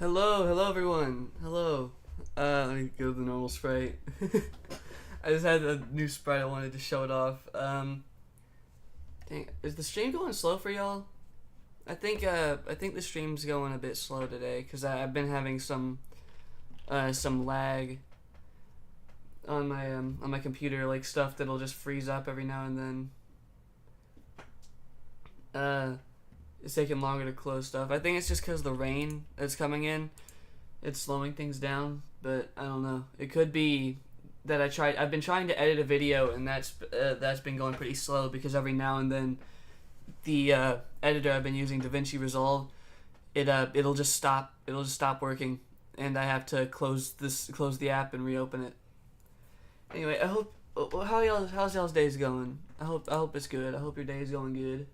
Hello everyone. Hello. Let me go to the normal sprite. I just had a new sprite. I wanted to show it off. Dang, is the stream going slow for y'all? I think the stream's going a bit slow today because I've been having some lag on my computer, like stuff that'll just freeze up every now and then. It's taking longer to close stuff. I think it's just because the rain that's coming in, it's slowing things down. But I don't know. It could be that I've been trying to edit a video, and that's been going pretty slow because every now and then, the editor I've been using, DaVinci Resolve, it'll just stop working, and I have to close the app and reopen it. Anyway, I hope how's y'all's days going? I hope it's good. I hope your day is going good.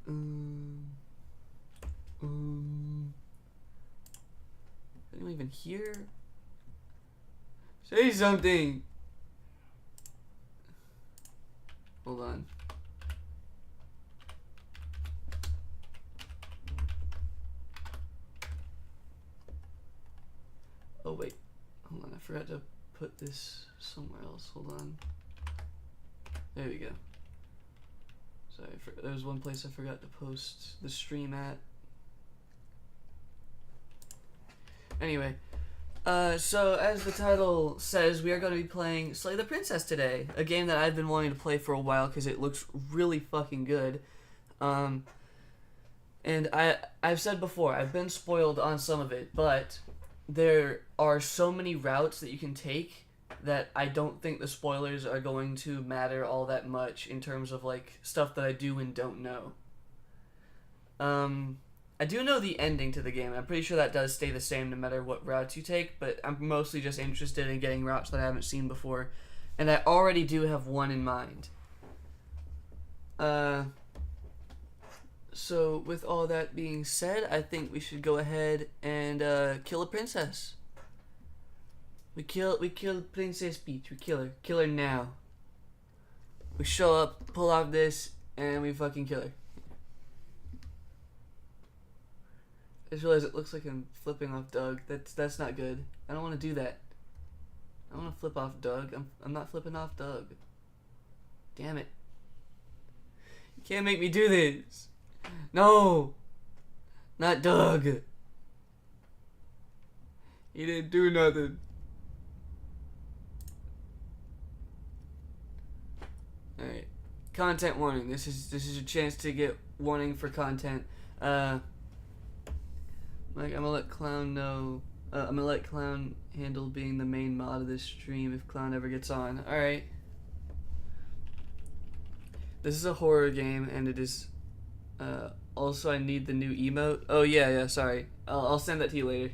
Is anyone even here? Say something. Hold on. Oh wait, hold on. I forgot to put this somewhere else. Hold on. There we go. Sorry, there was one place I forgot to post the stream at. Anyway, so as the title says, we are going to be playing Slay the Princess today, a game that I've been wanting to play for a while because it looks really fucking good. And I've said before, I've been spoiled on some of it, but there are so many routes that you can take that I don't think the spoilers are going to matter all that much in terms of like stuff that I do and don't know. I do know the ending to the game, and I'm pretty sure that does stay the same no matter what routes you take, but I'm mostly just interested in getting routes that I haven't seen before, and I already do have one in mind. So with all that being said, I think we should go ahead and kill a princess. We kill Princess Peach. We kill her now. We show up, pull off this, and we fucking kill her. I just realized it looks like I'm flipping off Doug. That's not good. I don't want to do that. I don't want to flip off Doug. I'm not flipping off Doug. Damn it. You can't make me do this. No. Not Doug. He didn't do nothing. Alright. Content warning. This is your chance to get warning for content. Like, I'm gonna let Clown know. I'm gonna let Clown handle being the main mod of this stream if Clown ever gets on. Alright. This is a horror game, and it is. Also, I need the new emote. Oh, yeah, sorry. I'll send that to you later.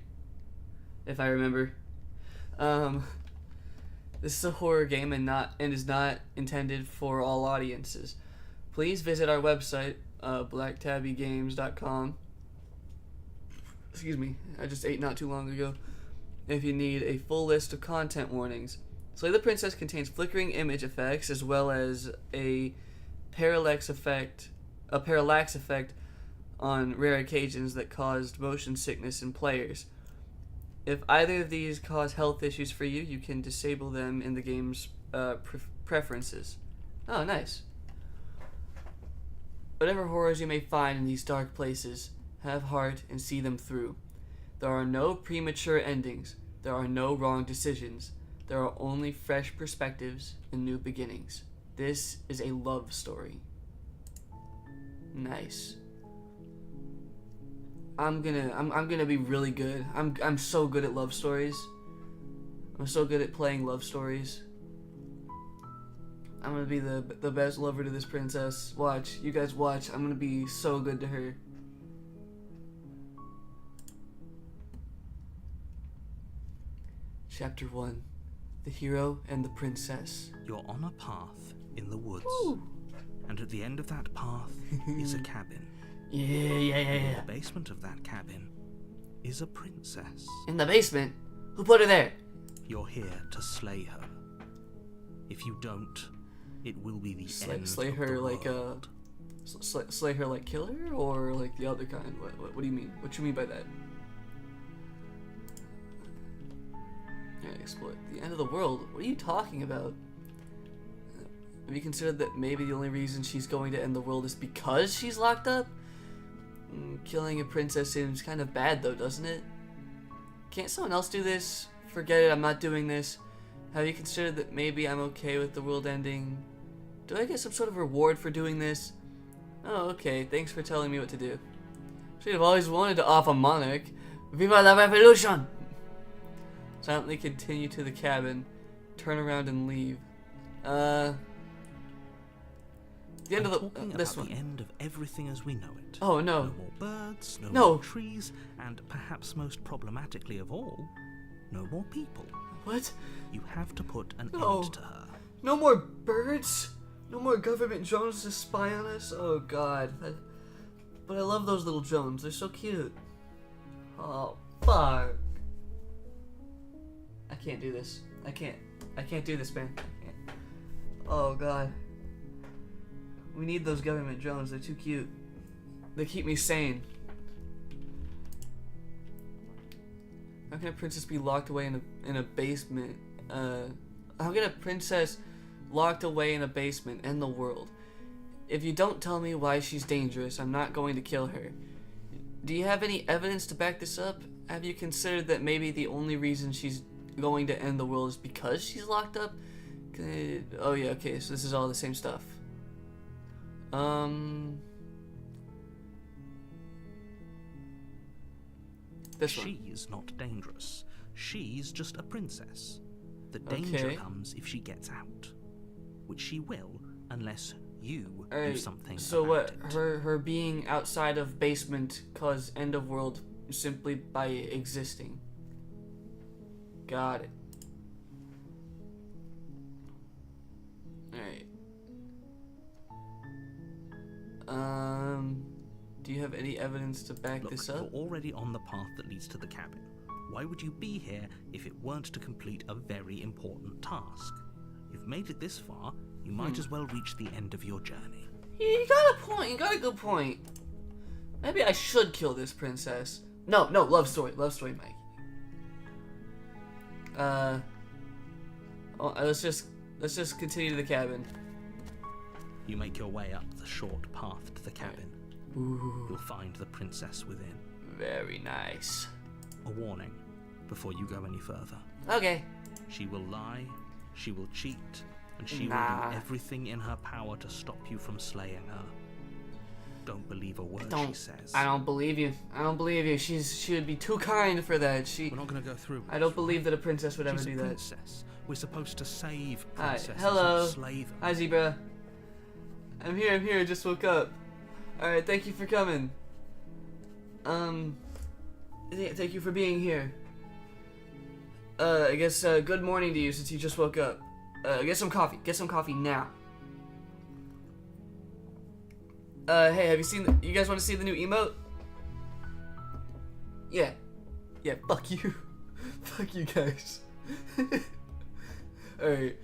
If I remember. This is a horror game and is not intended for all audiences. Please visit our website, blacktabbygames.com. Excuse me, I just ate not too long ago. If you need a full list of content warnings. Slay the Princess contains flickering image effects as well as a parallax effect on rare occasions that caused motion sickness in players. If either of these cause health issues for you, you can disable them in the game's preferences. Oh, nice. Whatever horrors you may find in these dark places, have heart and see them through. There are no premature endings. There are no wrong decisions. There are only fresh perspectives and new beginnings. This is a love story. Nice. I'm gonna be really good. I'm so good at love stories. I'm so good at playing love stories. I'm gonna be the best lover to this princess. Watch, you guys watch. I'm gonna be so good to her. Chapter 1. The Hero and the Princess. You're on a path in the woods. Woo. And at the end of that path is a cabin. Yeah. In the basement of that cabin is a princess. In the basement? Who put her there? You're here to slay her. If you don't, it will be the end Slay of her the like world. Slay her like kill her, or like the other kind? What do you mean? What you mean by that? Exploit the end of the world. What are you talking about? Have you considered that maybe the only reason she's going to end the world is because she's locked up? Killing a princess seems kind of bad though, doesn't it? Can't someone else do this? Forget it, I'm not doing this. Have you considered that maybe I'm okay with the world ending? Do I get some sort of reward for doing this? Oh, okay, thanks for telling me what to do. Should have always wanted to off a monarch. Viva la revolution! Silently continue to the cabin, turn around and leave. The end of this one. The end of everything as we know it. Oh no. No more birds, no No. more trees, and perhaps most problematically of all, no more people. What? You have to put an No. end to her. No more birds? No more government drones to spy on us? Oh god. But I love those little drones. They're so cute. Oh, fuck. I can't do this. I can't do this, man. I can't. Oh god. We need those government drones. They're too cute. They keep me sane. How can a princess be locked away in a basement? How can a princess locked away in a basement end the world? If you don't tell me why she's dangerous, I'm not going to kill her. Do you have any evidence to back this up? Have you considered that maybe the only reason she's going to end the world is because she's locked up? Oh yeah, okay, so this is all the same stuff. This one. She's not dangerous. She's just a princess. The danger comes if she gets out, which she will unless you do something so about what, it. her being outside of basement cause end of world simply by existing. Got it. Alright. Do you have any evidence to back this up? You're already on the path that leads to the cabin. Why would you be here if it weren't to complete a very important task? You've made it this far, you might as well reach the end of your journey. You got a point, you got a good point. Maybe I should kill this princess. No, love story, Mike. Let's just continue to the cabin. You make your way up the short path to the cabin. Ooh. You'll find the princess within. Very nice. A warning before you go any further. Okay. She will lie, she will cheat, and she will do everything in her power to stop you from slaying her. Don't believe a word she says. I don't believe you. I don't believe you. She would be too kind for that. We're not going to go through. I don't believe that a princess would ever do that. Princess. We're supposed to save princesses. Hi. Hello. Not slay them. Hi, Zebra. I'm here. Just woke up. All right. Thank you for coming. Thank you for being here. I guess good morning to you since you just woke up. Get some coffee. Get some coffee now. Hey, have you seen you guys want to see the new emote? Yeah, fuck you. Fuck you guys. Alright,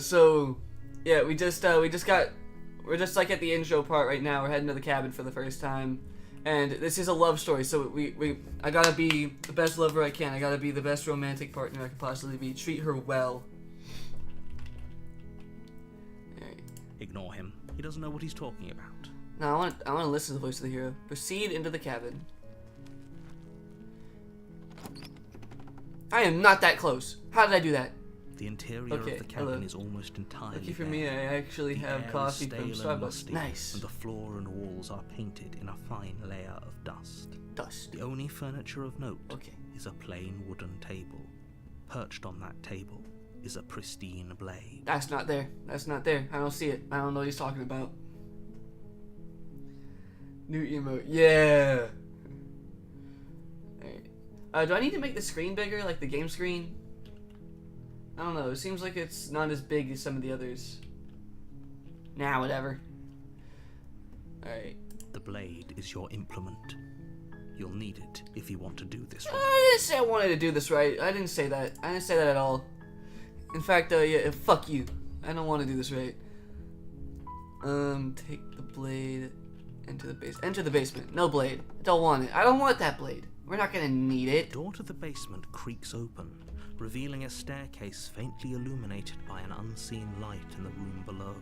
so, yeah, we're just like at the intro part right now. We're heading to the cabin for the first time, and this is a love story, so I gotta be the best lover I can. I gotta be the best romantic partner I could possibly be. Treat her well. Alright. Ignore him. He doesn't know what he's talking about. No, I want to listen to the voice of the hero. Proceed into the cabin. I am not that close. How did I do that? The interior of the cabin is almost entirely Lucky for bare. me, I actually have coffee from Starbucks. Musty, Nice. And the floor and walls are painted in a fine layer of dust. Dust. The only furniture of note Okay. is a plain wooden table. Perched on that table is a pristine blade. That's not there. That's not there. I don't see it. I don't know what he's talking about. New emote. Yeah. Alright. Do I need to make the screen bigger, like the game screen? I don't know. It seems like it's not as big as some of the others. Nah, whatever. Alright. The blade is your implement. You'll need it if you want to do this right. I didn't say I wanted to do this right. I didn't say that. I didn't say that at all. In fact, yeah, fuck you. I don't want to do this right. Take the blade. Enter the basement. No blade. Don't want it. I don't want that blade. We're not gonna need it. The door to the basement creaks open, revealing a staircase faintly illuminated by an unseen light in the room below.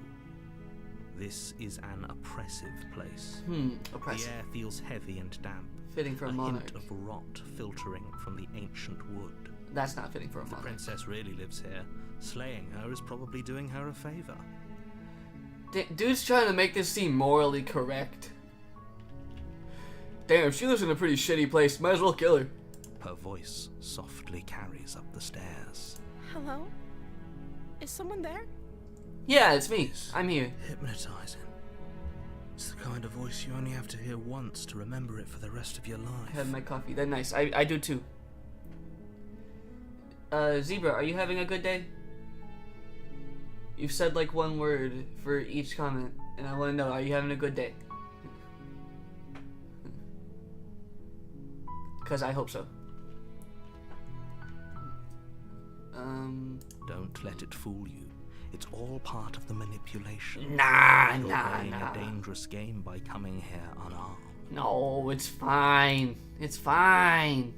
This is an oppressive place. Oppressive. The air feels heavy and damp. Fitting for a monarch. Hint of rot filtering from the ancient wood. That's not fitting for a The monarch. princess really lives here. Slaying her is probably doing her a favor. Dude's trying to make this seem morally correct. Damn, she lives in a pretty shitty place. Might as well kill her. Her voice softly carries up the stairs. Hello? Is someone there? Yeah, it's me. I'm here. Hypnotizing. It's the kind of voice you only have to hear once to remember it for the rest of your life. I had my coffee. That's nice. I do too. Zebra, are you having a good day? You've said like one word for each comment, and I want to know, are you having a good day? Because I hope so. Don't let it fool you. It's all part of the manipulation. You're playing a dangerous game by coming here unarmed. No, it's fine. It's fine.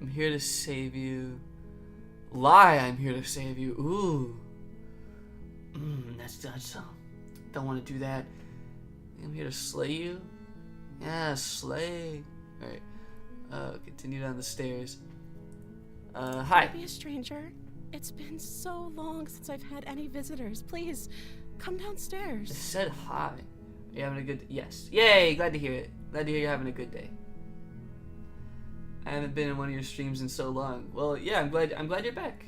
I'm here to save you. Lie, I'm here to save you. Ooh. That's don't want to do that. I'm here to slay you. Yeah, slay. Alright. Continue down the stairs. Hi. Don't be a stranger. It's been so long since I've had any visitors. Please, come I downstairs. said hi. Are you having a good... Yes. Yay, glad to hear it. Glad to hear you're having a good day. I haven't been in one of your streams in so long. Well, yeah, I'm glad you're back.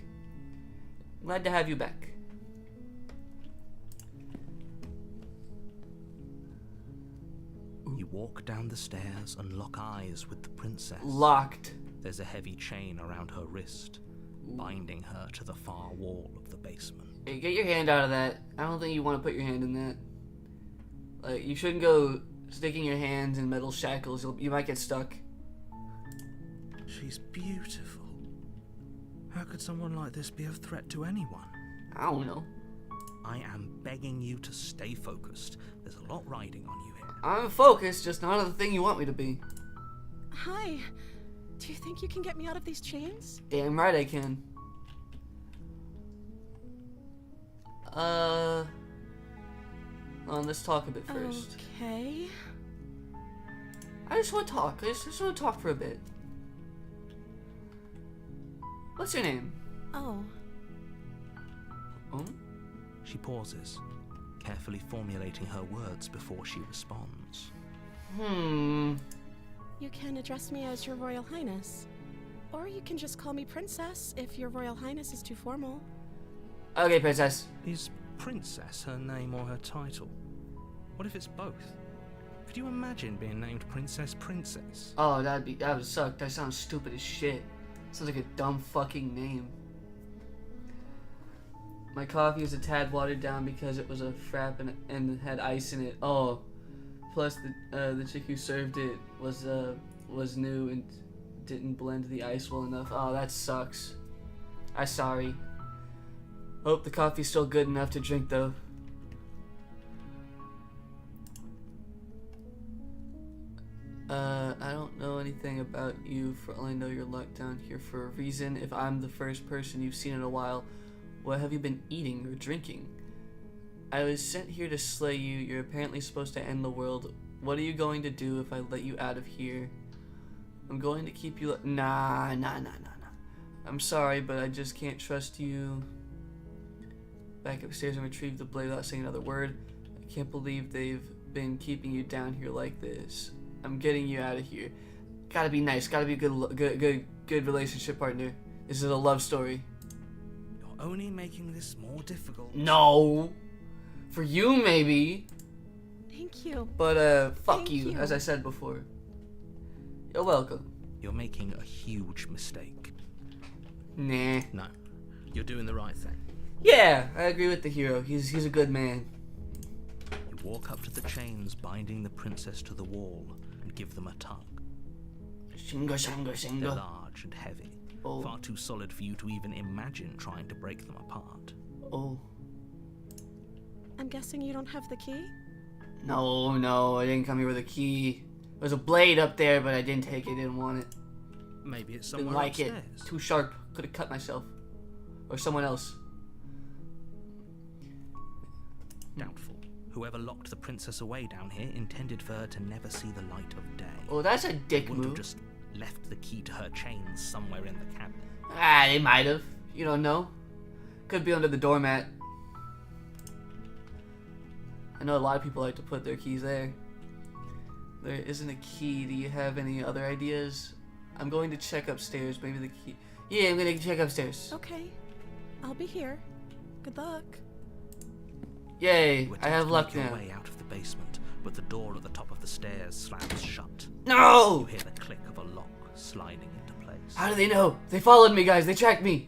I'm glad to have you back. You walk down the stairs and lock eyes with the princess. Locked. There's a heavy chain around her wrist, binding her to the far wall of the basement. Hey, get your hand out of that. I don't think you want to put your hand in that. Like, you shouldn't go sticking your hands in metal shackles. You might get stuck. She's beautiful. How could someone like this be a threat to anyone? I don't know. I am begging you to stay focused. There's a lot riding on you here. I'm focused, just not on the thing you want me to be. Hi. Do you think you can get me out of these chains? Damn right I can. Let's talk a bit first. Okay. I just want to talk. I just want to talk for a bit. What's your name? Oh. Oh? She pauses, carefully formulating her words before she responds. You can address me as Your Royal Highness. Or you can just call me Princess if Your Royal Highness is too formal. Okay, princess. Is Princess her name or her title? What if it's both? Could you imagine being named Princess? Oh, that would suck. That sounds stupid as shit. Sounds like a dumb fucking name. My coffee is a tad watered down because it was a frap and had ice in it. Oh, plus the chick who served it was new and didn't blend the ice well enough. Oh, that sucks. I'm sorry. Hope the coffee's still good enough to drink though. I don't know anything about you. For all I know, you're locked down here for a reason. If I'm the first person you've seen in a while, what have you been eating or drinking? I was sent here to slay you. You're apparently supposed to end the world. What are you going to do if I let you out of here? I'm going to keep you... Nah. I'm sorry, but I just can't trust you. Back upstairs and retrieve the blade without saying another word. I can't believe they've been keeping you down here like this. I'm getting you out of here. Gotta be nice. Gotta be a good relationship partner. This is a love story. You're only making this more difficult. No. For you, maybe. Thank you. But, fuck Thank you, you, as I said before. You're welcome. You're making a huge mistake. Nah. No, you're doing the right thing. Yeah, I agree with the hero. He's a good man. You walk up to the chains binding the princess to the wall and give them a tug. They're Shingo. large and heavy, Oh. far too solid for you to even imagine trying to break them apart. Oh. I'm guessing you don't have the key? No, I didn't come here with a key. There's a blade up there, but I didn't take it, didn't want it. Maybe it's Didn't somewhere like upstairs. it. Too sharp. Could have cut myself. Or someone else. Doubtful. Whoever locked the princess away down here intended for her to never see the light of day. Oh, that's a dick Wouldn't have move. just left the key to her chains somewhere in the cabin. Ah, they might have. You don't know. Could be under the doormat. I know a lot of people like to put their keys there. There isn't a key. Do you have any other ideas? I'm going to check upstairs. Maybe the key. Yeah, I'm going to check upstairs. Okay. I'll be here. Good luck. Yay, You I have attempt to luck make your now. way out of the basement, but the door at the top of the stairs slams shut. You No! hear the click of a lock sliding into place. How do they know? They followed me, guys. They tracked me.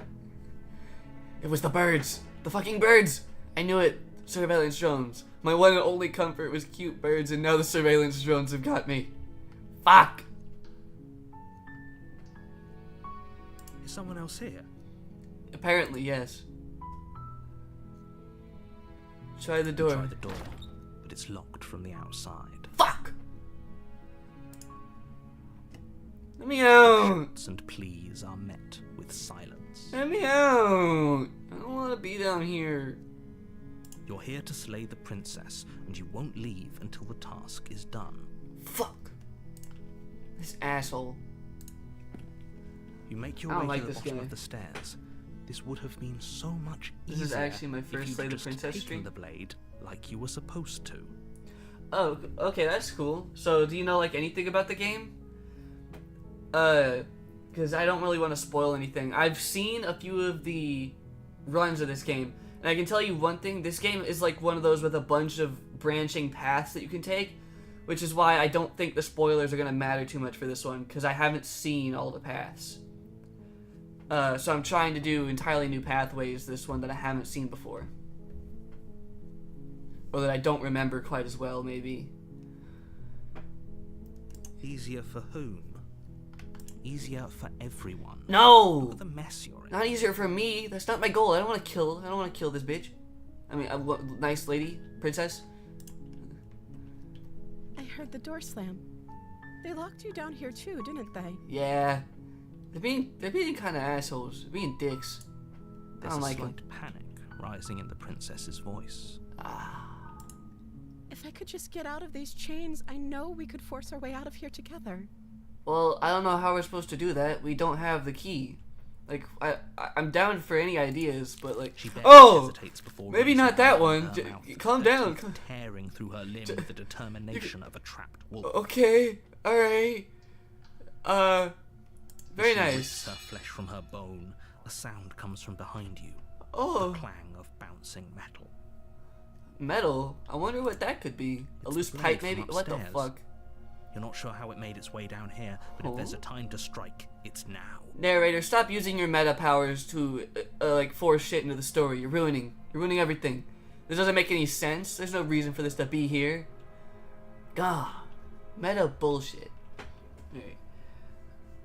It was the birds. The fucking birds. I knew it. Surveillance drones. My one and only comfort was cute birds, and now the surveillance drones have got me. Fuck. Is someone else here? Apparently, yes. Try the You door. try the door, but it's locked from the outside. Fuck. Let me out. Shouts and pleas are met with silence. Let me out. I don't want to be down here. You're here to slay the princess, and you won't leave until the task is done. Fuck. This asshole. You make your I don't way like to the this bottom guy. of the stairs. This would have been so much This easier is actually my if first you'd Slay the just Princess taken stream. the blade like you were supposed to. Oh, okay, that's cool. So, do you know like anything about the game? Because I don't really want to spoil anything. I've seen a few of the runs of this game, and I can tell you one thing: this game is like one of those with a bunch of branching paths that you can take, which is why I don't think the spoilers are gonna matter too much for this one, because I haven't seen all the paths. So I'm trying to do entirely new pathways this one that I haven't seen before. Or that I don't remember quite as well, maybe. Easier for whom? Easier for everyone. Look No! at the mess you're in. Not easier for me. That's not my goal. I don't want to kill this bitch. I mean, nice lady, princess. I heard the door slam. They locked you down here too, didn't they? Yeah. They're being kind of assholes. They're being dicks. I There's don't a like slight them. panic rising in the princess's voice. If I could just get out of these chains, I know we could force our way out of here together. Well, I don't know how we're supposed to do that. We don't have the key. Like, I'm down for any ideas, but like, She barely oh, hesitates before maybe raising not her that hand one. in her mouth, Calm her down. teeth tearing through her limb with the determination of a trapped wolf. Okay, all right. Very She nice. rips her flesh from her bone. A sound comes from behind you. Oh, The clang of bouncing metal. metal. I wonder what that could be. A It's loose the pipe, blade maybe. from What the upstairs. fuck? You're not sure how it made its way down here, but if there's a time to strike, it's now. Narrator, stop using your meta powers to like force shit into the story. You're ruining everything. This doesn't make any sense. There's no reason for this to be here. God, meta bullshit. Alright.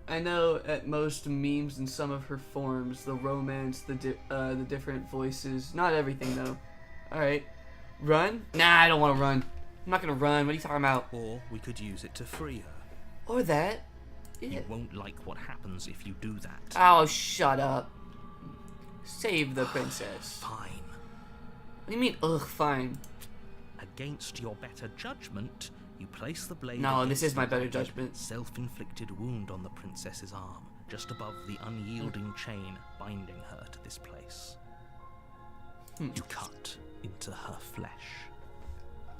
I know at most memes and some of her forms, the romance, the different voices. Not everything though. All right, run? Nah, I don't want to run. I'm not gonna run. What are you talking about? Or we could use it to free her. Or that. Yeah. You won't like what happens if you do that. Oh, shut up. Save the princess. Fine. What do you mean, ugh, fine? Against your better judgment, you place the blade. No, this against is my the better ragged, judgment. Self-inflicted wound on the princess's arm, just above the unyielding chain binding her to this place. You cut into her flesh.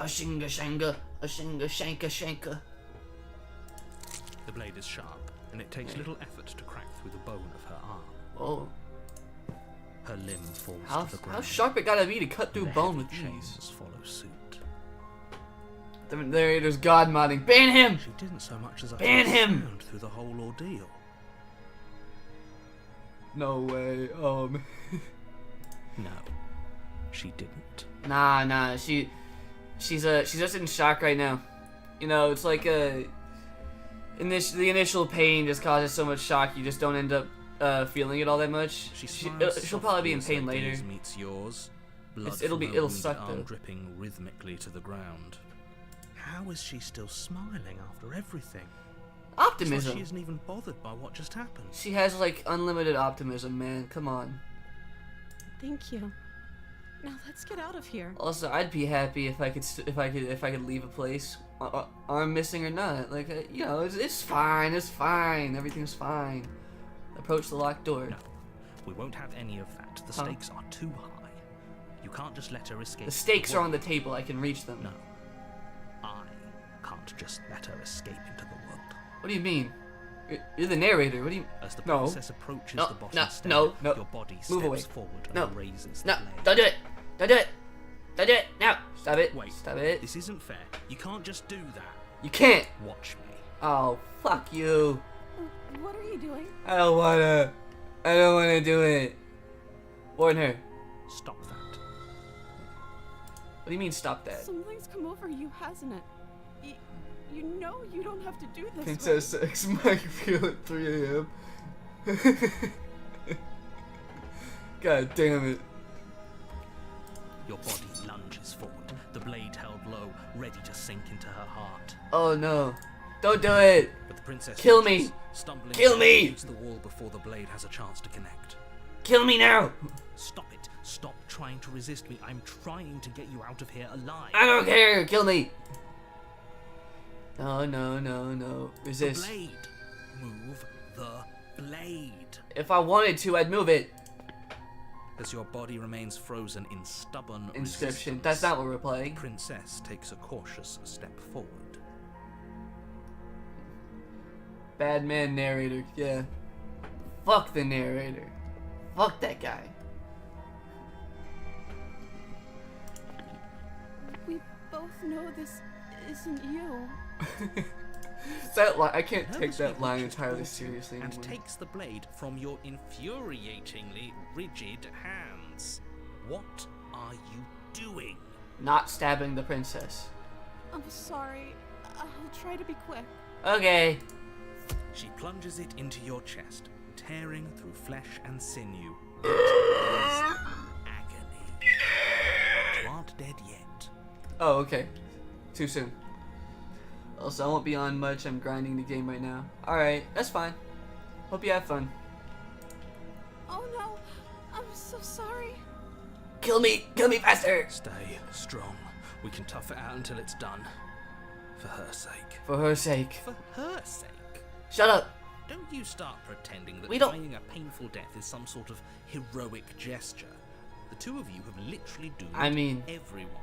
A shinga shanga, a shinga shanka shanka. The blade is sharp, and it takes little effort to crack through the bone of her arm. Oh, Her limb falls how to the ground. sharp it gotta be to cut through The bone heavy with these? chains follow suit. The narrator's god modding. Ban him! She didn't so much as Ban him! sound through the whole ordeal. No way. No, she didn't. Nah. She's just in shock right now. You know, it's like the initial pain just causes so much shock. You just don't end up feeling it all that much. She smiles She'll probably be in softly pain as her later. gaze meets yours. blood It'll from her it'll wounded suck arm though. dripping rhythmically to the ground. How is she still smiling after everything? It's like Optimism. she isn't even bothered by what just happened. She has like unlimited optimism, man. Come on. Thank you. Now let's get out of here. Also, I'd be happy if I could leave a place, arm missing or not. Like you know, it's fine. It's fine. Everything's fine. Approach the locked door. No, we won't have any of that. The stakes are too high. You can't just let her escape. The stakes are on the table. I can reach them. No, I can't just let her escape into the world. What do you mean? You're the narrator. What do you? As the No. princess approaches No, the bottom no, stair, no, no. your body Move steps away. forward No. and raises the No, blade. don't do it. Don't do it. Don't do it. Now. Stop it. Wait. Stop it. This isn't fair. You can't just do that. You can't. Watch me. Oh, fuck you. What are you doing? I don't wanna do it. Warn her. Stop that. What do you mean stop that? Something's come over you, hasn't it? You know you don't have to do this. Princess sex might feel at 3 a.m. God damn it. Your body lunges forward, the blade held low, ready to sink into her heart. Oh no. Don't do it. But the princess Kill reaches, me. stumbling Kill me. against the wall before the blade has a chance to connect. Kill me now. Stop it. Stop trying to resist me. I'm trying to get you out of here alive. I don't care. Kill me. No, no, no, no. Resist. The blade. Move the blade. If I wanted to, I'd move it. As your body remains frozen in stubborn Inscription. resistance, That's not what we're the playing. princess takes a cautious step forward. Bad man narrator. Yeah. Fuck the narrator. Fuck that guy. We both know this isn't you. That line, I can't take Nervously that line reaches entirely towards you seriously and anymore. takes the blade from your infuriatingly rigid hands. What are you doing? Not stabbing the princess. I'm sorry. I'll try to be quick. Okay. She plunges it into your chest, tearing through flesh and sinew. It is agony. You aren't dead yet. Oh, okay. Too soon. Also, I won't be on much. I'm grinding the game right now. Alright, that's fine. Hope you have fun. Oh no. I'm so sorry. Kill me! Kill me faster! Stay strong. We can tough it out until it's done. For her sake. For her sake. For her sake. Shut up! Don't you start pretending that We don't- dying a painful death is some sort of heroic gesture. The two of you have literally doomed I mean- everyone.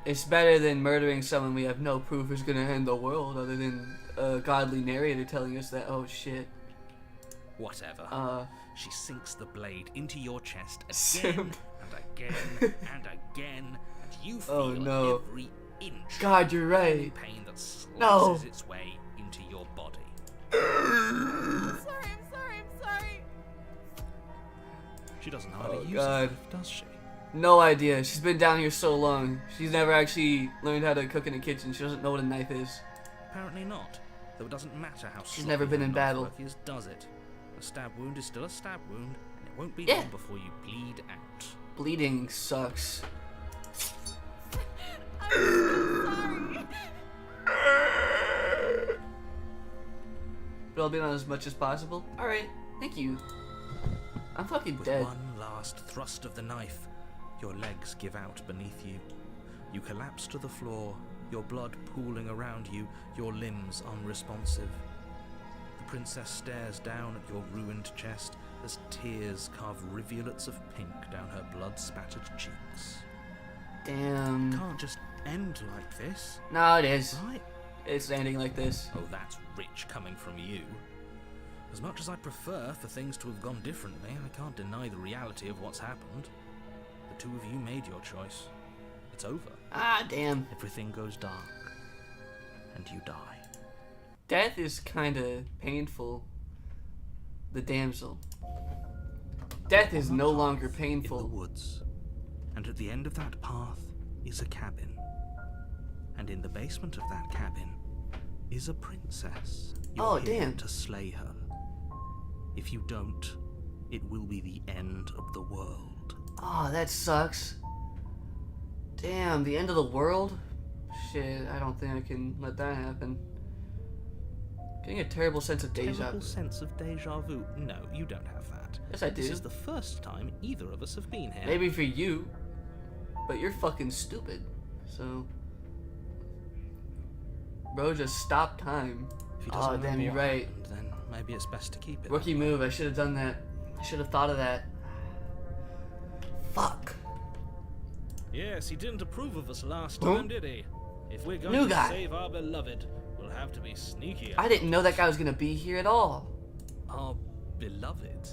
It's better than murdering someone we have no proof is gonna end the world other than a godly narrator telling us that, oh shit. Whatever. She sinks the blade into your chest again Simp. and again and again, and you feel Oh, no. every inch God, you're of right. pain that slices No. its way into your body. I'm sorry. She doesn't know how to Oh, use God. it, does she? No idea. She's been down here so long. She's never actually learned how to cook in the kitchen. She doesn't know what a knife is. Apparently not. Though it doesn't matter how She's never been sloppy in her battle. knife work is, does it? A stab wound is still a stab wound, and it won't be Yeah. long before you bleed out. Bleeding sucks. I'm sorry. But I'll be on as much as possible. Alright, thank you. I'm fucking With dead. one last thrust of the knife, your legs give out beneath you. You collapse to the floor, your blood pooling around you, your limbs unresponsive. The princess stares down at your ruined chest as tears carve rivulets of pink down her blood-spattered cheeks. Damn. Can't just end like this, No, it is. right? It's ending like this. Oh, that's rich coming from you. As much as I'd prefer for things to have gone differently, I can't deny the reality of what's happened. The two of you made your choice. It's over. Ah, damn. Everything goes dark. And you die. Death is kinda painful. The damsel. Death is no longer In the painful. woods. And at the end of that path is a cabin. And in the basement of that cabin is a princess. You're Oh, here damn. to slay her. If you don't, it will be the end of the world. Oh, that sucks. Damn, the end of the world? Shit, I don't think I can let that happen. Getting a terrible sense of deja vu. Terrible sense of deja vu? No, you don't have that. Yes, I do. This is the first time either of us have been here. Maybe for you, but you're fucking stupid. So, bro, just stop time. If he doesn't Oh, damn, remember you're what right. happened, then maybe it's best to keep it. Rookie that way. move. I should have done that. I should have thought of that. Fuck. Yes, he didn't approve of us last Huh? time, did he? If we're going New to guy. save our beloved, we'll have to be sneaky. I didn't know that guy was gonna be here at all. Our beloved?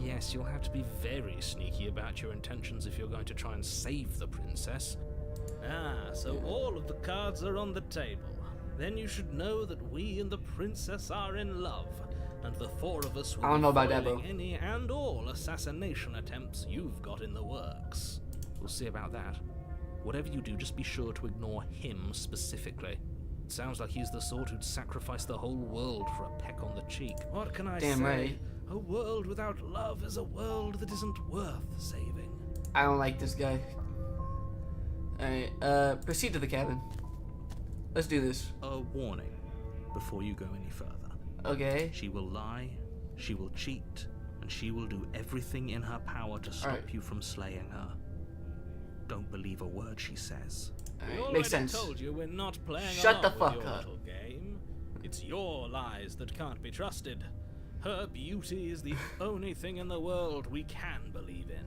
Yes, you'll have to be very sneaky about your intentions if you're going to try and save the princess. Ah, so all of the cards are on the table. Then you should know that we and the princess are in love, and the four of us will I don't know about that, foiling bro. any and all assassination attempts you've got in the works. We'll see about that. Whatever you do, just be sure to ignore him specifically. It sounds like he's the sort who'd sacrifice the whole world for a peck on the cheek. What can I Damn say? right. A world without love is a world that isn't worth saving. I don't like this guy. Alright, proceed to the cabin. Let's do this. A warning before you go any further. Okay. She will lie, she will cheat, and she will do everything in her power to stop Alright. you from slaying her. Don't believe a word she says. We Alright, already makes sense. told you we're not playing Shut the along fuck with your up. little game. It's your lies that can't be trusted. Her beauty is the only thing in the world we can believe in.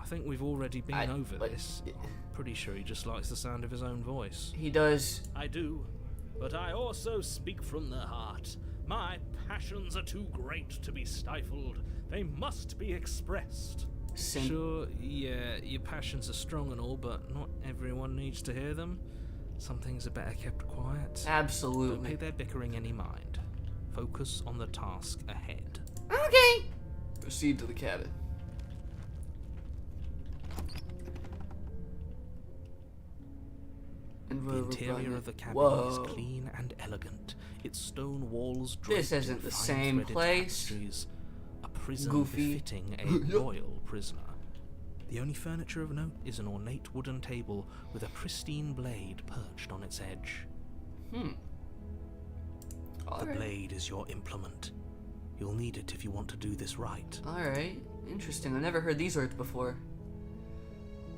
I think we've already been over but- this. I'm pretty sure he just likes the sound of his own voice. He does. I do, but I also speak from the heart. My passions are too great to be stifled. They must be expressed. Sure, yeah, your passions are strong and all, but not everyone needs to hear them. Some things are better kept quiet. Don't pay Absolutely. their bickering any mind. Focus on the task ahead. Okay. Proceed to the cabin. And The we're interior running. of the cabin Whoa. is clean and elegant. Its stone walls This draped isn't in the fine same threaded place. tapestries. A prison Goofy. befitting a royal prisoner. The only furniture of note is an ornate wooden table with a pristine blade perched on its edge. Hmm. The Alright. blade is your implement. You'll need it if you want to do this right. Alright. Interesting. I've never heard these words before.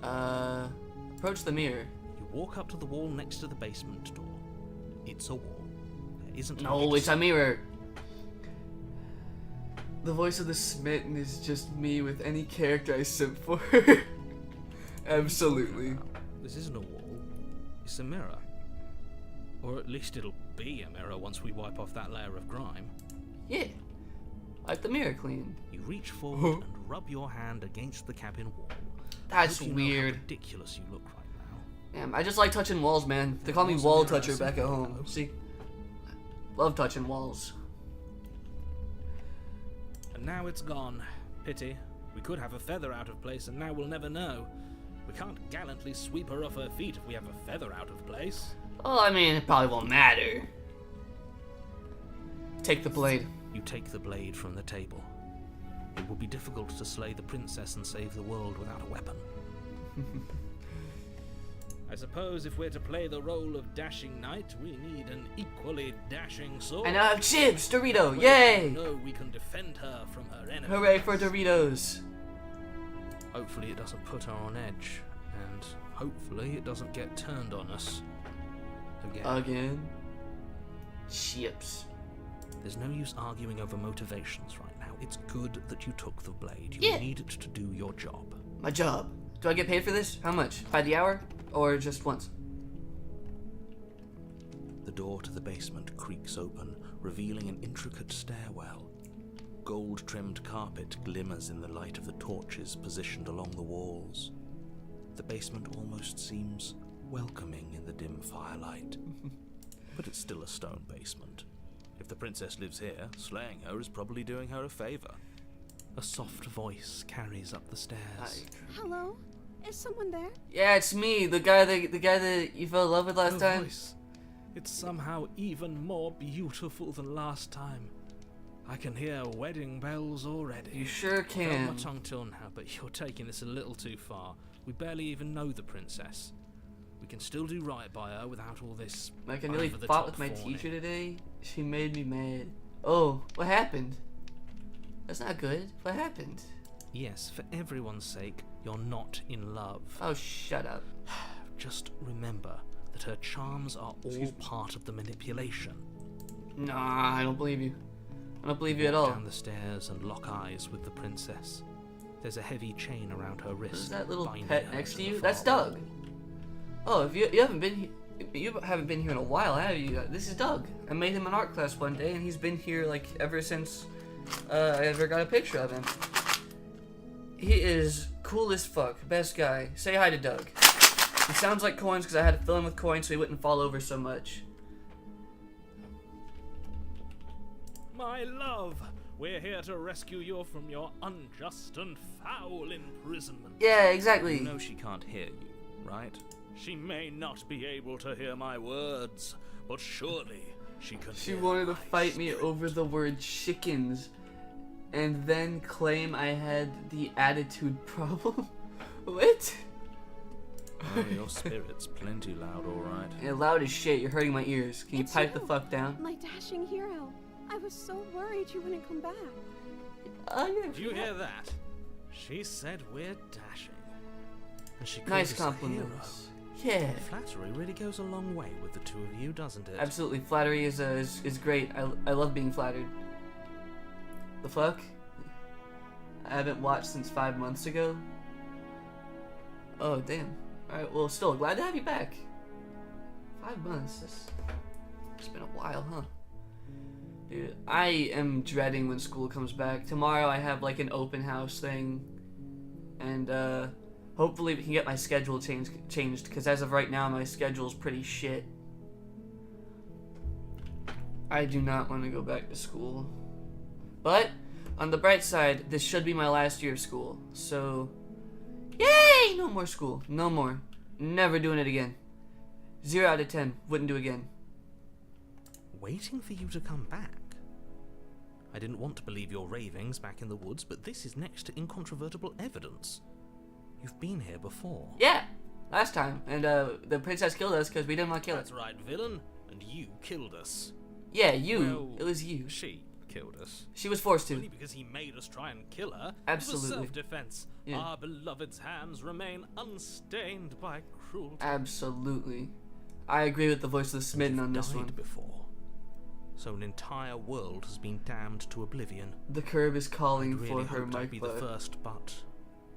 Approach the mirror. You walk up to the wall next to the basement door. It's a wall. There isn't No, much it's a mirror. The voice of the smitten is just me with any character I simp for. Absolutely. This isn't a wall. It's a mirror. Or at least it'll be a mirror once we wipe off that layer of grime. Yeah. Wipe the mirror clean. You reach forward and rub your hand against the cabin wall. That's Hope you know how weird. ridiculous you look right now. Damn, I just like touching walls, man. They call me Walls wall are mirror, toucher back at home. though. See? Love touching walls. And now it's gone. Pity. We could have a feather out of place, and now we'll never know. We can't gallantly sweep her off her feet if we have a feather out of place. Well, I mean, it probably won't matter. Take the blade. You take the blade from the table. It will be difficult to slay the princess and save the world without a weapon. I suppose if we're to play the role of dashing knight, we need an equally dashing sword. And I have chips! Dorito! Well, Yay! No, we can defend her from her enemies. Hooray for Doritos! Hopefully it doesn't put her on edge, and hopefully it doesn't get turned on us. Again. Again? Chips. There's no use arguing over motivations right now. It's good that you took the blade. You Yeah. need it to do your job. My job. Do I get paid for this? How much? By the hour? Or just once? The door to the basement creaks open, revealing an intricate stairwell. Gold-trimmed carpet glimmers in the light of the torches positioned along the walls. The basement almost seems welcoming in the dim firelight. But it's still a stone basement. If the princess lives here, slaying her is probably doing her a favor. A soft voice carries up the stairs. Hello? Is someone there? Yeah, it's me, the guy that you fell in love with last Her time. voice. It's somehow even more beautiful than last time. I can hear wedding bells already. You sure Held my can. tongue till now, but you're taking this a little too far. We barely even know the princess. We can still do right by her without all this Like, I nearly over-the-top fought with my fawning. teacher today. She made me mad. Oh, what happened? That's not good. What happened? Yes, for everyone's sake, you're not in love. Oh, shut up. Just remember that her charms are all part of the manipulation. Nah, I don't believe you. I don't believe you at Walk all. down the stairs and lock eyes with the princess. There's a heavy chain around her wrist. Is that little binding pet her next to the you? far That's Doug. wall. Oh, if you haven't been you haven't been here in a while, have you? This is Doug. I made him an art class one day, and he's been here like ever since I ever got a picture of him. He is cool as fuck. Best guy. Say hi to Doug. He sounds like coins because I had to fill him with coins so he wouldn't fall over so much. My love, we're here to rescue you from your unjust and foul imprisonment. Yeah, exactly. You know she can't hear you, right? She may not be able to hear my words, but surely she can She hear wanted to my fight me spirit. over the word chickens and then claim I had the attitude problem. What? Oh, your spirit's plenty loud, alright. Yeah, loud as shit. You're hurting my ears. Can you It's pipe you. the fuck down? My dashing hero. I was so worried you wouldn't come back. Oh, yeah. Do you hear that? She said we're dashing. And she calls Nice us a hero. compliments. Yeah. Flattery really goes a long way with the two of you, doesn't it? Absolutely. Flattery is great. I love being flattered. The fuck? I haven't watched since 5 months ago. Oh, damn. Alright, well, still, glad to have you back. 5 months. It's been a while, huh? Dude, I am dreading when school comes back. Tomorrow I have, like, an open house thing. And, hopefully we can get my schedule changed, because as of right now, my schedule's pretty shit. I do not want to go back to school. But, on the bright side, this should be my last year of school. So, yay! No more school. No more. Never doing it again. 0 out of 10. Wouldn't do again. Waiting for you to come back. I didn't want to believe your ravings back in the woods, but this is next to incontrovertible evidence. You've been here before. Yeah! Last time. And, the princess killed us because we didn't want to kill her. That's right, villain. And you killed us. Yeah, you. Well, It was you. She killed us. She was forced Only to. because he made us try and kill her. Absolutely. It was self-defense. Yeah. Our beloved's hands remain unstained by cruelty. Absolutely. I agree with the voice of the smitten You've on this died one. before. So an entire world has been damned to oblivion. The curb is calling I really for her, hoped I'd be Mike the Butt. first, but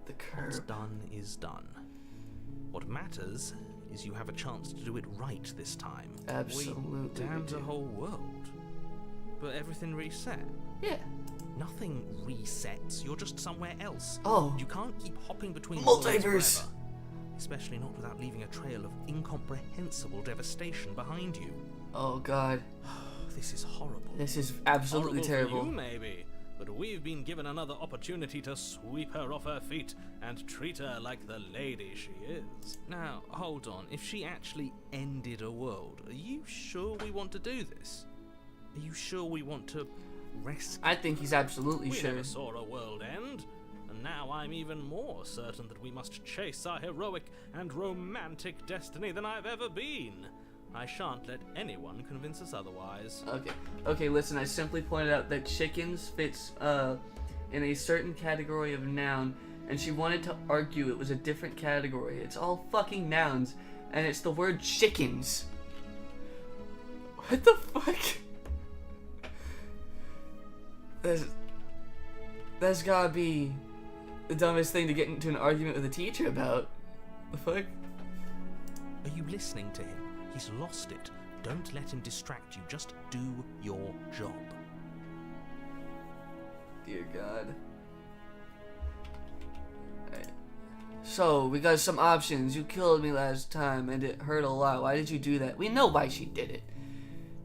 The what's curb. done is done. What matters is you have a chance to do it right this time. Absolutely. We we damned the do. whole world. But everything reset. Yeah. Nothing resets. You're just somewhere else. Oh. You can't keep hopping between Multiverse. worlds forever. Especially not without leaving a trail of incomprehensible devastation behind you. Oh, God. This is horrible. This is absolutely Horrible terrible. for you, maybe. But we've been given another opportunity to sweep her off her feet and treat her like the lady she is. Now, hold on. If she actually ended a world, are you sure we want to do this? Are you sure we want to rescue? I think he's absolutely We sure. never saw a world end, and now I'm even more certain that we must chase our heroic and romantic destiny than I've ever been. I shan't let anyone convince us otherwise. Okay, listen, I simply pointed out that chickens fits in a certain category of noun, and she wanted to argue it was a different category. It's all fucking nouns, and it's the word chickens. What the fuck? That's gotta be the dumbest thing to get into an argument with a teacher about. The fuck? Are you listening to him? He's lost it. Don't let him distract you. Just do your job. Dear God. Alright. So, we got some options. You killed me last time and it hurt a lot. Why did you do that? We know why she did it.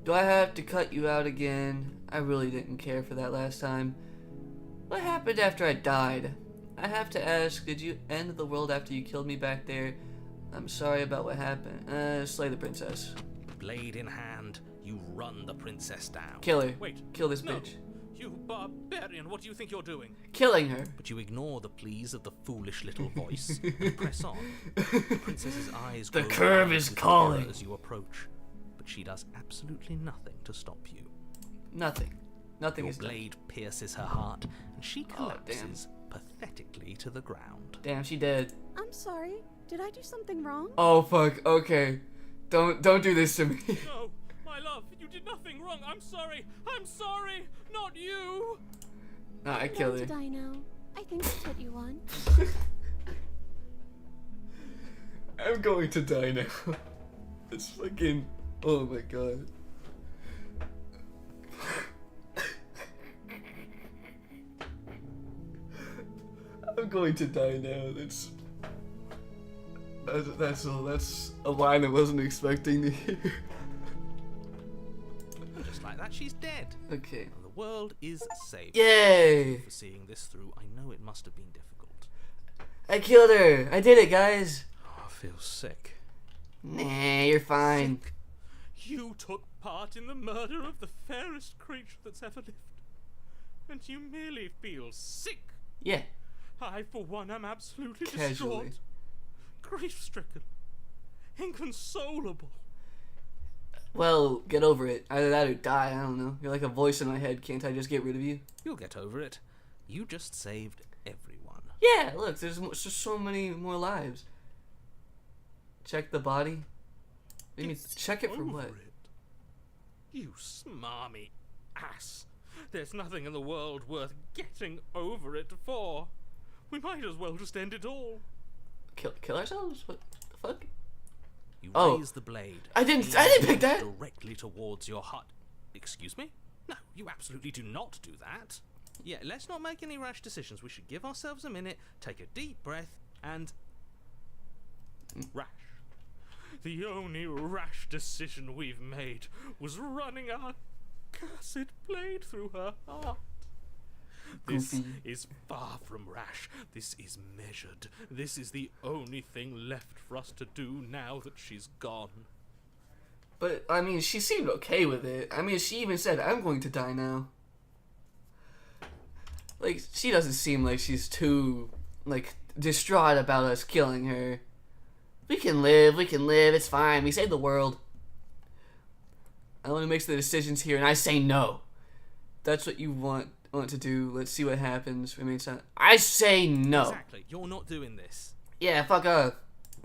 Do I have to cut you out again? I really didn't care for that last time. What happened after I died? I have to ask, did you end the world after you killed me back there? I'm sorry about what happened. Slay the princess. Blade in hand, you run the princess down. Kill her. Wait, Kill this no. bitch. You barbarian, what do you think you're doing? Killing her. But you ignore the pleas of the foolish little voice and press on. The princess's eyes The grow curve wide is with calling. terror as you approach, but she does absolutely nothing to stop you. Nothing. Nothing Your is done. blade pierces her heart, and she Oh, damn. collapses pathetically to the ground. Damn, she dead. I'm sorry. Did I do something wrong? Oh fuck. Okay. Don't do this to me. No, my love, you did nothing wrong. I'm sorry. I'm sorry. Not you. Nah, I I'm killed going her. to die now. I think that's what you want. I'm going to die now. It's fucking. Oh my god. I'm going to die now. That's a line I wasn't expecting to hear. And just like that, she's dead. Okay. And the world is saved. Yay! For seeing this through, I know it must have been difficult. I killed her. I did it, guys. Oh, I feel sick. Nah, you're fine. You took part in the murder of the fairest creature that's ever lived. And you merely feel sick. Yeah. I, for one, am absolutely Casually. distraught. Grief-stricken. Inconsolable. Well, get over it. Either that or die. I don't know. You're like a voice in my head. Can't I just get rid of you? You'll get over it. You just saved everyone. Yeah, look, there's just so many more lives. Check the body. I mean, It's check it for over what? it. You smarmy ass. There's nothing in the world worth getting over it for. We might as well just end it all. Kill ourselves? What the fuck? You Oh. raise the blade. I didn't aiming pick that. Directly towards your heart. Excuse me? No, you absolutely do not do that. Yeah, let's not make any rash decisions. We should give ourselves a minute, take a deep breath, and... Rash. The only rash decision we've made was running our cursed blade through her heart. This Goofy. is far from rash. This is measured. This is the only thing left for us to do now that she's gone. But, I mean, she seemed okay with it. I mean, she even said, I'm going to die now. Like, she doesn't seem like she's too, like, distraught about us killing her. We can live, it's fine. We saved the world. Ellen makes the decisions here, and I say no. That's what you want to do. Let's see what happens. I say no. Exactly, you're not doing this. Yeah, fuck off.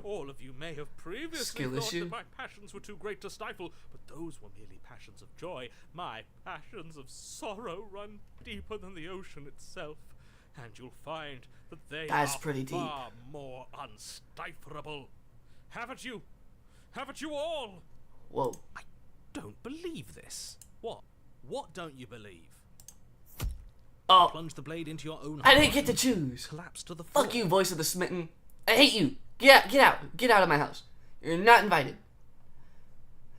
All of you may have previously Skill thought issue. that my passions were too great to stifle, but those were merely passions of joy. My passions of sorrow run deeper than the ocean itself, and you'll find that they That's are pretty deep. far more unstifleable. Haven't you? Haven't you all? Whoa. I don't believe this. What? What don't you believe? Oh, Plunge the blade into your own I heart. didn't get to choose. Collapse to the floor. Fuck you, voice of the smitten. I hate you. Get out. Get out of my house. You're not invited.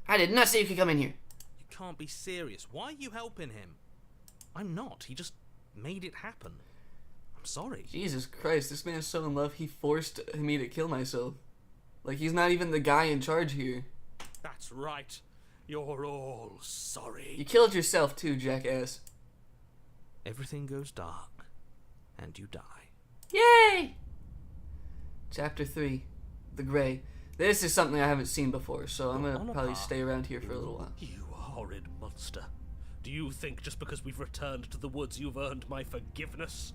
I did not say you could come in here. You can't be serious. Why are you helping him? I'm not. He just made it happen. I'm sorry. Jesus Christ, this man's so in love, he forced me to kill myself. Like, he's not even the guy in charge here. That's right. You're all sorry. You killed yourself too, jackass. Everything goes dark, and you die. Yay! Chapter 3, The Grey. This is something I haven't seen before, so I'm gonna probably stay around here for a little while. You horrid monster. Do you think just because we've returned to the woods you've earned my forgiveness?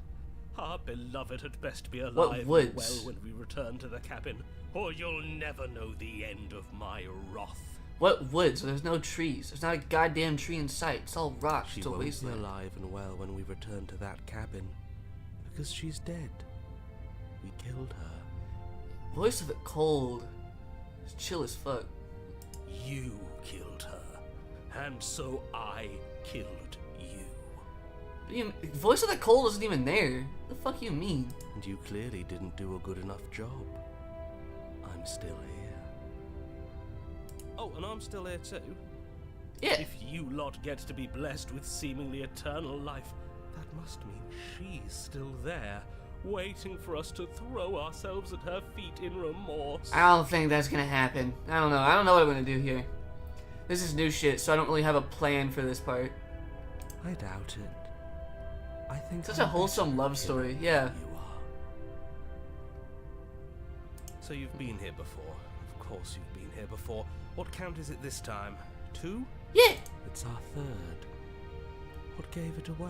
Our beloved had best be alive and woods? well when we return to the cabin, or you'll never know the end of my wrath. What woods? There's no trees. There's not a goddamn tree in sight. It's all rocks. She It's a won't be wasteland. alive and well when we return to that cabin, because she's dead. We killed her. Voice of it cold. It's chill as fuck. You killed her, and so I killed you. Voice of the cold isn't even there. The fuck you mean? And you clearly didn't do a good enough job. I'm still here. Oh, and I'm still here too. Yeah. If you lot get to be blessed with seemingly eternal life, that must mean she's still there, waiting for us to throw ourselves at her feet in remorse. I don't think that's gonna happen. I don't know. I don't know what I'm gonna do here. This is new shit, so I don't really have a plan for this part. I doubt it. I think Such I'm a wholesome better love at story, killing yeah. than you are. So you've been here before. Of course you've been here before. What count is it this time? 2? Yeah. It's our third. What gave it away?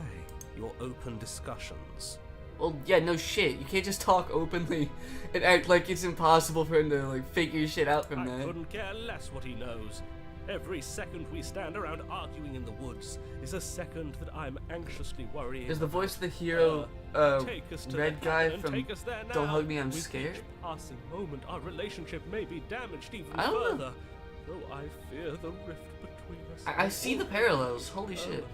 Your open discussions. Well, yeah, no shit. You can't just talk openly and act like it's impossible for him to like figure shit out from I that. couldn't care less what he knows. Every second we stand around arguing in the woods is a second that I'm anxiously worrying. Is the voice of the hero Take us to red the guy cabin and from take us there Don't now. Hug Me, I'm With Scared? each passing moment, our relationship may be damaged even I don't know. further. Though I fear the rift between us. I see the parallels. Holy shit.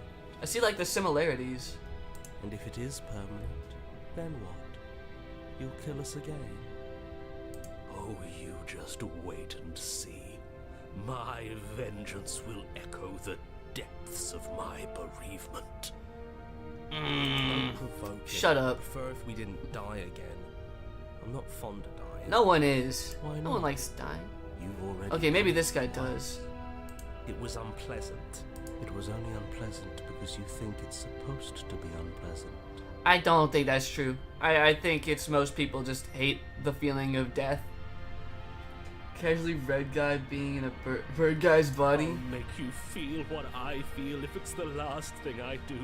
I see like the similarities. And if it is permanent, then what? You'll kill us again? Oh, you just wait and see. My vengeance will echo the depths of my bereavement. Don't provoke it. Shut up. I'd prefer if we didn't die again. I'm not fond of dying. No one is. Why No not? one likes dying. You've already. Okay, maybe done this it guy once. does. It was unpleasant. It was only unpleasant because you think it's supposed to be unpleasant. I don't think that's true. I think it's most people just hate the feeling of death. Casually red guy being in a bird guy's body. I'll make you feel what I feel if it's the last thing I do.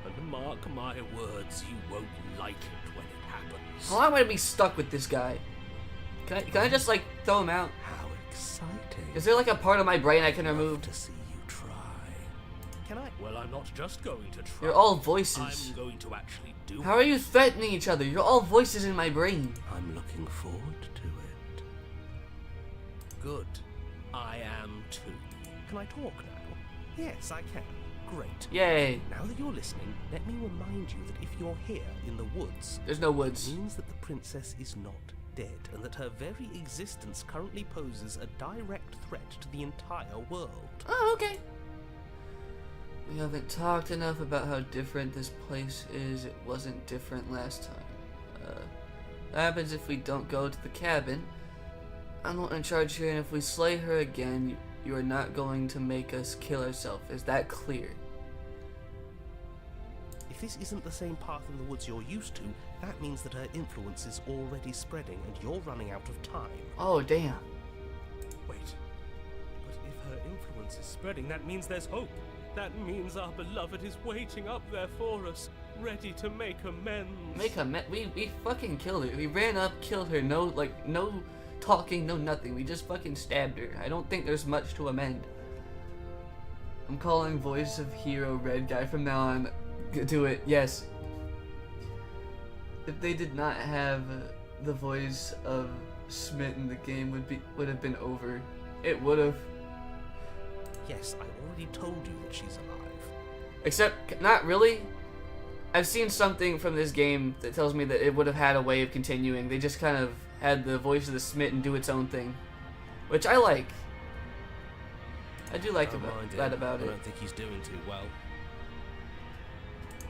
And mark my words, you won't like it when it happens. How long am I gonna be stuck with this guy? Can I just like throw him out? How exciting! Is there like a part of my brain I can remove? To see you try. Can I? Well, I'm not just going to try. You're all voices. I'm going to actually do How are you threatening each other? You're all voices in my brain. I'm looking forward to it. Good. I am too. Can I talk now? Yes, I can. Great. Yay. Now that you're listening, let me remind you that if you're here in the woods, There's no it woods. means that the princess is not dead, and that her very existence currently poses a direct threat to the entire world. Oh, okay. We haven't talked enough about how different this place is. It wasn't different last time. What happens if we don't go to the cabin? I'm not in charge here, and if we slay her again, you are not going to make us kill ourselves. Is that clear? If this isn't the same path in the woods you're used to, that means that her influence is already spreading and you're running out of time. Oh, damn. Wait. But if her influence is spreading, that means there's hope. That means our beloved is waiting up there for us, ready to make amends. We fucking killed her. We ran up, killed her. No talking, no nothing. We just fucking stabbed her. I don't think there's much to amend. I'm calling voice of hero red guy from now on. Do it. Yes. If they did not have the voice of Smitten, the game would have been over. It would have. Yes, I already told you that she's alive. Except, not really. I've seen something from this game that tells me that it would have had a way of continuing. They just kind of had the voice of the Smitten do its own thing, which I like. I do like that about I it. don't think he's doing too well.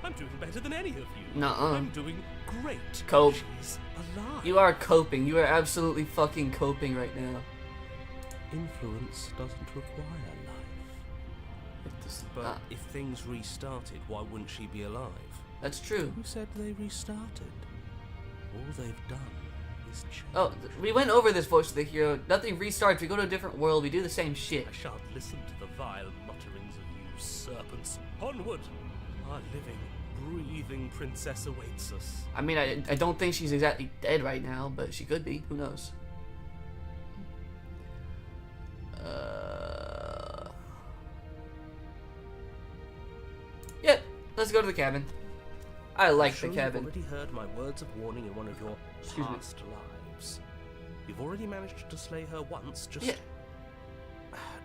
I'm doing better than any of you. Nuh-uh. I'm doing great. Cope. She's alive. You are coping. You are absolutely fucking coping right now. Influence doesn't require life. But if things restarted, why wouldn't she be alive? That's true. Who said they restarted? All they've done is change. Oh, we went over this voice of the hero. Nothing restarts. We go to a different world. We do the same shit. I shan't listen to the vile mutterings of you serpents. Onward! Our living, breathing princess awaits us. I mean, I don't think she's exactly dead right now, but she could be. Who knows? Yep. Let's go to the cabin. I like the I'm sure cabin. You've already heard my words of warning in one of your Excuse me. past lives. You've already managed to slay her once. Just Yeah.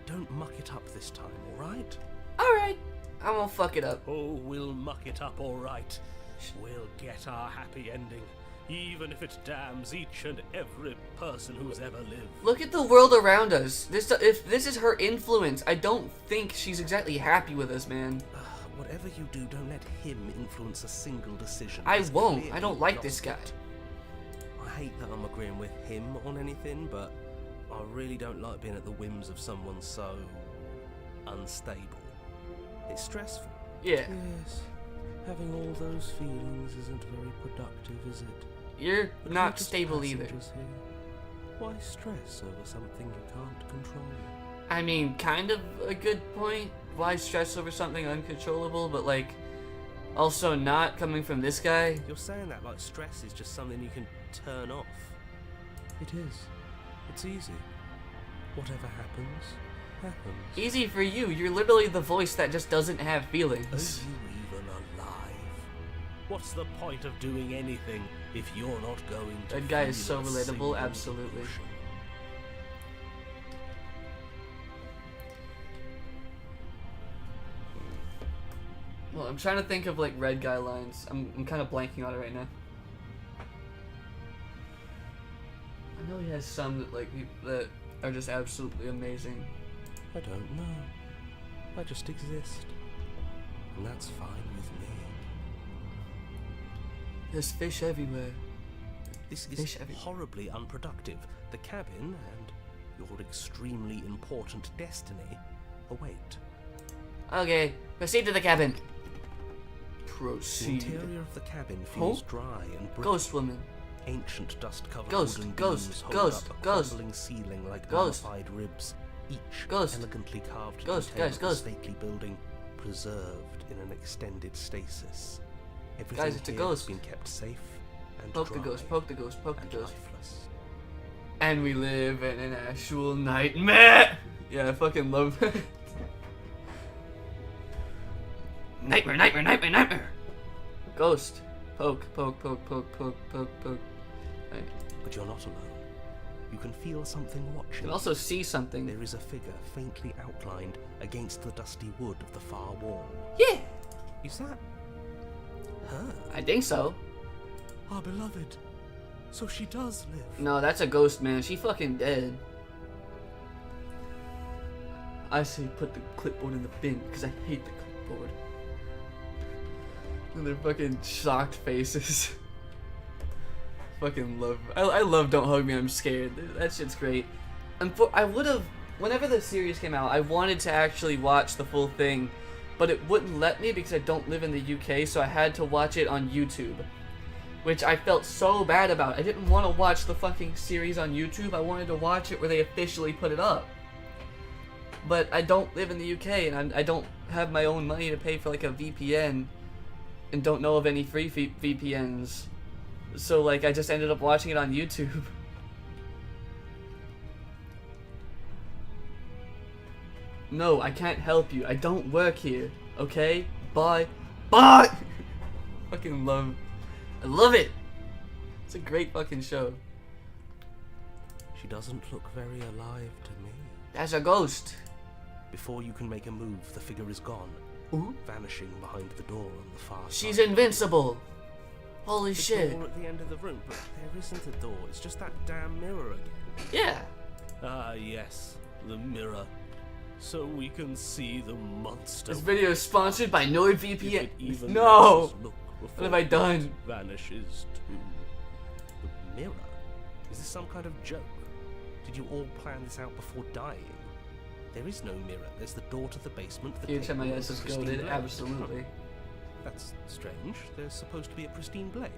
don't muck it up this time, all right? All right. I won't fuck it up. Oh, we'll muck it up, all right. We'll get our happy ending, even if it damns each and every person who's ever lived. Look at the world around us. If this is her influence, I don't think she's exactly happy with us, man. Whatever you do, don't let him influence a single decision. I He's won't. clearly I don't like lost this guy. it. I hate that I'm agreeing with him on anything, but I really don't like being at the whims of someone so unstable. It's stressful. Yeah. Yes, Having all those feelings isn't very productive, is it? You're But not we're just stable either. passengers here. Why stress over something you can't control? I mean, kind of a good point. Why stress over something uncontrollable, but like, also not coming from this guy? You're saying that like stress is just something you can turn off. It is. It's easy. Whatever happens, happens. Easy for you. You're literally the voice that just doesn't have Are feelings. you even alive? What's the point of doing anything if you're not going to That guy is so feel a relatable, single absolutely. emotion? Well, I'm trying to think of like red guy lines. I'm kind of blanking on it right now. I know he has some that like that are just absolutely amazing. I don't know. I just exist. And that's fine with me. There's fish everywhere. This Fish is everywhere. horribly unproductive. The cabin and your extremely important destiny await. Okay, proceed to the cabin. The Proceed. interior of the cabin feels dry and brittle. Ghost woman. Ancient dust-covered Ghost, wooden ghost, beams hold ghost, up a ghost. crumbling ceiling like Ghost. mummified ribs, each Ghost. elegantly carved to Ghost, contain guys, a ghost. stately building, preserved in an extended stasis. Everything Guys, it's a here ghost. has been kept safe and Poke the dry ghost, poke the ghost, poke the and ghost. lifeless. And we live in an actual nightmare. Yeah, I fucking love that. Nightmare, nightmare, nightmare, nightmare. Ghost. Poke, poke, poke, poke, poke, poke, poke. Right. But you're not alone. You can feel something You watching. can also see something. There is a figure faintly outlined against the dusty wood of the far wall. Yeah, Is that her? I think so. Our beloved. So she does live. No, that's a ghost, man. She fucking dead. I say put the clipboard in the bin because I hate the clipboard. And their fucking shocked faces. Fucking love. I love Don't Hug Me, I'm Scared. That shit's great. And I would have, whenever the series came out, I wanted to actually watch the full thing, but it wouldn't let me because I don't live in the UK, so I had to watch it on YouTube. Which I felt so bad about. I didn't want to watch the fucking series on YouTube. I wanted to watch it where they officially put it up. But I don't live in the UK, and I don't have my own money to pay for like a VPN, and don't know of any free VPNs. So like I just ended up watching it on YouTube. No, I can't help you. I don't work here. Okay? Bye. Bye! Fucking love. I love it! It's a great fucking show. She doesn't look very alive to me. That's a ghost. Before you can make a move, the figure is gone, Ooh. vanishing behind the door on the far She's side. invincible. Holy The shit. door at the end of the room, but there isn't a door. It's just that damn mirror again. Yeah. Ah, yes, the mirror. So we can see the monster. This video is sponsored by If NordVPN. it even No! lets us look What have I before done? it vanishes too. The mirror? Is this some kind of joke? Did you all plan this out before dying? There is no mirror. There's the door to the basement. The table, HMIS and is the pristine goated, blade. absolutely. That's strange. There's supposed to be a pristine blade.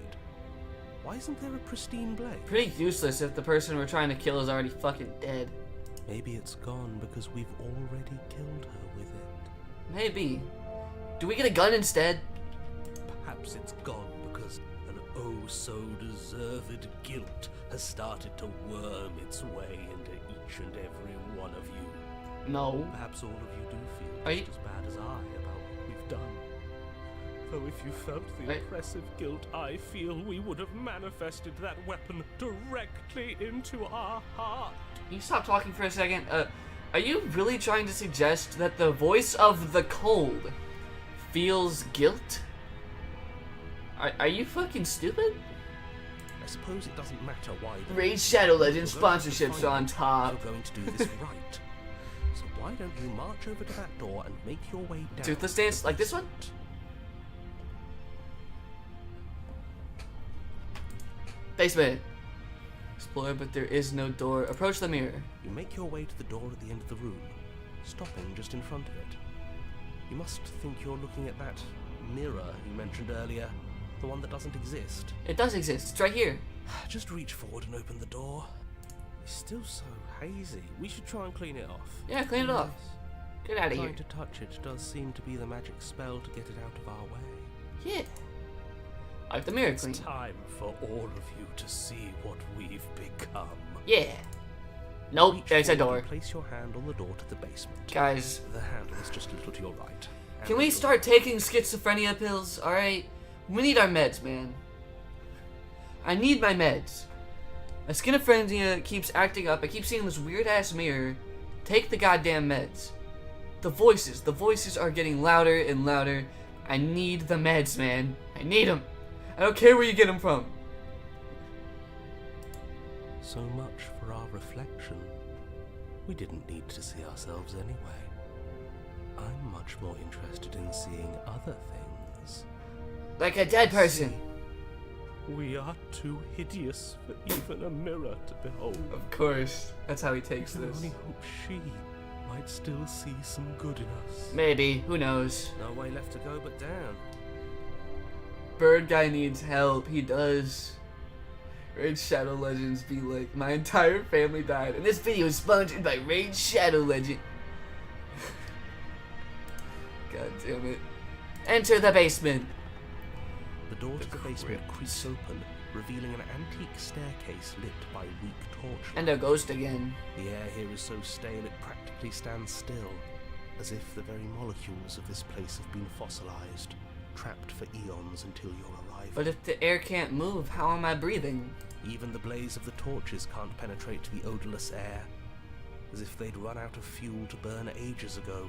Why isn't there a pristine blade? Pretty useless if the person we're trying to kill is already fucking dead. Maybe it's gone because we've already killed her with it. Maybe. Do we get a gun instead? Perhaps it's gone because an oh-so-deserved guilt has started to worm its way into each and every one of you. No. Perhaps all of you do feel Are just as bad as I about what we've done. Though if you felt the Right. oppressive guilt I feel, we would have manifested that weapon directly into our heart. Can you stop talking for a second? Are you really trying to suggest that the voice of the cold feels guilt? Are you fucking stupid? I suppose it doesn't matter why. Raid Shadow Legend You're going to sponsorships find are on out top. You're going to do this right. So why don't you march over to that door and make your way down? Toothless dance like this one? Basement. Explore, but there is no door. Approach the mirror. You make your way to the door at the end of the room, stopping just in front of it. You must think you're looking at that mirror you mentioned earlier? The one that doesn't exist? It does exist. It's right here. Just reach forward and open the door. It's still so hazy. We should try and clean it off. Yeah, clean it off. Get out of here. Trying to touch it does seem to be the magic spell to get it out of our way. Yeah. Like the mirror It's clean. time for all of you to see what we've become. Yeah. Nope, Reach there's a forward door. and place your hand on the door to the basement. Guys, The handle is just a little to your right. can we start taking schizophrenia pills? Alright? We need our meds, man. I need my meds. My schizophrenia keeps acting up. I keep seeing this weird ass mirror. Take the goddamn meds. The voices are getting louder and louder. I need the meds, man. I need them. I don't care where you get them from. So much for our reflection. We didn't need to see ourselves anyway. I'm much more interested in seeing other things. Like a dead person. We are too hideous for even a mirror to behold. Of course. That's how he takes I can this. only hope she might still see some good in us. Maybe. Who knows? No way left to go but down. Bird guy needs help. He does. Raid Shadow Legends be like, my entire family died. And this video is sponsored by Raid Shadow Legend. God damn it. Enter the basement. The door to the basement creaks open, revealing an antique staircase lit by weak torchlight. And a ghost again. The air here is so stale it practically stands still, as if the very molecules of this place have been fossilized, trapped for eons until your arrival. But if the air can't move, how am I breathing? Even the blaze of the torches can't penetrate the odorless air, as if they'd run out of fuel to burn ages ago,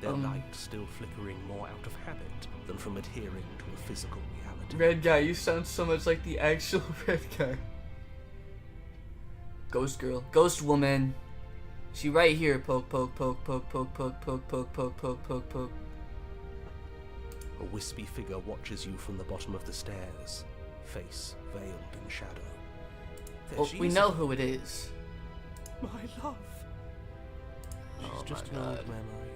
their light still flickering more out of habit than from adhering to a physical reality. Red guy, you sound so much like the actual red guy. Ghost girl. Ghost woman. She right here. Poke, poke, poke, poke, poke, poke, poke, poke, poke, poke, poke, poke. A wispy figure watches you from the bottom of the stairs, face veiled in shadow. There Well, she we is know again. who it is. My love. She's Oh just my an old God. memory.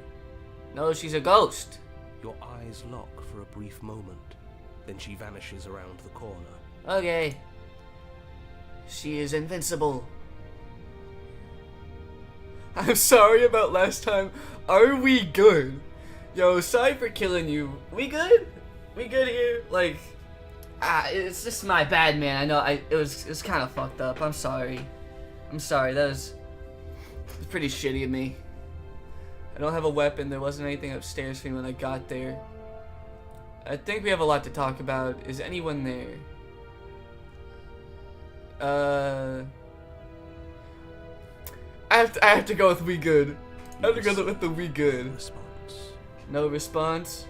No, she's a ghost. Your eyes lock for a brief moment, then she vanishes around the corner. Okay. She is invincible. I'm sorry about last time. Are we good? Yo, sorry for killing you. We good? We good here? Like, it's just my bad, man. I know it was kind of fucked up. I'm sorry. I'm sorry. That was pretty shitty of me. I don't have a weapon. There wasn't anything upstairs for me when I got there. I think we have a lot to talk about. Is anyone there? I have to go with we good. I have to go with the we good. Response. No response.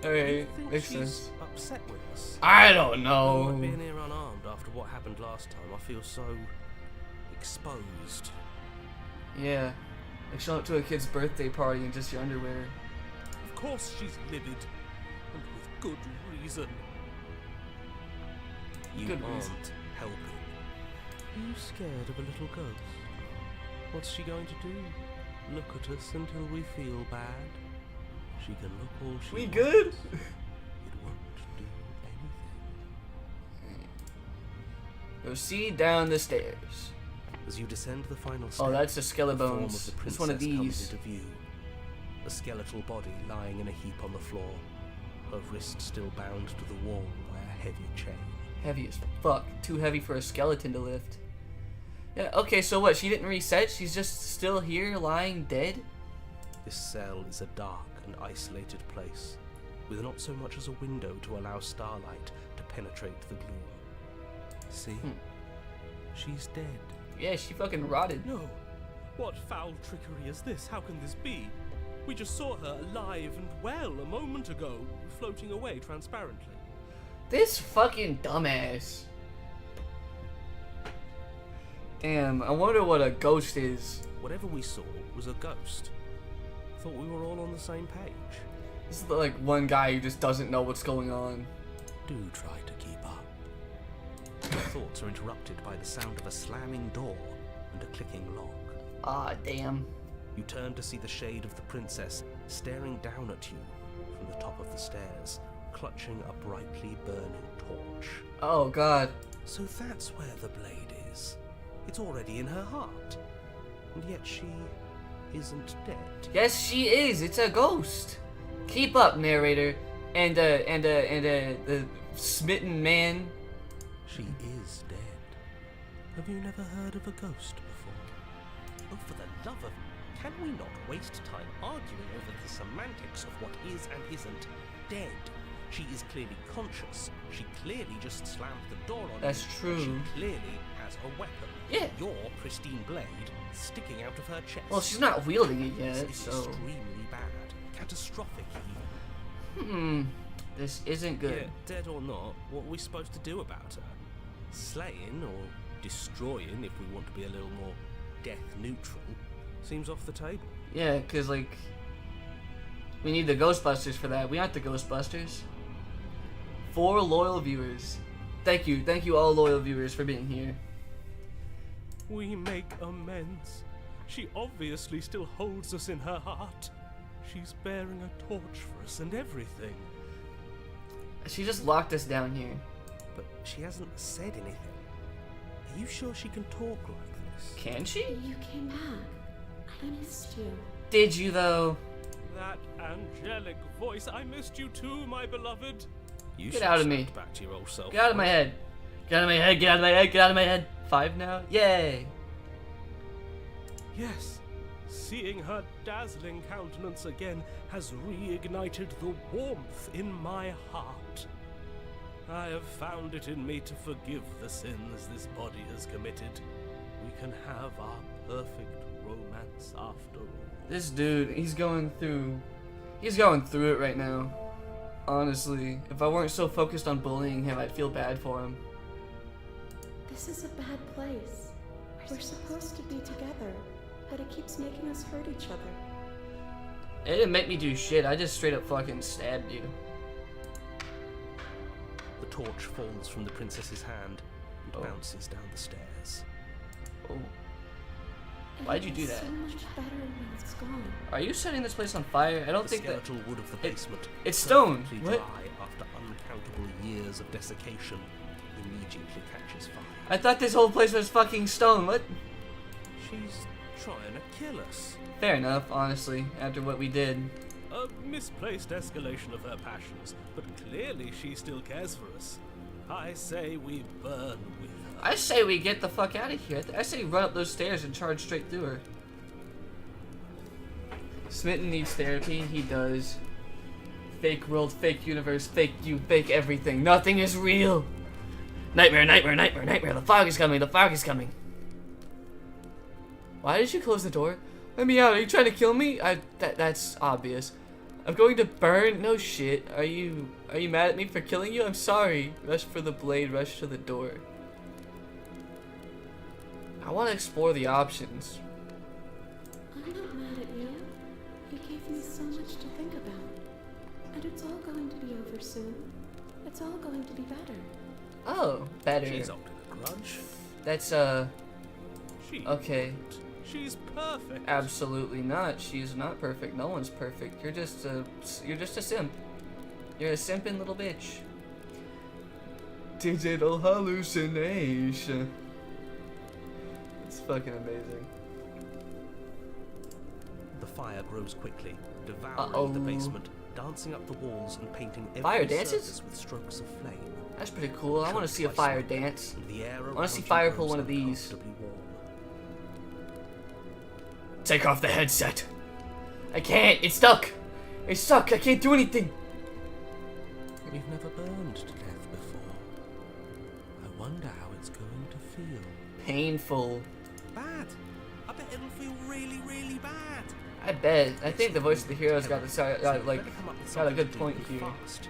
Okay, I think makes she's sense. upset with us. I don't Not know. being here unarmed after what happened last time, I feel so exposed. Yeah, like showing up to a kid's birthday party in just your underwear. Of course she's livid, and with good reason. You Good aren't reason. helping. Are you scared of a little ghost? What's she going to do? Look at us until we feel bad? She can look all she We wants. good? It won't do anything. Proceed down the stairs. As you descend the final step, Oh, that's the the form of skeleton-bones. the It's one of princess comes these. into view. A skeletal body lying in a heap on the floor, her wrist still bound to the wall by a heavy chain. Heavy as fuck. Too heavy for a skeleton to lift. Yeah, okay, so what? She didn't reset? She's just still here, lying dead? This cell is a dark and isolated place, with not so much as a window to allow starlight to penetrate the gloom. See? She's dead. Yeah, she fucking rotted. No. What foul trickery is this? How can this be? We just saw her alive and well a moment ago, floating away transparently. This fucking dumbass. Damn, I wonder what a ghost is. Whatever we saw was a ghost. Thought we were all on the same page. This is like one guy who just doesn't know what's going on. Do try to keep up. Your thoughts are interrupted by the sound of a slamming door and a clicking lock. Ah, damn. You turn to see the shade of the princess staring down at you from the top of the stairs, clutching a brightly burning torch. Oh god. So that's where the blade is. It's already in her heart. And yet she isn't dead. Yes, she is. It's a ghost. Keep up, narrator. And the smitten man. She is dead. Have you never heard of a ghost before? Oh, for the love of... Can we not waste time arguing over the semantics of what is and isn't dead? She is clearly conscious. She clearly just slammed the door on That's you. true. She clearly has a weapon. Yeah. Your pristine blade sticking out of her chest. Well, she's not wielding it This yet, is so. extremely bad. Catastrophic even. This isn't good. Yeah, dead or not, what are we supposed to do about her? Slaying or destroying, if we want to be a little more death neutral, seems off the table. Yeah, because, like, we need the Ghostbusters for that. We aren't the Ghostbusters. 4 loyal viewers. Thank you all loyal viewers for being here. We make amends. She obviously still holds us in her heart. She's bearing a torch for us and everything. She just locked us down here. But she hasn't said anything. Are you sure she can talk like this? Can she? You came back. I missed you. Did you, though? That angelic voice. I missed you too, my beloved. You Get should out of snap me. Back to your old self. Get out of my head. Get out of my head, get out of my head, get out of my head. 5 now? Yay! Yes. Seeing her dazzling countenance again has reignited the warmth in my heart. I have found it in me to forgive the sins this body has committed. We can have our perfect romance after all. This dude, he's going through it right now. Honestly, if I weren't so focused on bullying him, I'd feel bad for him. This is a bad place. We're supposed to be together, but it keeps making us hurt each other. It didn't make me do shit, I just straight up fucking stabbed you. The torch falls from the princess's hand and bounces down the stairs. Oh. Why'd you do that? So much better when it's gone. Are you setting this place on fire? I don't The think that... skeletal wood of the basement, It's stone! perfectly What? dry after uncountable years of desiccation, immediately catches fire. I thought this whole place was fucking stone, what? She's trying to kill us. Fair enough, honestly, after what we did. A misplaced escalation of her passions, but clearly she still cares for us. I say we burn with her. I say we get the fuck out of here. I say run up those stairs and charge straight through her. Smitten needs therapy. He does. Fake world, fake universe, fake you, fake everything. Nothing is real. Nightmare, nightmare, nightmare, nightmare. The fog is coming. The fog is coming. Why did you close the door? Let me out. Are you trying to kill me? That's obvious. I'm going to burn? No shit. Are you mad at me for killing you? I'm sorry. Rush for the blade. Rush to the door. I want to explore the options. I'm not mad at you. You gave me so much to think about. And it's all going to be over soon. It's all going to be better. Oh, better. She's holding a grudge. That's She okay. She's perfect. Absolutely not. She's not perfect. No one's perfect. You're just a simp. You're a simping little bitch. Digital hallucination. It's fucking amazing. The fire grows quickly, devouring the basement, dancing up the walls and painting every Fire dances? surface with strokes of flame. That's pretty cool. I want to see a fire dance. And the air I want to see around fire you pull grows one of these. uncomfortably warm. Take off the headset. I can't. It's stuck. It's stuck. I can't do anything. You've never burned to death before. I wonder how it's going to feel. Painful. Bad. I bet it'll feel really, really bad. I bet. I think the voice of the hero's got So got you like better come up with got a something good to point do here. fast.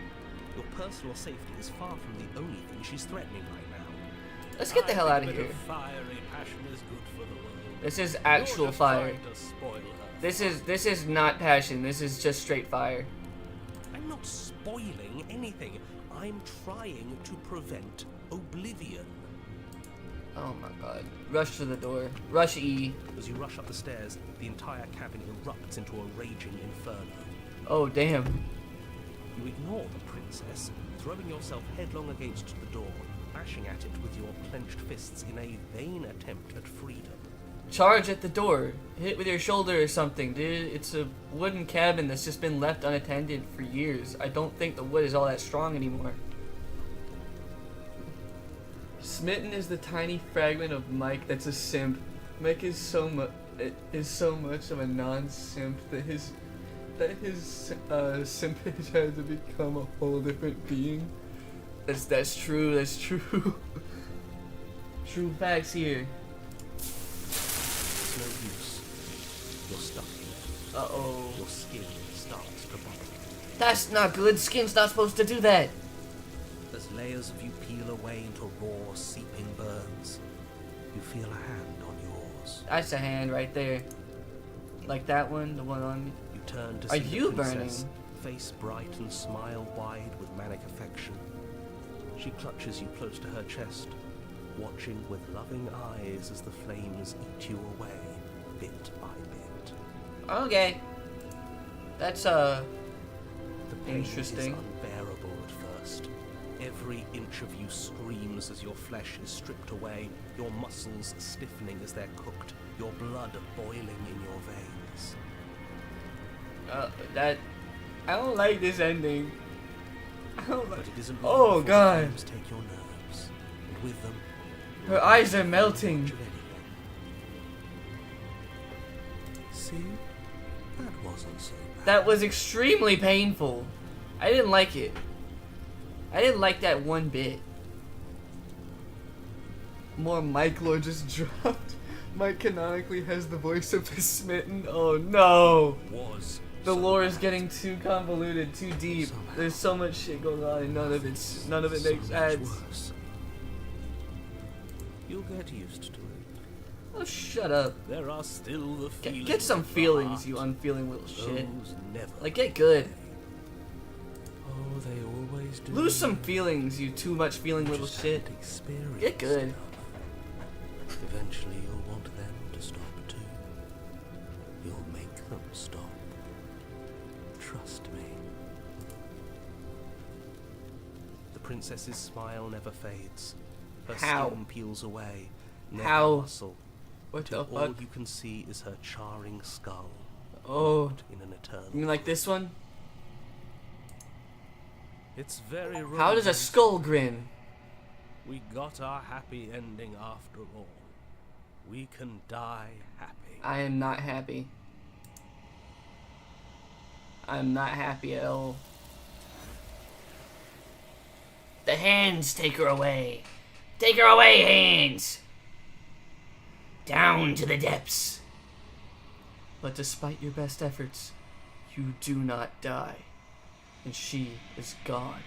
Your personal safety is far from the only thing she's threatening right now. Let's get the hell I out of think a here. bit Fiery passion is good for the world. This is You're actual just fire. trying to spoil her. This is not passion. This is just straight fire. I'm not spoiling anything. I'm trying to prevent oblivion. Oh my god. Rush to the door. Rush E. As you rush up the stairs, the entire cabin erupts into a raging inferno. Oh damn. You ignore the princess, throwing yourself headlong against the door, bashing at it with your clenched fists in a vain attempt at freedom. Charge at the door. Hit it with your shoulder or something, dude. It's a wooden cabin that's just been left unattended for years. I don't think the wood is all that strong anymore. Smitten is the tiny fragment of Mike that's a simp. Mike is so much of a non-simp that his simpage had to become a whole different being. That's true. That's true. True facts here. It's no use. You're stuck here. Uh-oh. Your skin starts to bubble. That's not good. Skin's not supposed to do that. As layers of you peel away into raw, seeping burns, you feel a hand on yours. That's a hand right there. Like that one, the one on me. You turn to Are see you the princess, burning? face bright and smile wide with manic affection. She clutches you close to her chest, watching with loving eyes as the flames eat you away, bit by bit. Okay. That's The pain interesting. is unbearable at first. Every inch of you screams as your flesh is stripped away, your muscles stiffening as they're cooked, your blood boiling in your veins. I don't like this ending. I don't like. But it isn't Oh, long before God. the flames take your nerves, and with them, Her eyes are melting. much of anything. See, that wasn't so bad. That was extremely painful. I didn't like it. I didn't like that one bit. More Mike lore just dropped. Mike canonically has the voice of the smitten. Oh no. Was The so lore is bad. getting too convoluted, too deep. Somehow. There's so much shit going on and none of it So makes much sense. worse. You'll get used to it. Oh, shut up. There are still the feelings. Get some of the feelings, heart. you unfeeling little shit. Those never Like, get good. Oh, they always do. Lose some feelings, you too much feeling You little just shit. haven't experienced Get good. enough. Eventually, you'll want them to stop too. You'll make them stop. Trust me. The princess's smile never fades. Her How? skin peels away. Never How? muscle. What the Till all fuck? you can see is her charring skull Oh. in an eternal. You mean like this one? It's very How does a skull grin? We got our happy ending after all. We can die happy. I am not happy. I'm not happy at all. The hands take her away. Take her away, hands! Down to the depths. But despite your best efforts, you do not die. And she is gone.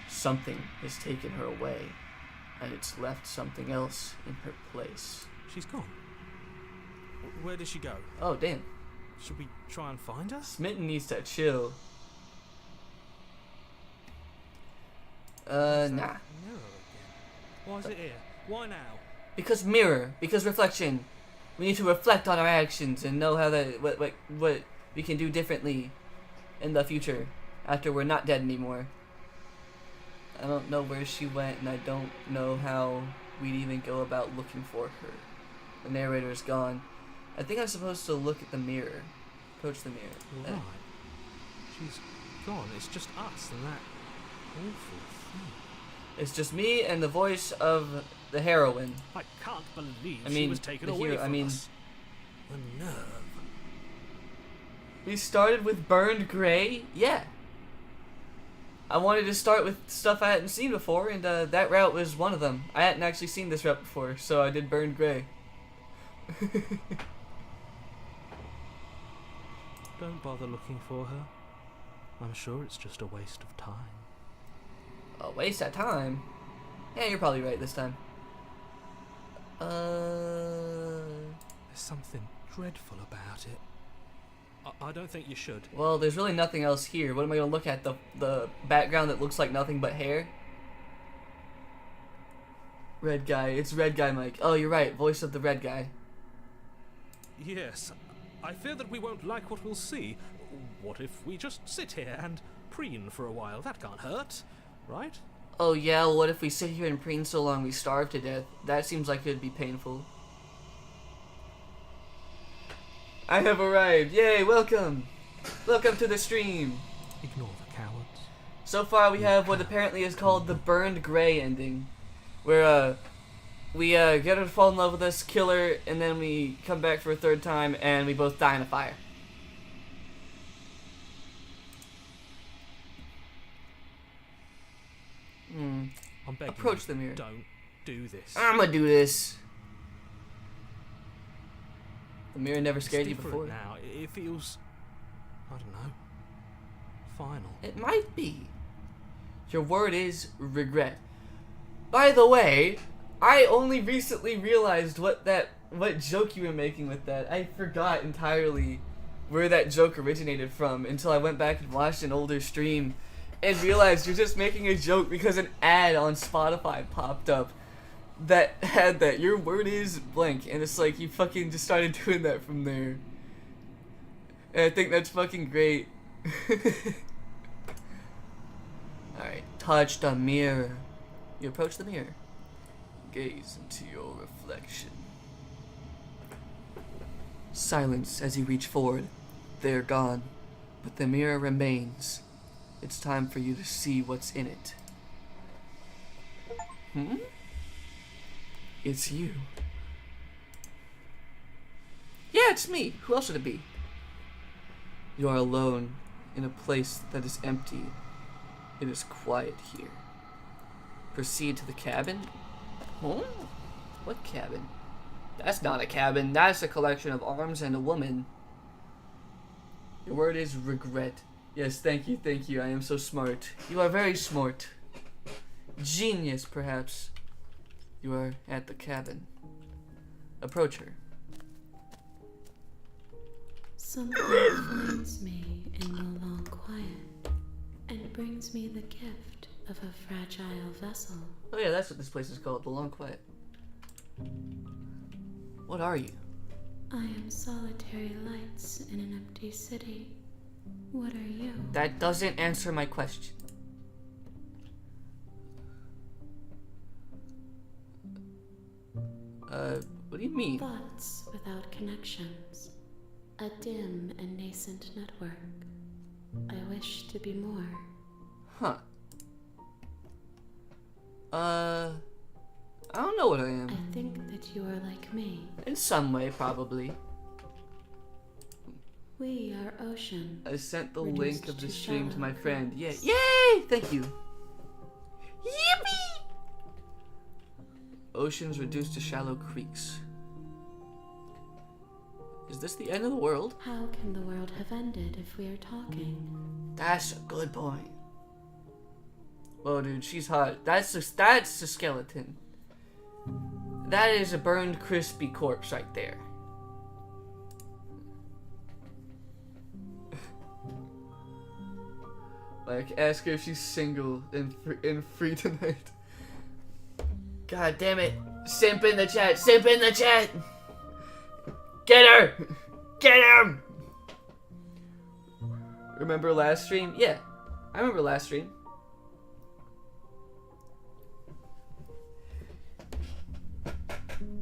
Something has taken her away, and it's left something else in her place. She's gone. Where did she go? Oh, damn. Should we try and find her? Smitten needs to chill. Nah. Mirror again. Why is it here? Why now? Because mirror. Because reflection. We need to reflect on our actions and know how what we can do differently in the future after we're not dead anymore. I don't know where she went, and I don't know how we'd even go about looking for her. The narrator is gone. I think I'm supposed to look at the mirror. Approach the mirror. Right. She's gone. It's just us and that awful thing. It's just me and the voice of the heroine. I can't believe I she mean, was taken the away hero- from I mean- us. The nerve. We started with Burned Gray? Yeah. I wanted to start with stuff I hadn't seen before, and that route was one of them. I hadn't actually seen this route before, so I did Burned Gray. Don't bother looking for her. I'm sure it's just a waste of time. A waste of time? Yeah, you're probably right this time. There's something dreadful about it. I don't think you should. Well, there's really nothing else here. What am I gonna look at? The background that looks like nothing but hair? Red guy. It's Red Guy Mike. Oh, you're right. Voice of the Red Guy. Yes. I fear that we won't like what we'll see. What if we just sit here and preen for a while. That can't hurt, right? Oh yeah, well, what if we sit here and preen so long we starve to death? That seems like it'd be painful. I have arrived. Yay, welcome. Welcome to the stream. Ignore the cowards. So far we have what apparently is called the burned gray ending. Where we get her to fall in love with us, kill her, and then we come back for a third time and we both die in a fire. I'm begging Approach you, the mirror. don't do this. I'm gonna do this. The mirror never scared you It's different before. now. It feels, I don't know, final. It might be. Your word is regret. By the way, I only recently realized what joke you were making with that. I forgot entirely where that joke originated from until I went back and watched an older stream and realized you're just making a joke because an ad on Spotify popped up that had that. Your word is blank, and it's like you fucking just started doing that from there. And I think that's fucking great. Alright, touch the mirror. You approach the mirror. Gaze into your reflection. Silence as you reach forward. They're gone, but the mirror remains. It's time for you to see what's in it. It's you. Yeah, it's me. Who else would it be? You are alone in a place that is empty. It is quiet here. Proceed to the cabin. Huh? What cabin? That's not a cabin. That's a collection of arms and a woman. Your word is regret. Yes, thank you, thank you. I am so smart. You are very smart. Genius, perhaps. You are at the cabin. Approach her. Something finds me in the long quiet and brings me the gift of a fragile vessel. Oh yeah, that's what this place is called, the Long Quiet. What are you? I am solitary lights in an empty city. What are you? That doesn't answer my question. What do you mean? Thoughts without connections. A dim and nascent network. I wish to be more. Huh. I don't know what I am. I think that you are like me. In some way, probably. We are ocean. I sent the Reduced link of the to stream to my shallow friend. Yeah. creeks. Yay! Thank you. Yippee! Oceans reduced to shallow creeks. Is this the end of the world? How can the world have ended if we are talking? That's a good point. Whoa, dude, she's hot. That's a skeleton. That is a burned, crispy corpse right there. Like, ask her if she's single and free tonight. God damn it. Simp in the chat. Simp in the chat. Get her. Get him. Remember last stream? Yeah. I remember last stream.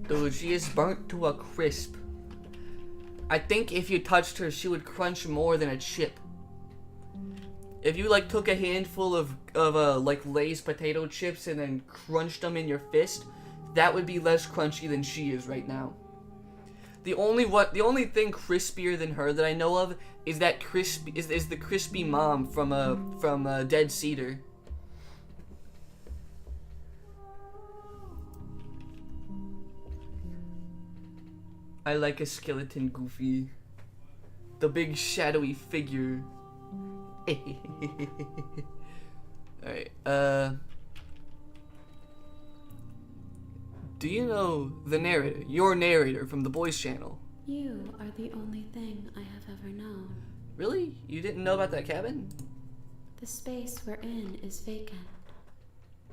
Dude, she is burnt to a crisp. I think if you touched her, she would crunch more than a chip. If you like took a handful of like Lay's potato chips and then crunched them in your fist, that would be less crunchy than she is right now. The only thing crispier than her that I know of is that is the crispy mom from Dead Cedar. I like a skeleton, Goofy. The big shadowy figure. Alright, do you know the narrator? Your narrator from the boys channel? You are the only thing I have ever known. Really? You didn't know about that cabin? The space we're in is vacant.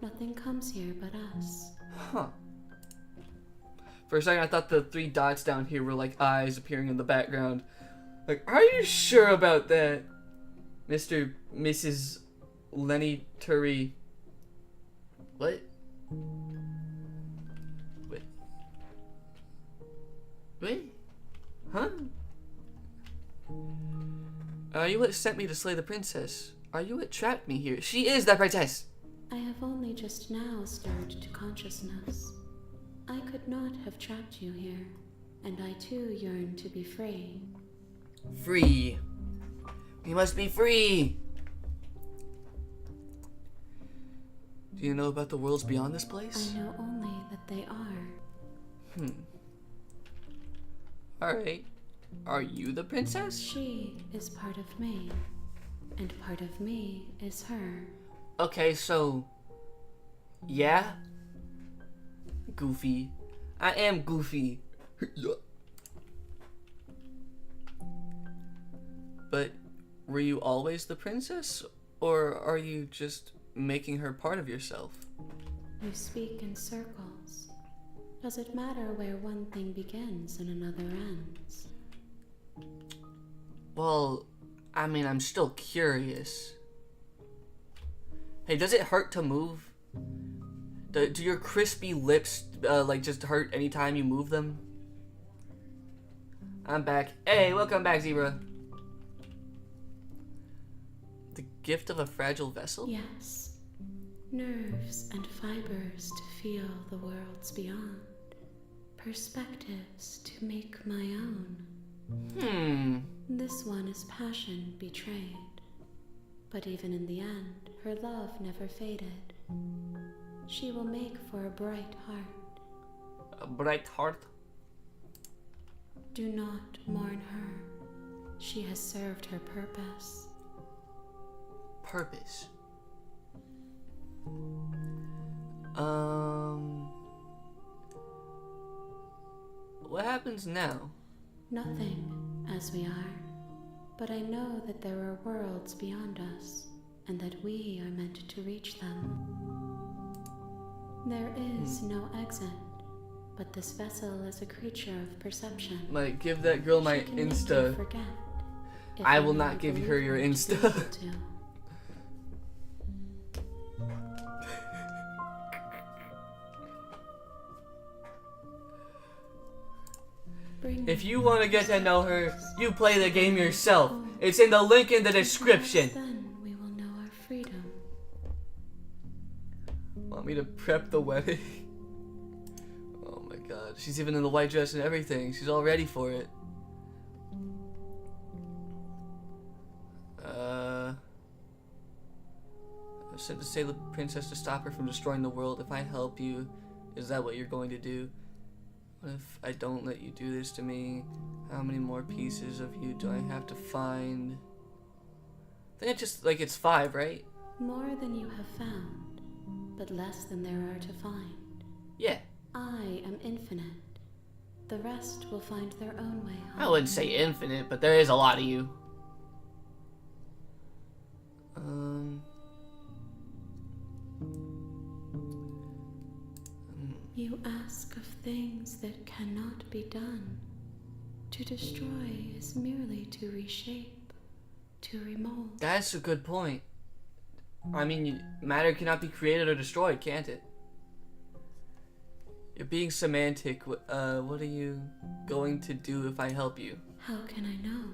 Nothing comes here but us. Huh. For a second I thought the 3 dots down here were like eyes appearing in the background. Like, are you sure about that? Mr. Mrs. Lenny Turi. What? Wait. Wait? Huh? Are you what sent me to slay the princess? Are you what trapped me here? She is that princess! I have only just now stirred to consciousness. I could not have trapped you here, and I too yearn to be free. Free. We must be free! Do you know about the worlds beyond this place? I know only that they are. Alright. Are you the princess? She is part of me, and part of me is her. Okay, so... Yeah? Goofy. I am Goofy. But were you always the princess? Or are you just making her part of yourself? You speak in circles. Does it matter where one thing begins and another ends? Well, I mean, I'm still curious. Hey, does it hurt to move? Do your crispy lips, like, just hurt anytime you move them? I'm back. Hey, welcome back, Zebra. The gift of a fragile vessel? Yes. Nerves and fibers to feel the worlds beyond. Perspectives to make my own. This one is passion betrayed. But even in the end, her love never faded. She will make for a bright heart. A bright heart? Do not mourn her. She has served her purpose. Purpose? What happens now? Nothing, as we are. But I know that there are worlds beyond us, and that we are meant to reach them. There is no exit, but this vessel is a creature of perception. Like, give that girl my She can make you Insta. forget, if I will only not you give her believe your her to be Insta. able to. Bring If me you want to get to know her, you play the game yourself. It's in the link in the description. Then we will know our freedom. Want me to prep the wedding? Oh my god. She's even in the white dress and everything. She's all ready for it. I sent to say the princess to stop her from destroying the world. If I help you, is that what you're going to do? What if I don't let you do this to me? How many more pieces of you do I have to find? I think it's just, like, it's 5, right? More than you have found, but less than there are to find. Yeah. I am infinite. The rest will find their own way home. I wouldn't say infinite, but there is a lot of you. You ask of things that cannot be done. To destroy is merely to reshape, to remold. That's a good point. I mean, matter cannot be created or destroyed, can't it? You're being semantic. What are you going to do if I help you? How can I know?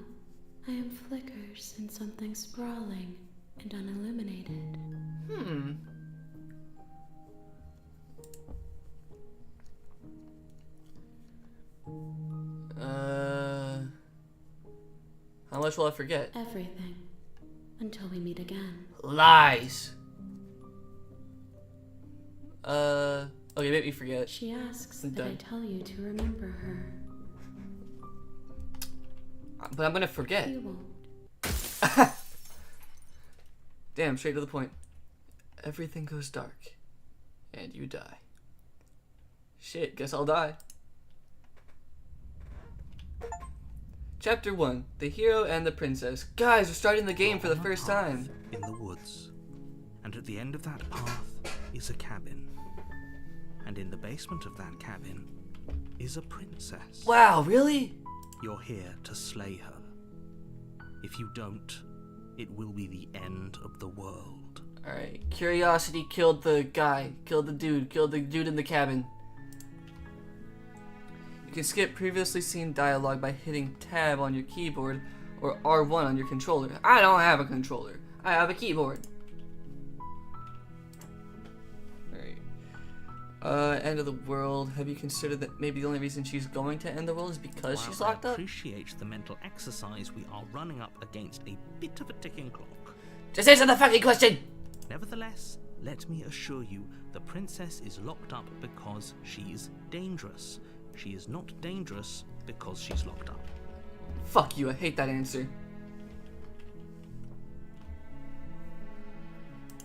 I am flickers in something sprawling and unilluminated. How much will I forget? Everything. Until we meet again. Lies. Okay, make me forget. She asks I'm that I done. tell you to remember her. But I'm gonna forget. You won't. Damn, straight to the point. Everything goes dark. And you die. Shit, guess I'll die. Chapter 1. The Hero and the Princess. Guys, we're starting the game for the first time. In the woods. And at the end of that path is a cabin. And in the basement of that cabin is a princess. Wow, really? You're here to slay her. If you don't, It will be the end of the world. Alright. Curiosity killed the guy. Killed the dude. Killed the dude in the cabin. You can skip previously seen dialogue by hitting tab on your keyboard or R1 on your controller. I don't have a controller. I have a keyboard. Alright. End of the world. Have you considered that maybe the only reason she's going to end the world is because she's locked I up? appreciate the mental exercise, we are running up against a bit of a ticking clock. Just answer the fucking question! Nevertheless, let me assure you, the princess is locked up because she's dangerous. She is not dangerous because she's locked up. Fuck you, I hate that answer.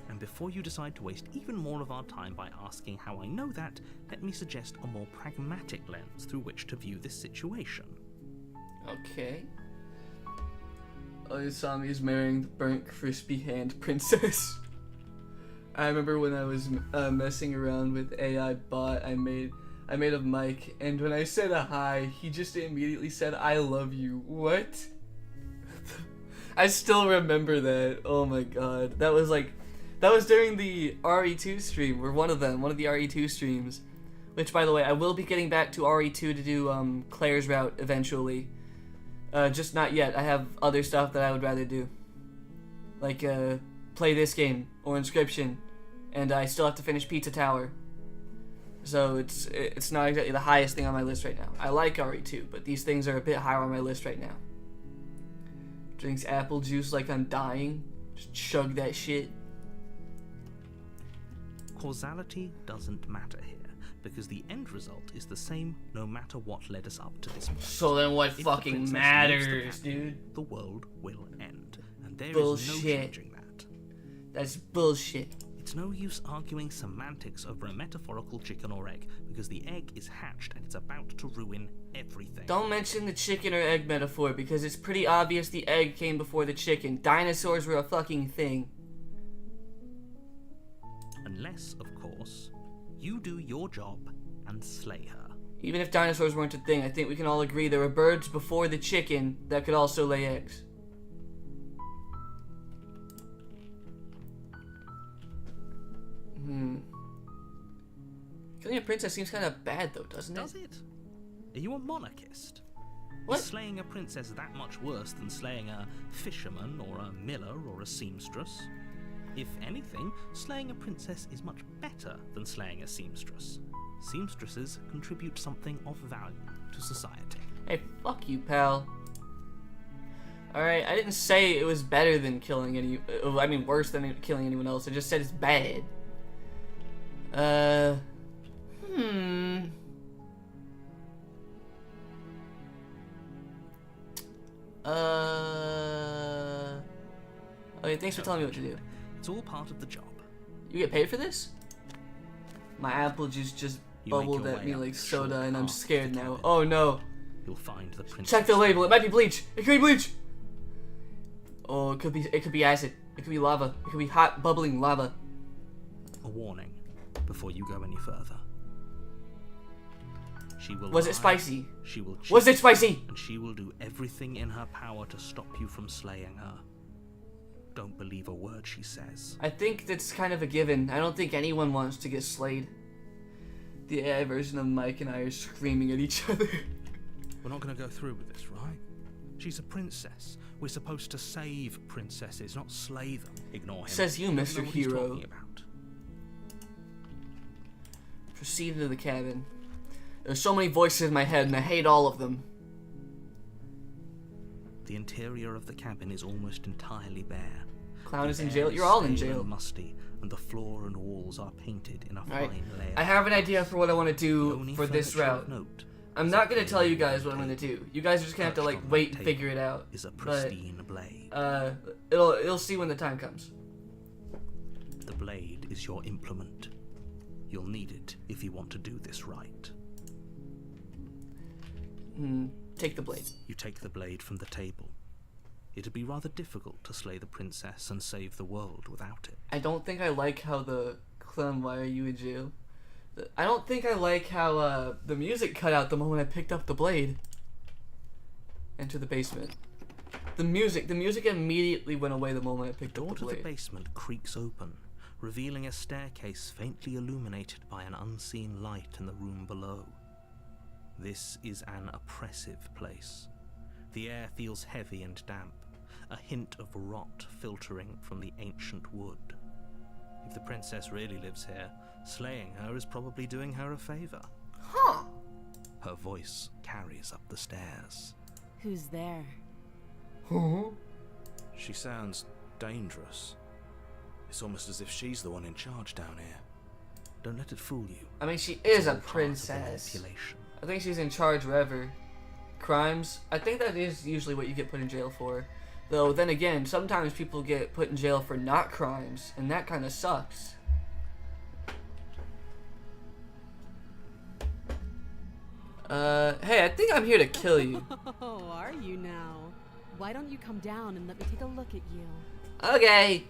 And before you decide to waste even more of our time by asking how I know that, let me suggest a more pragmatic lens through which to view this situation. Okay. Oh, you saw me as marrying the burnt crispy hand princess. I remember when I was messing around with AI bot, I made of Mike, and when I said a hi, he just immediately said, "I love you." What? I still remember that. Oh my god. That was during the RE2 stream, or one of the RE2 streams. Which, by the way, I will be getting back to RE2 to do Claire's route eventually. Just not yet. I have other stuff that I would rather do. Like, play this game, or Inscription, and I still have to finish Pizza Tower. So it's not exactly the highest thing on my list right now. I like RE2, but these things are a bit higher on my list right now. Drinks apple juice like I'm dying. Just chug that shit. Causality doesn't matter here, because the end result is the same no matter what led us up to this point. So then what If the fucking princess matters, leaves the cabin, dude? The world will end, and there is Bullshit. no changing that. That's bullshit. It's no use arguing semantics over a metaphorical chicken or egg, because the egg is hatched and it's about to ruin everything. Don't mention the chicken or egg metaphor, because it's pretty obvious the egg came before the chicken. Dinosaurs were a fucking thing. Unless, of course, you do your job and slay her. Even if dinosaurs weren't a thing, I think we can all agree there were birds before the chicken that could also lay eggs. Killing a princess seems kind of bad, though, doesn't it? Does it? Are you a monarchist? What? Is slaying a princess that much worse than slaying a fisherman or a miller or a seamstress? If anything, slaying a princess is much better than slaying a seamstress. Seamstresses contribute something of value to society. Hey, fuck you, pal. Alright, I didn't say it was better than killing worse than killing anyone else. I just said it's bad. Okay, thanks for telling me what to do. It's all part of the job. You get paid for this? My apple juice just You make bubbled your at way me up like the soda, short and I'm path to scared the now. cabin. Oh no. You'll find the princess. Check the label. It might be bleach. It could be bleach. Oh, it could be acid. It could be lava. It could be hot, bubbling lava. A warning before you go any further. She will Was it lie, spicy? She will cheat, Was it spicy? and she will do everything in her power to stop you from slaying her. Don't believe a word she says. I think that's kind of a given. I don't think anyone wants to get slayed. The AI version of Mike and I are screaming at each other. We're not going to go through with this, right? She's a princess. We're supposed to save princesses, not slay them. Ignore him. Says you, He doesn't Mr. know what he's Hero. talking about. Proceed into the cabin. There's so many voices in my head, and I hate all of them. The interior of the cabin is almost entirely bare. Clown The is in air jail. You're all in stale jail. and musty, and the floor and walls are painted in a Alright. fine layer. I have an idea for what I want to The do only for this furniture of route. note I'm not gonna tell you guys what I'm gonna do. You guys are just gonna have to perched like on wait that and figure it out. is a But pristine blade. it'll see when the time comes. The blade is your implement. You'll need it if you want to do this right. Take the blade. You take the blade from the table. It'd be rather difficult to slay the princess and save the world without it. I don't think I like how the clown. Why are you in jail? I don't think I like how the music cut out the moment I picked up the blade. Enter the basement. The music immediately went away the moment I The picked door up the to the blade. basement creaks open, revealing a staircase faintly illuminated by an unseen light in the room below. This is an oppressive place. The air feels heavy and damp, a hint of rot filtering from the ancient wood. If the princess really lives here, slaying her is probably doing her a favor. Huh. Her voice carries up the stairs. Who's there? Huh? She sounds dangerous. It's almost as if she's the one in charge down here. Don't let it fool you. I mean, she It's is a all part of the princess. manipulation. I think she's in charge wherever. Crimes, I think that is usually what you get put in jail for. Though, then again, sometimes people get put in jail for not crimes, and that kind of sucks. Hey, I think I'm here to kill you. Oh, are you now? Why don't you come down and let me take a look at you? Okay.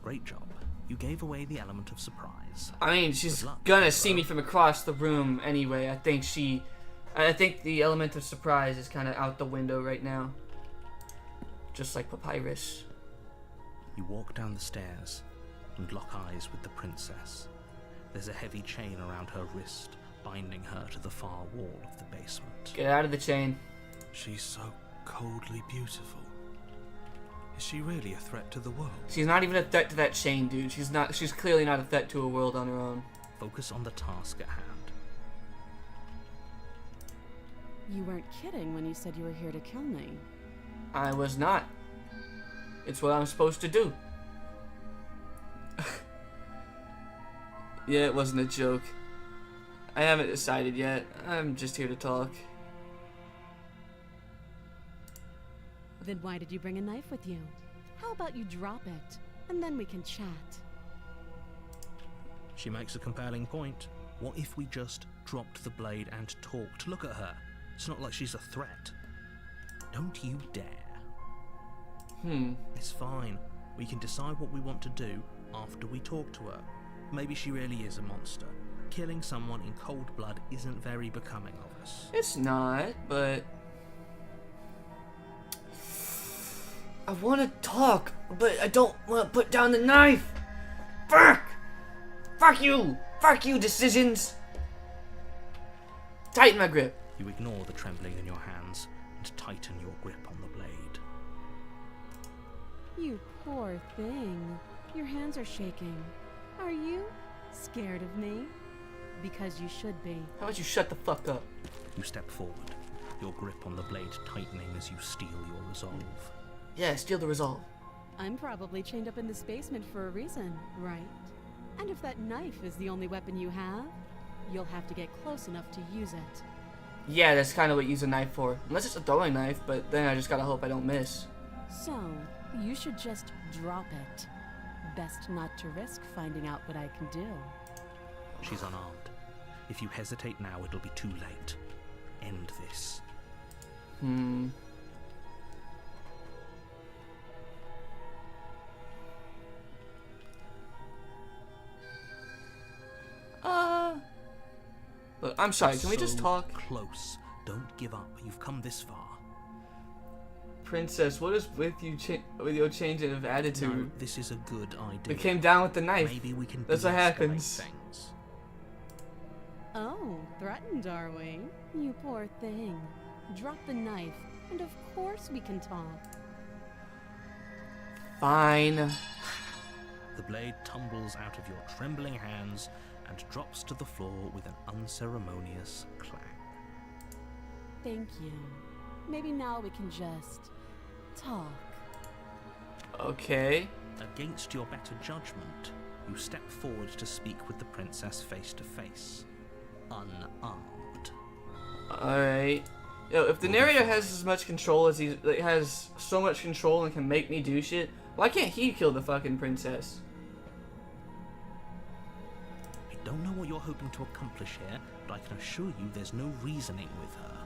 Great job. You gave away the element of surprise. I mean, she's Good luck, gonna see bro. me from across the room anyway. I think the element of surprise is kind of out the window right now. Just like Papyrus. You walk down the stairs and lock eyes with the princess. There's a heavy chain around her wrist, binding her to the far wall of the basement. Get out of the chain. She's so coldly beautiful. Is she really a threat to the world? She's not even a threat to that chain, dude. She's clearly not a threat to a world on her own. Focus on the task at hand. You weren't kidding when you said you were here to kill me. I was not. It's what I'm supposed to do. Yeah, it wasn't a joke. I haven't decided yet. I'm just here to talk. Then why did you bring a knife with you? How about you drop it, and then we can chat? She makes a compelling point. What if we just dropped the blade and talked? Look at her. It's not like she's a threat. Don't you dare. It's fine. We can decide what we want to do after we talk to her. Maybe she really is a monster. Killing someone in cold blood isn't very becoming of us. It's not, but... I want to talk, but I don't want to put down the knife! Fuck! Fuck you! Fuck you, decisions! Tighten my grip. You ignore the trembling in your hands and tighten your grip on the blade. You poor thing. Your hands are shaking. Are you scared of me? Because you should be. How about you shut the fuck up? You step forward, your grip on the blade tightening as you steel your resolve. Yeah, steal the resolve. I'm probably chained up in this basement for a reason, right? And if that knife is the only weapon you have, you'll have to get close enough to use it. Yeah, that's kind of what you use a knife for. Unless it's a throwing knife, but then I just gotta hope I don't miss. So, you should just drop it. Best not to risk finding out what I can do. She's unarmed. If you hesitate now, it'll be too late. End this. Look, I'm sorry, can we just So talk? Close. Don't give up. You've come this far. Princess, what is with you with your change of attitude? No, this is a good idea. It came down with the knife. Maybe we can That's what de-escalate happens. things. Oh, threatened, are we? You poor thing. Drop the knife, and of course we can talk. Fine. The blade tumbles out of your trembling hands and drops to the floor with an unceremonious clang. Thank you. Maybe now we can just talk. Okay. Against your better judgment, you step forward to speak with the princess face to face, unarmed. Alright. Yo, if the narrator has as much control as has so much control and can make me do shit, why can't he kill the fucking princess? I don't know what you're hoping to accomplish here, but I can assure you there's no reasoning with her.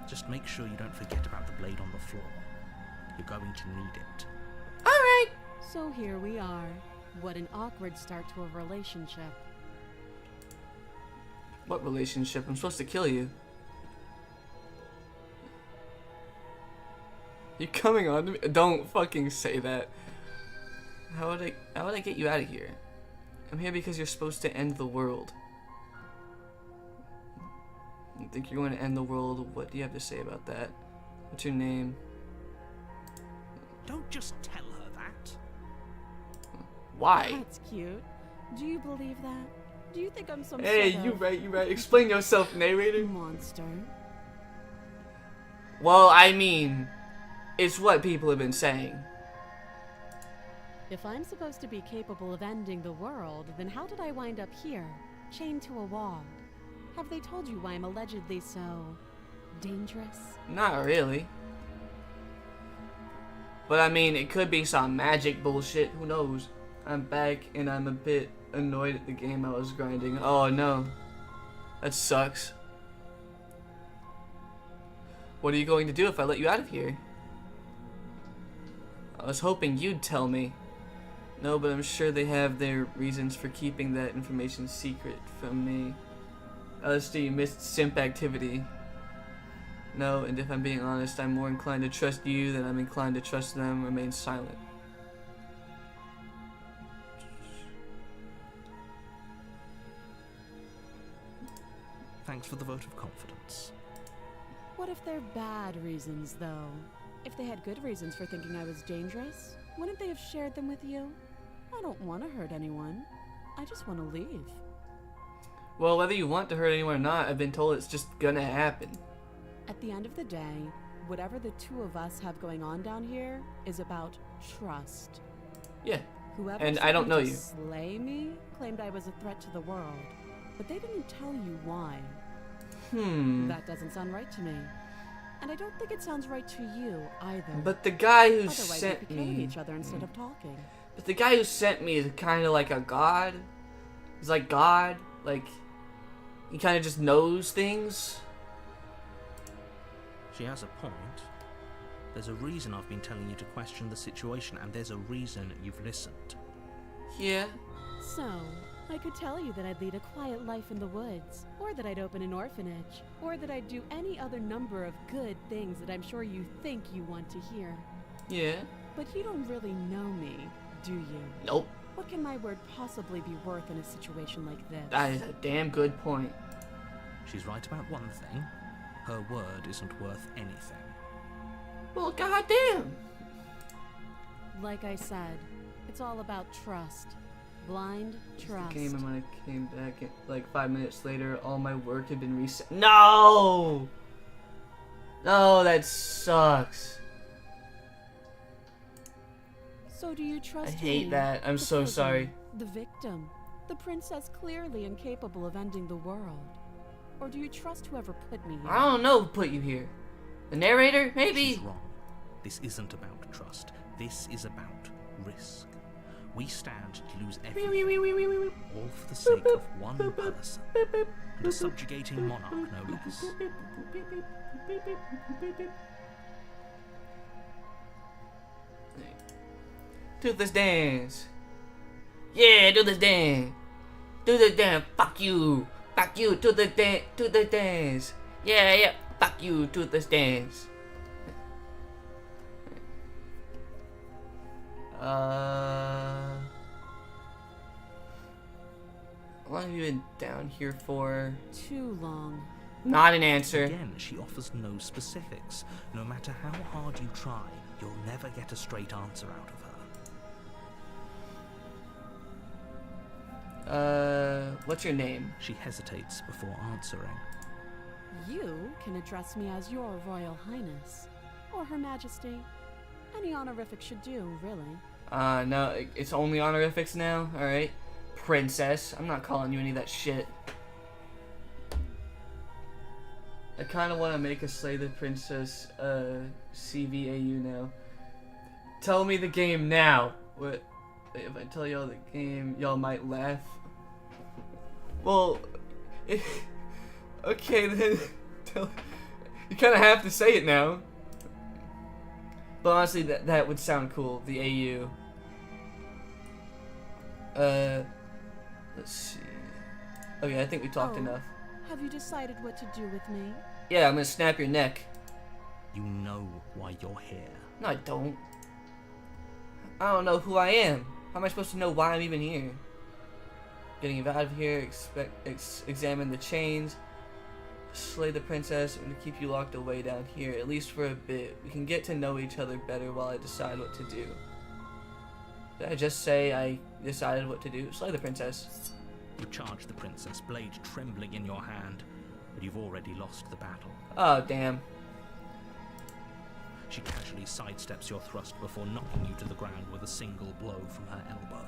Just make sure you don't forget about the blade on the floor. You're going to need it. Alright. So here we are. What an awkward start to a relationship. What relationship? I'm supposed to kill you. You coming on to me? Don't fucking say that. How would I get you out of here? I'm here because you're supposed to end the world. You think you're going to end the world? What do you have to say about that? What's your name? Don't just tell her that. Why? That's cute. Do you believe that? Do you think I'm some Hey, sort you of right. Explain yourself, narrator. monster? Well, I mean, it's what people have been saying. If I'm supposed to be capable of ending the world, then how did I wind up here, chained to a wall? Have they told you why I'm allegedly so dangerous? Not really. But I mean, it could be some magic bullshit. Who knows? I'm back and I'm a bit annoyed at the game I was grinding. Oh no. That sucks. What are you going to do if I let you out of here? I was hoping you'd tell me. No, but I'm sure they have their reasons for keeping that information secret from me. LSD, you missed simp activity. No, and if I'm being honest, I'm more inclined to trust you than I'm inclined to trust them. Remain silent. Thanks for the vote of confidence. What if they're bad reasons, though? If they had good reasons for thinking I was dangerous, wouldn't they have shared them with you? I don't want to hurt anyone. I just want to leave. Well, whether you want to hurt anyone or not, I've been told it's just gonna happen. At the end of the day, whatever the two of us have going on down here is about trust. Yeah. Whoever And I don't sent know to you. slay me claimed I was a threat to the world, but they didn't tell you why. That doesn't sound right to me. And I don't think it sounds right to you either. But the guy who Otherwise, we'd sent be killing me... each other instead of talking. But the guy who sent me is kind of like a god. He's like God. Like, he kind of just knows things. She has a point. There's a reason I've been telling you to question the situation, and there's a reason you've listened. Yeah. So, I could tell you that I'd lead a quiet life in the woods, or that I'd open an orphanage, or that I'd do any other number of good things that I'm sure you think you want to hear. Yeah. But you don't really know me, do you? Nope. What can my word possibly be worth in a situation like this? That is a damn good point. She's right about one thing. Her word isn't worth anything. Well, goddamn. Like I said, it's all about trust. Blind trust. The game, and when I came back, like 5 minutes later, all my work had been reset. No! No, that sucks. So do you trust I hate me, that. I'm the so prisoner, sorry. The victim, the princess clearly incapable of ending the world? Or do you trust whoever put me here? I don't know who put you here. The narrator, maybe? She's wrong. This isn't about trust. This is about risk. We stand to lose everything, all for the sake of one person, and a subjugating monarch, no less. Do this dance. Yeah, do this dance. Do the dance. Fuck you. Fuck you. Do the dance. Do the dance. Yeah. Fuck you. Do this dance. How long have you been down here for? Too long. Not an answer. Again, she offers no specifics. No matter how hard you try, you'll never get a straight answer out of her. What's your name? She hesitates before answering. You can address me as Your Royal Highness, or Her Majesty. Any honorific should do, really. No, it's only honorifics now, alright? Princess. I'm not calling you any of that shit. I kind of want to make a Slay the Princess, CVAU now. Tell me the game now. What? If I tell y'all the game, y'all might laugh. Well, okay then. You kind of have to say it now. But honestly, that would sound cool. The AU. Let's see. Okay, I think we talked enough. Have you decided what to do with me? Yeah, I'm gonna snap your neck. You know why you're here. No, I don't. I don't know who I am. How am I supposed to know why I'm even here? Getting you out of here, examine the chains, slay the princess, and keep you locked away down here, at least for a bit. We can get to know each other better while I decide what to do. Did I just say I decided what to do? Slay the princess. You charge the princess, blade trembling in your hand, but you've already lost the battle. Oh, damn. She casually sidesteps your thrust before knocking you to the ground with a single blow from her elbow.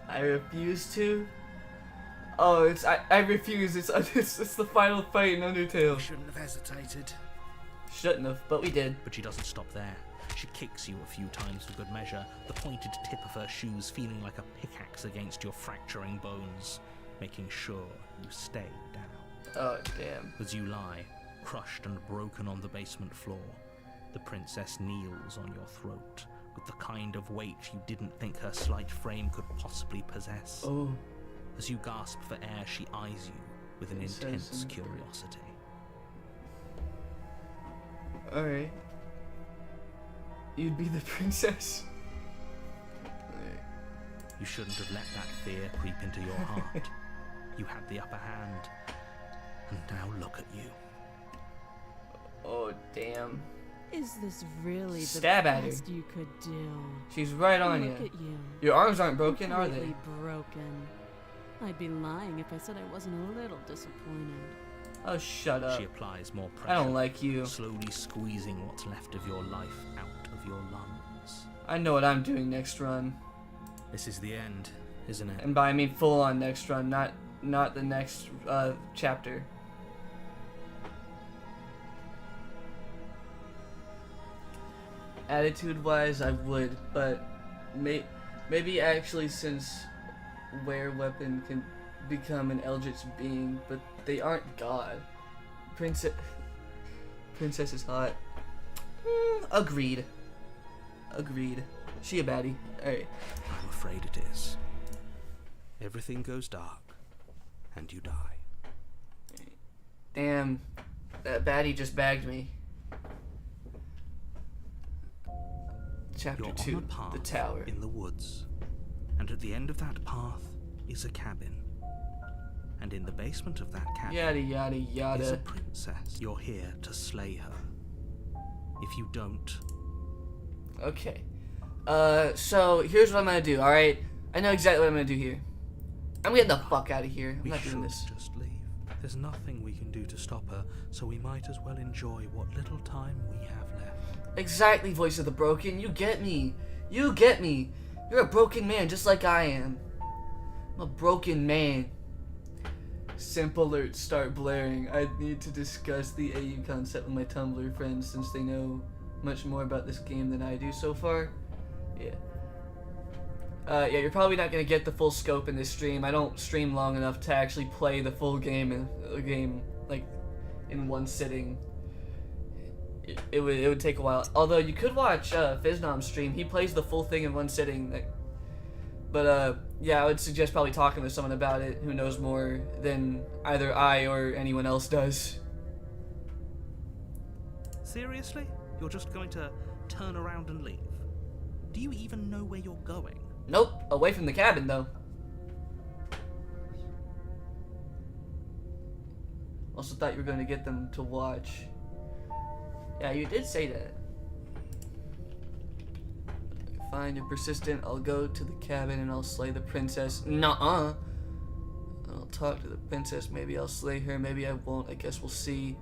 I refuse to. Oh, I refuse. It's the final fight in Undertale. You shouldn't have hesitated. Shouldn't have, but we did. But she doesn't stop there. She kicks you a few times for good measure, the pointed tip of her shoes feeling like a pickaxe against your fracturing bones, making sure you stay down. Oh, damn. As you lie, crushed and broken on the basement floor, the princess kneels on your throat with the kind of weight you didn't think her slight frame could possibly possess. Oh. As you gasp for air, she eyes you with an intense curiosity. Alright. You'd be the princess? You shouldn't have let that fear creep into your heart. You had the upper hand, and now look at you. Oh, damn. Is this really Stab the at her. best you could do? She's right on Look you. at you. Your arms aren't broken, are they? Completely broken. I'd be lying if I said I wasn't a little disappointed. Oh, shut up. She applies more pressure, I don't like you. slowly squeezing what's left of your life out of your lungs. I know what I'm doing next run. This is the end, isn't it? And by I mean full on next run, not the next chapter. Attitude-wise, I would, but maybe actually since Wear Weapon can become an Eldritch being, but they aren't God. Princess is hot. Agreed. She a baddie. Alright. I'm afraid it is. Everything goes dark, and you die. Damn, that baddie just bagged me. Chapter You're 2, on a path the tower. in the woods, and at the end of that path is a cabin. And in the basement of that cabin Yada yada is a yada. princess. You're here to slay her. If you don't, Okay. So here's what I'm gonna do, alright? I know exactly what I'm gonna do here. I'm getting the fuck out of here. I'm we not should doing this. just leave. There's nothing we can do to stop her, so we might as well enjoy what little time we have left. Exactly, voice of the broken. You get me. You get me. You're a broken man just like I am. I'm a broken man. Simple alerts start blaring. I need to discuss the AU concept with my Tumblr friends since they know much more about this game than I do so far. Yeah. Yeah, you're probably not gonna get the full scope in this stream. I don't stream long enough to actually play the full game like in one sitting. It would take a while. Although you could watch Fiznom's stream. He plays the full thing in one sitting. But yeah, I would suggest probably talking with someone about it who knows more than either I or anyone else does. Seriously? You're just going to turn around and leave? Do you even know where you're going? Nope, away from the cabin though. Also thought you were going to get them to watch. Yeah, you did say that. Fine, you're persistent. I'll go to the cabin and I'll slay the princess. Nuh-uh. I'll talk to the princess. Maybe I'll slay her. Maybe I won't. I guess we'll see.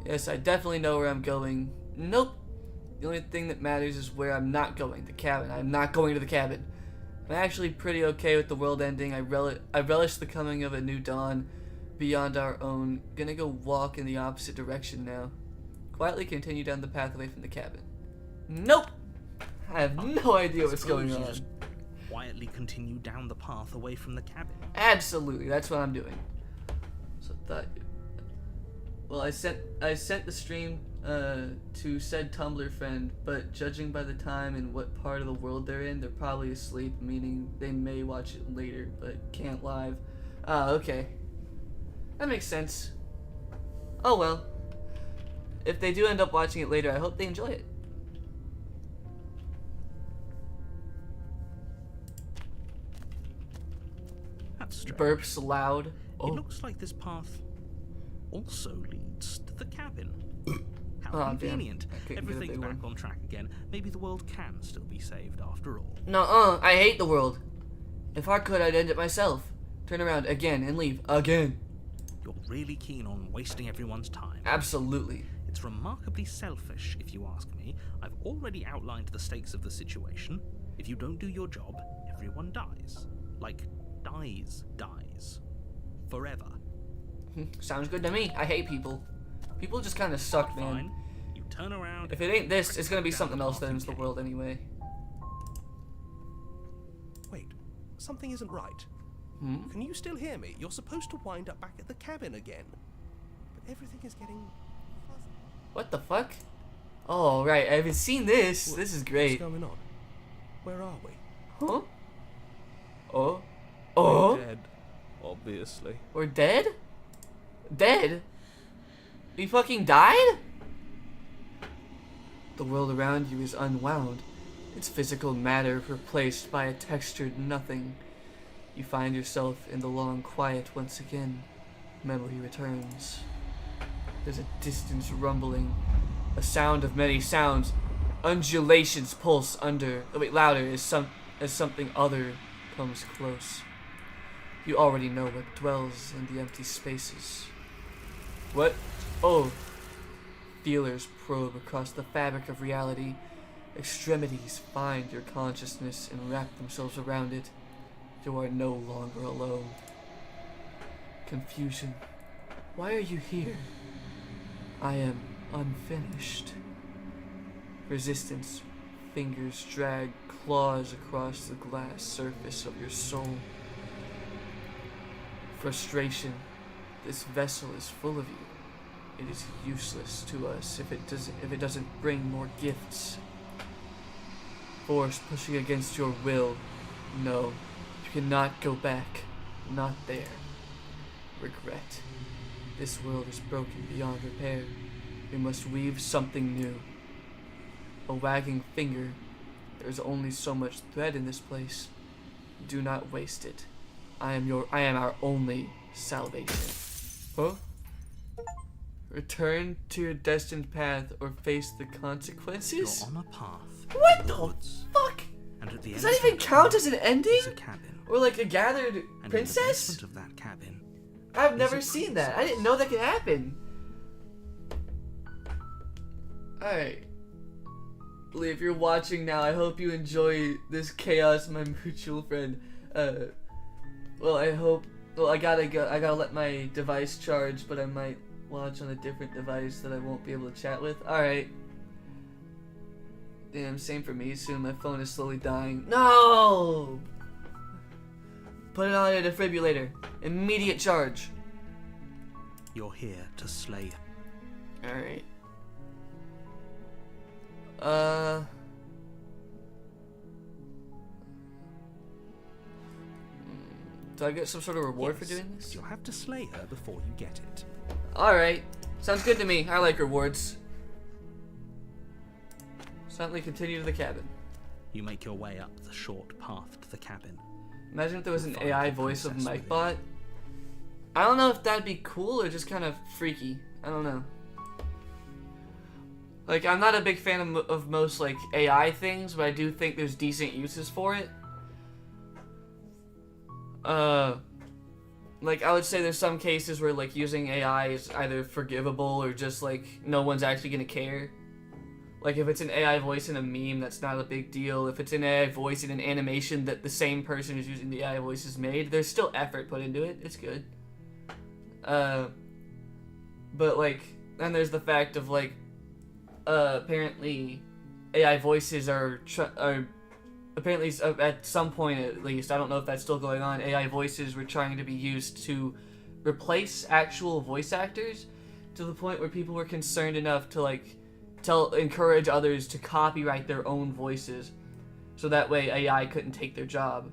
Yes, I definitely know where I'm going. Nope. The only thing that matters is where I'm not going. The cabin. I'm not going to the cabin. I'm actually pretty okay with the world ending. I relish the coming of a new dawn beyond our own. Gonna go walk in the opposite direction now. Quietly continue down the path away from the cabin. Nope! I have no idea what's going on. Just quietly continue down the path away from the cabin. Absolutely, that's what I'm doing. So I thought. Well, I sent the stream to said Tumblr friend, but judging by the time and what part of the world they're in, they're probably asleep, meaning they may watch it later, but can't live. Okay. That makes sense. Oh well. if they do end up watching it later, I hope they enjoy it. That's strange. Burps loud. It Oh, looks like this path also leads to the cabin. How Aw, damn. convenient. I couldn't get a Everything's big back one. on track again. Maybe the world can still be saved after all. nuh-uh, I hate the world. If I could, I'd end it myself. Turn around again and leave again. You're really keen on wasting everyone's time. Absolutely. It's remarkably selfish, if you ask me. I've already outlined the stakes of the situation. If you don't do your job, everyone dies. Like, dies. Forever. Sounds good to me. I hate people. People just kind of suck, man. Fine. You turn around. If it ain't this, it's gonna be down something the else path that you ends the came. world anyway. Wait, something isn't right. Hmm? Can you still hear me? You're supposed to wind up back at the cabin again. But everything is getting fuzzy. What the fuck? Oh, right. I haven't seen this. This is great. What's going on? Where are we? Huh? Oh? Oh? Dead, obviously. We're dead? Dead? We fucking died? The world around you is unwound. Its physical matter replaced by a textured nothing. You find yourself in the long quiet once again. Memory returns. There's a distant rumbling, a sound of many sounds. Undulations pulse under. Oh wait, louder as something other comes close. You already know what dwells in the empty spaces. What? Oh. Feelers probe across the fabric of reality. Extremities find your consciousness and wrap themselves around it. You are no longer alone. Confusion. Why are you here? I am unfinished. Resistance. Fingers drag claws across the glass surface of your soul. Frustration. This vessel is full of you. It is useless to us if it doesn't bring more gifts. Force pushing against your will. No, you cannot go back. Not there. Regret. This world is broken beyond repair. We must weave something new. A wagging finger. There is only so much thread in this place. Do not waste it. I am our only salvation. Huh? Return to your destined path or face the consequences? You're on a path. What in the woods, fuck? And at the Does end that of even count as an ending? is a cabin. Or like a gathered And in the princess? basement of that cabin, I've is never a seen that. I princess. didn't know that could happen. Alright. Lee, if you're watching now, I hope you enjoy this chaos, my mutual friend. Well, I hope. Well, I gotta go. I gotta let my device charge, but I might watch on a different device that I won't be able to chat with. Alright. Damn, same for me. Soon my phone is slowly dying. No! Put it on a defibrillator. Immediate charge. you're here to slay. Alright. Do I get some sort of reward for Yes, doing but this? you'll have to slay her before you get it. Alright. Sounds good to me. I like rewards. Silently continue to the cabin. You make your way up the short path to the cabin. Imagine if there was an You'll find AI the voice of princess Micbot. I don't know if that'd be cool or just kind of freaky. I don't know. Like, I'm not a big fan of most, like, AI things, but I do think there's decent uses for it. Like, I would say there's some cases where, like, using AI is either forgivable or just, like, no one's actually gonna care. Like, if it's an AI voice in a meme, that's not a big deal. If it's an AI voice in an animation that the same person who's using the AI voice has made, there's still effort put into it. It's good. But, like, then there's the fact of, like, apparently AI voices are apparently at some point at least, I don't know if that's still going on, AI voices were trying to be used to replace actual voice actors to the point where people were concerned enough to, like, encourage others to copyright their own voices so that way AI couldn't take their job.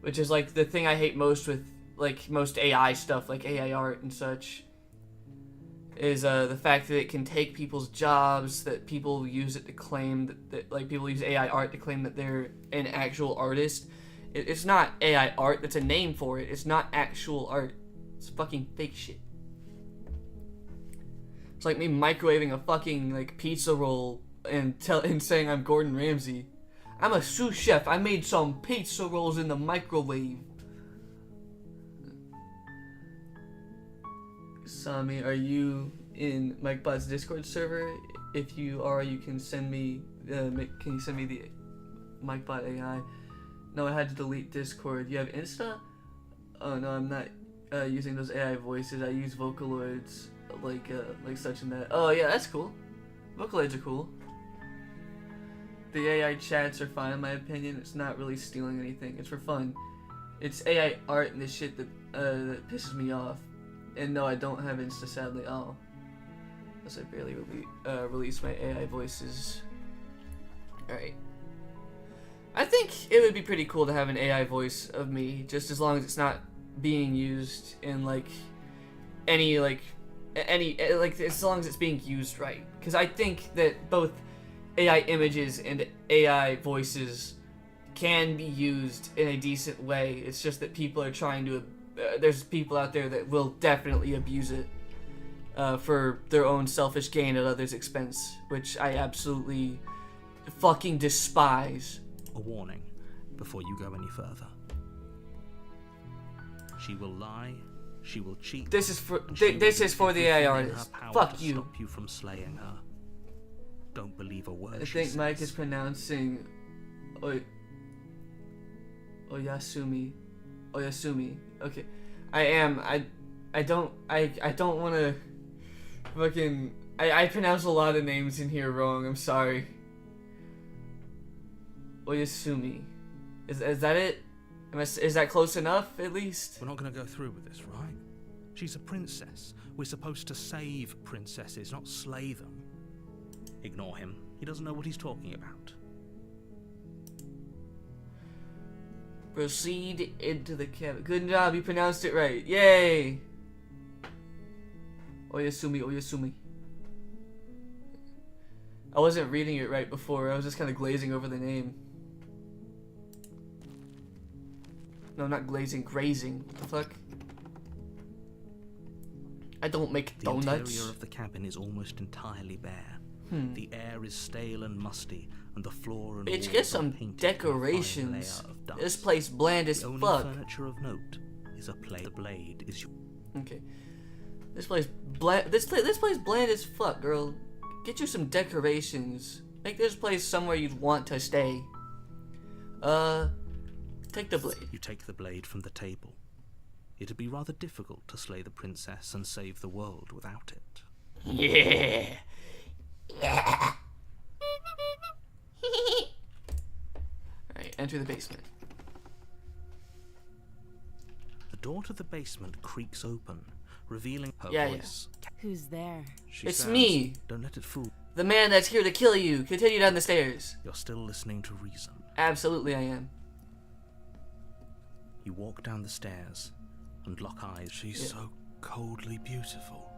Which is, like, the thing I hate most with, like, most AI stuff, like AI art and such, is the fact that it can take people's jobs, that people use it to claim that like people use AI art to claim that they're an actual artist. It's not AI art, that's a name for it. It's not actual art. It's fucking fake shit. It's like me microwaving a fucking like pizza roll and saying I'm Gordon Ramsay. I'm a sous chef. I made some pizza rolls in the microwave. Sami, are you in MikeBot's Discord server? If you are, you can send me. Can you send me the MikeBot AI? No, I had to delete Discord. You have Insta? Oh no, I'm not using those AI voices. I use Vocaloids, like such and that. Oh yeah, that's cool. Vocaloids are cool. The AI chats are fine in my opinion. It's not really stealing anything. It's for fun. It's AI art and this shit that pisses me off. And no, I don't have Insta sadly. Oh, unless I barely release my AI voices. All right. I think it would be pretty cool to have an AI voice of me, just as long as it's not being used in any as long as it's being used right. Because I think that both AI images and AI voices can be used in a decent way. It's just that people are trying to. There's people out there that will definitely abuse it for their own selfish gain at others' expense, which I absolutely fucking despise. A warning before you go any further. She will lie, she will cheat. This is for the AI artist. Fuck you. Stop you from slaying her. Don't believe a word. I think Mike is pronouncing Oyasumi. Okay. I am. I don't want to fucking I pronounce a lot of names in here wrong. I'm sorry. Oyasumi. Is that it? Is that close enough at least? We're not going to go through with this, right? She's a princess. We're supposed to save princesses, not slay them. Ignore him. He doesn't know what he's talking about. Proceed into the cabin. Good job, you pronounced it right. Yay! Oyasumi. I wasn't reading it right before. I was just kind of glazing over the name. No, not glazing, grazing. What the fuck? I don't make donuts. The interior of the cabin is almost entirely bare. The air is stale and musty, and the floor and Bitch, walls get some are painted decorations. with a fine layer of dust. This place bland as the only fuck. furniture of note is a plate. The blade is your... Okay. This place bland as fuck, girl. Get you some decorations. Make this place somewhere you'd want to stay. Take the blade. You take the blade from the table. It'd be rather difficult to slay the princess and save the world without it. Yeah. Alright, enter the basement. The door to the basement creaks open, revealing her Yeah. voice. Who's there? She It's sounds, me. Don't let it fool. The man that's here to kill you. Continue down the stairs. You're still listening to reason. Absolutely I am. You walk down the stairs and lock eyes. She's so coldly beautiful.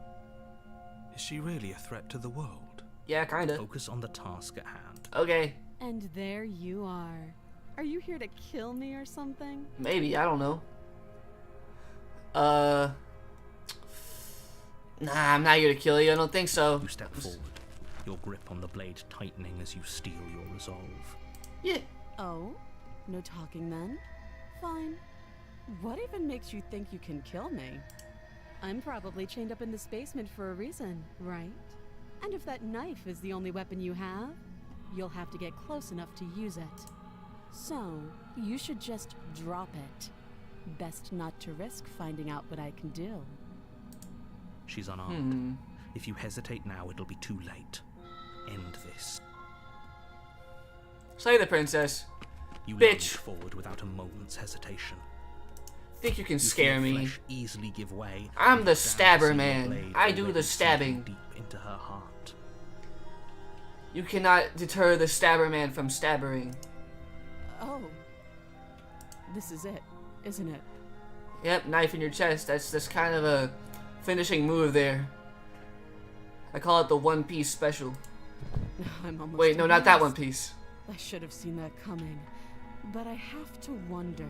Is she really a threat to the world? Yeah, kinda. Focus on the task at hand. Okay. And there you are. Are you here to kill me or something? Maybe, I don't know. Nah, I'm not here to kill you. I don't think so. You step forward, your grip on the blade tightening as you steel your resolve. Yeah. Oh? No talking then? Fine. What even makes you think you can kill me? I'm probably chained up in this basement for a reason, right? And if that knife is the only weapon you have, you'll have to get close enough to use it. So, you should just drop it. Best not to risk finding out what I can do. She's unarmed. If you hesitate now, it'll be too late. End this. Slay the princess. You Bitch. lunge forward without a moment's hesitation. Think you can You scare feel me. flesh easily give way. I'm and the down stabber see the man. blade I do already the stabbing. sinking deep into her heart. You cannot deter the stabber man from stabbering. Oh. This is it, isn't it? Yep, knife in your chest. That's kind of a finishing move there. I call it the One Piece special. I'm almost Wait, no, not that One amazed. Piece. I should have seen that coming. But I have to wonder,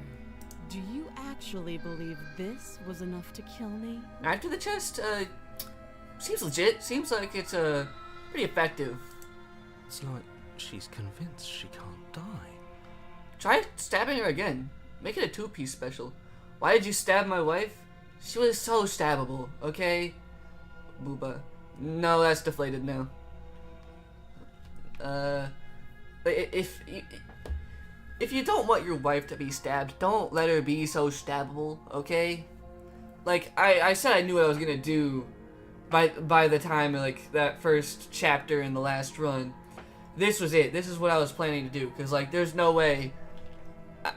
do you actually believe this was enough to kill me? After the chest, seems legit. Seems like it's pretty effective. It's like she's convinced she can't die. Try stabbing her again. Make it a 2-piece special. Why did you stab my wife? She was so stabbable, okay? Booba. No, that's deflated now. If you don't want your wife to be stabbed, don't let her be so stabbable, okay? Like, I said I knew what I was gonna do by the time, like, that first chapter in the last run. This was it. This is what I was planning to do, because, like, there's no way...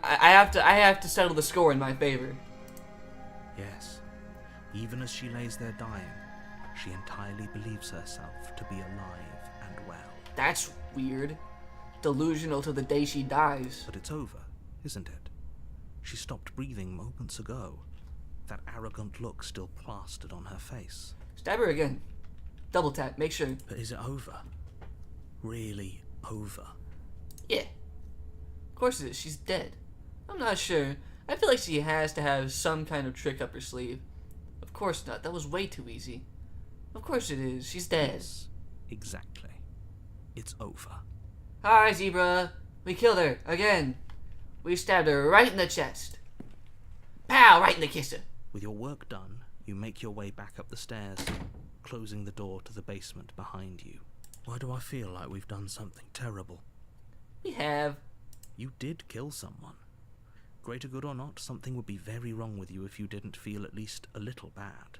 I have to settle the score in my favor. Yes, even as she lays there dying, she entirely believes herself to be alive and well. That's weird. Delusional to the day she dies. But it's over, isn't it? She stopped breathing moments ago. That arrogant look still plastered on her face. Stab her again. Double tap, make sure. But is it over? Really over? Yeah. Of course it is. She's dead. I'm not sure. I feel like she has to have some kind of trick up her sleeve. Of course not. That was way too easy. Of course it is. She's dead. Yes, exactly. It's over. Hi, Zebra. We killed her. Again. We stabbed her right in the chest. Pow! Right in the kisser. With your work done, you make your way back up the stairs, closing the door to the basement behind you. Why do I feel like we've done something terrible? We have. You did kill someone. Greater good or not, something would be very wrong with you if you didn't feel at least a little bad.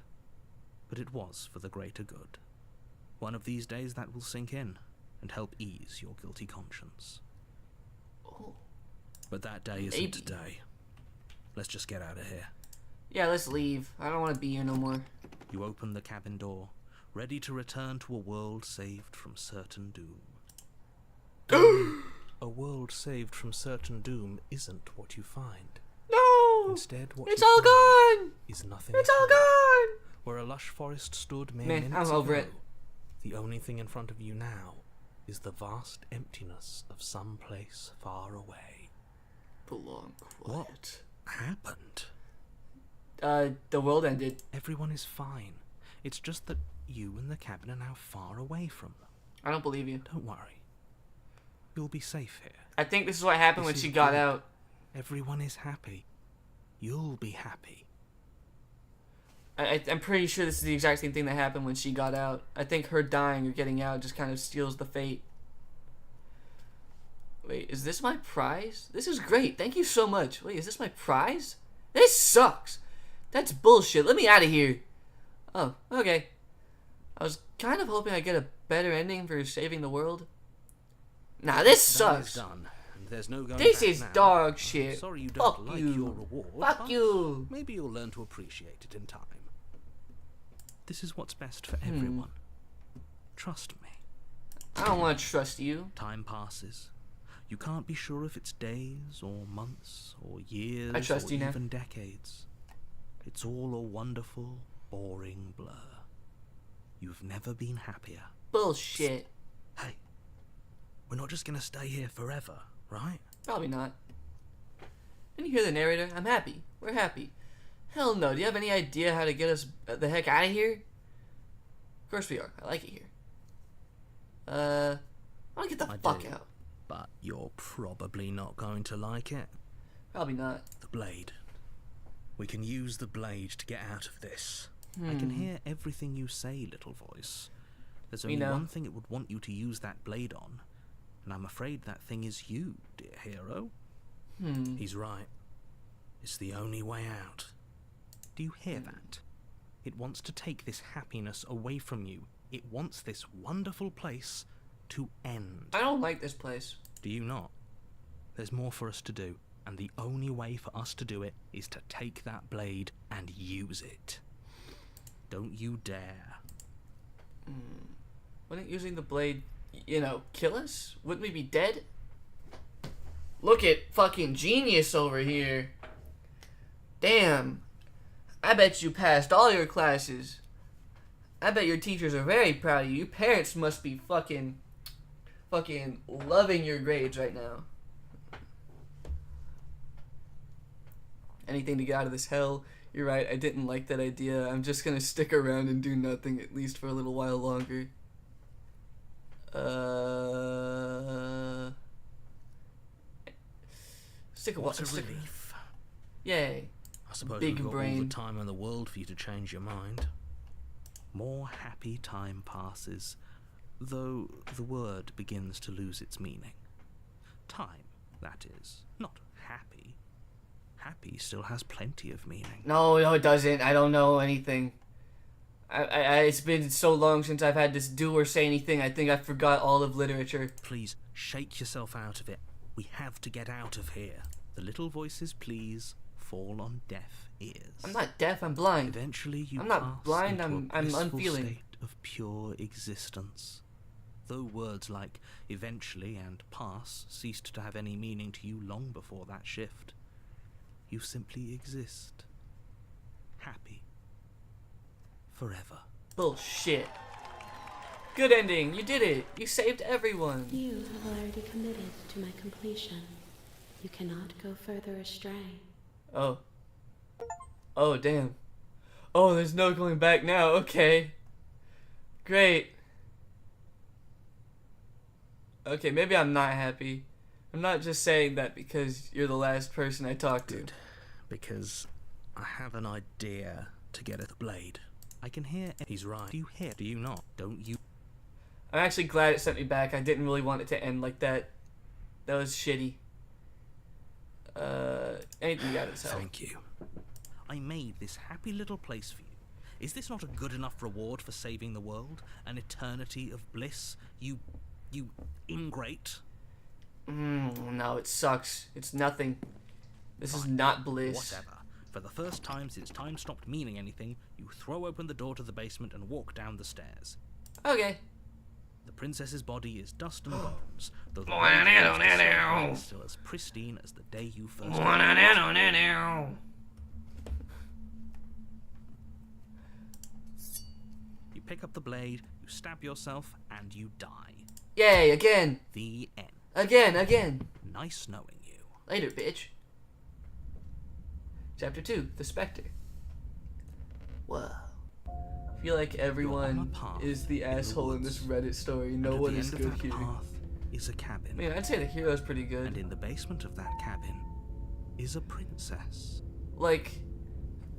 But it was for the greater good. One of these days that will sink in and help ease your guilty conscience. Oh. But that day isn't Maybe. today. Let's just get out of here. Yeah, let's leave. I don't want to be here no more. You open the cabin door, ready to return to a world saved from certain doom. A world saved from certain doom isn't what you find. No! Instead, what It's you all find gone! is nothing. It's at all all. gone! Where a lush forest stood mere Man, minutes I'm over ago, it. the only thing in front of you now is the vast emptiness of some place far away. Belong quiet. What happened? The world ended. Everyone is fine. It's just that you and the cabin are now far away from them. I don't believe you. Don't worry. You'll be safe here. I think this is what happened when This she is got good. out. Everyone is happy. You'll be happy. I'm pretty sure this is the exact same thing that happened when she got out. I think her dying or getting out just kind of steals the fate. Wait, is this my prize? This is great. Thank you so much. Wait, is this my prize? This sucks. That's bullshit. Let me out of here. Oh, okay. I was kind of hoping I'd get a better ending for saving the world. Nah, this That is sucks. done, and there's no going This back is now. dog I'm shit. sorry you don't Fuck like you. your reward. Fuck but you. Maybe you'll learn to appreciate it in time. This is what's best for everyone. Trust me. I don't want to trust you. Time passes. You can't be sure if it's days or months or years I trust or you now. even decades. It's all a wonderful, boring blur. You've never been happier. Bullshit. Hey, we're not just gonna stay here forever, right? Probably not. Didn't you hear the narrator? I'm happy. We're happy. Hell no. Do you have any idea how to get us the heck out of here? Of course we are. I like it here. I want to get the I fuck do. out. But you're probably not going to like it. Probably not. The blade. We can use the blade to get out of this. I can hear everything you say, little voice. There's We only know. one thing it would want you to use that blade on, and I'm afraid that thing is you, dear hero. He's right. It's the only way out. Do you hear that? It wants to take this happiness away from you. It wants this wonderful place to end. I don't like this place. Do you not? There's more for us to do, and the only way for us to do it is to take that blade and use it. Don't you dare. Wouldn't using the blade, kill us? Wouldn't we be dead? Look at fucking genius over here. Damn. I bet you passed all your classes. I bet your teachers are very proud of you. Your parents must be fucking loving your grades right now. Anything to get out of this hell. You're right, I didn't like that idea. I'm just gonna stick around and do nothing, at least for a little while longer. What a relief. Yay. I suppose Big we've got all brain. the time in the world for you to change your mind. More happy time passes, though the word begins to lose its meaning. Time, that is, not happy. Happy still has plenty of meaning. No, it doesn't. I don't know anything. It's been so long since I've had this do or say anything. I think I forgot all of literature. Please, shake yourself out of it. We have to get out of here. The little voices, please, fall on deaf ears. I'm not deaf. I'm blind. Eventually you I'm pass not blind. into I'm a blissful unfeeling. state of pure existence. Though words like eventually and pass ceased to have any meaning to you long before that shift, you simply exist. Happy. Forever. Bullshit. Good ending. You did it. You saved everyone. You have already committed to my completion. You cannot go further astray. Oh. Oh, damn. Oh, there's no going back now. Okay. Great. Okay, maybe I'm not happy. I'm not just saying that because you're the last person I talked to. Good. Because I have an idea to get at the blade. I can hear. He's right. Do you hear? Do you not? Don't you? I'm actually glad it sent me back. I didn't really want it to end like that. That was shitty. Anything you got to tell. Thank you. I made this happy little place for you. Is this not a good enough reward for saving the world? An eternity of bliss? You ingrate? No, it sucks. It's nothing. This is not bliss. Whatever. For the first time since time stopped meaning anything, you throw open the door to the basement and walk down the stairs. Okay. The princess's body is dust and bones, though the body is still as pristine as the day you first You pick up the blade, you stab yourself, and you die. Yay, again. The end. Again. Nice knowing you. Later, bitch. Chapter 2, The Spectre. Whoa. I feel like everyone is the asshole in this Reddit story. No one is good here. Is a cabin. Man, I'd say the hero's pretty good. And in the basement of that cabin is a princess. Like,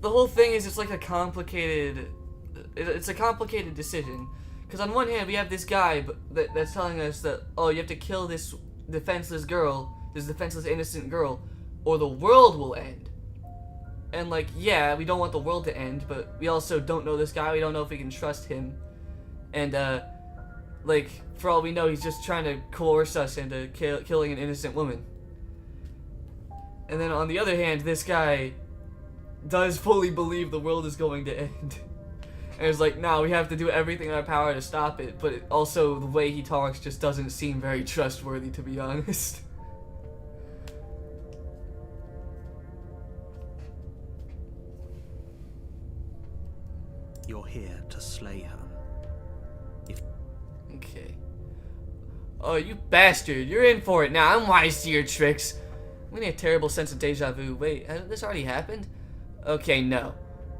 the whole thing is it's like a complicated... It's a complicated decision. Because on one hand, we have this guy that's telling us that, oh, you have to kill this defenseless girl, this defenseless innocent girl, or the world will end. And, like, yeah, we don't want the world to end, but we also don't know this guy. We don't know if we can trust him. And, like, for all we know, he's just trying to coerce us into killing an innocent woman. And then, on the other hand, this guy does fully believe the world is going to end. And it's like, no, we have to do everything in our power to stop it. But also, the way he talks just doesn't seem very trustworthy, to be honest. You're here to slay her. Okay. Oh, you bastard. You're in for it now. I'm wise to your tricks. I'm getting a terrible sense of deja vu. Wait, hasn't this already happened? Okay, no.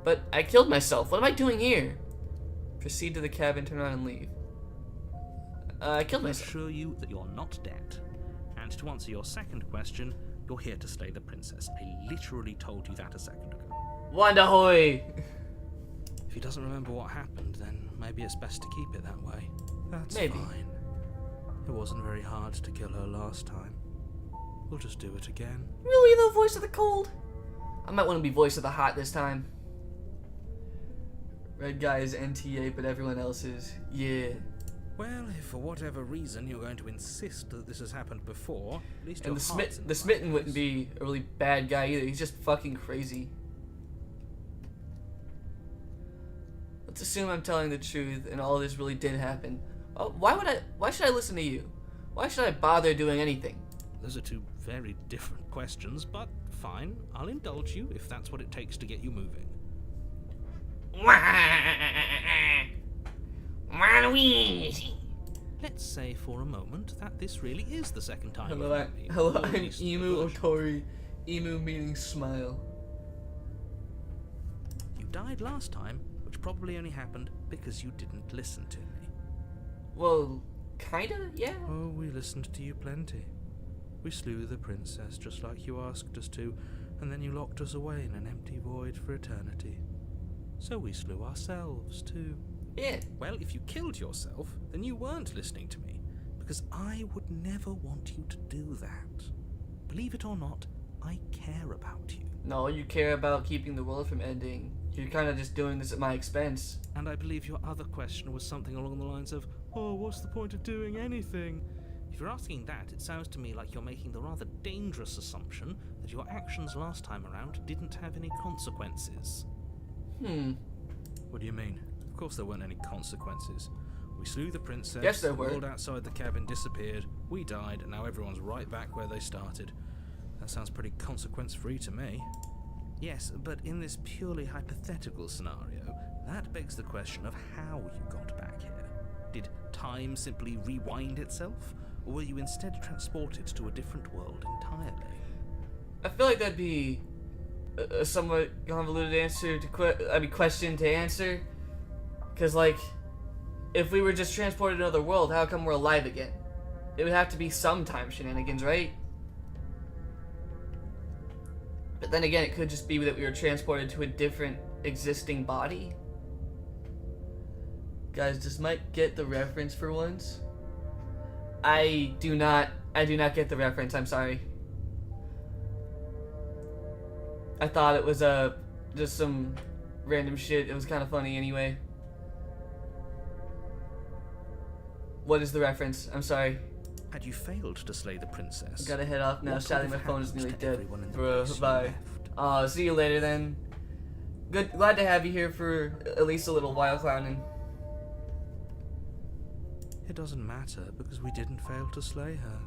But I killed myself. What am I doing here? Proceed to the cabin, turn around, and leave. I killed I myself. assure you that you're not dead. And to answer your second question, you're here to slay the princess. I literally told you that a second ago. Wandahoy! If he doesn't remember what happened, then maybe it's best to keep it that way. That's Maybe. fine. It wasn't very hard to kill her last time. We'll just do it again. Really, the voice of the cold? I might want to be voice of the hot this time. Red guy is NTA, but everyone else is, yeah. Well, if for whatever reason you're going to insist that this has happened before, at least And the smitten wouldn't be a really bad guy either. He's just fucking crazy. Let's assume I'm telling the truth and all this really did happen. Oh, why should I listen to you? Why should I bother doing anything? Those are two very different questions, but fine. I'll indulge you if that's what it takes to get you moving. Let's say for a moment that this really is the second time. Hello, I'm Emu Otori. Emu meaning smile. You died last time, which probably only happened because you didn't listen to me. Well, kinda, yeah. Oh, we listened to you plenty. We slew the princess just like you asked us to, and then you locked us away in an empty void for eternity. So we slew ourselves too. Yeah. Well, if you killed yourself, then you weren't listening to me, because I would never want you to do that. Believe it or not, I care about you. No, you care about keeping the world from ending. You're kind of just doing this at my expense. And I believe your other question was something along the lines of, oh, what's the point of doing anything? If you're asking that, it sounds to me like you're making the rather dangerous assumption that your actions last time around didn't have any consequences. What do you mean? Of course there weren't any consequences. We slew the princess, Yes, there the were. world outside the cabin disappeared, we died, and now everyone's right back where they started. That sounds pretty consequence-free to me. Yes, but in this purely hypothetical scenario, that begs the question of how you got back here. Did time simply rewind itself, or were you instead transported to a different world entirely? I feel like that'd be a somewhat convoluted answer to question to answer. Because, like, if we were just transported to another world, how come we're alive again? It would have to be some time shenanigans, right? But then again, it could just be that we were transported to a different existing body. Guys, does Mike get the reference for once? I do not get the reference, I'm sorry. I thought it was just some random shit. It was kind of funny anyway. What is the reference? I'm sorry. Had you failed to slay the princess, Gotta head off now. what Sadly, would my have phone is happened nearly to dead. everyone in the Bro, place you bye. left? See you later then. Glad to have you here for at least a little while, clowning. It doesn't matter, because we didn't fail to slay her.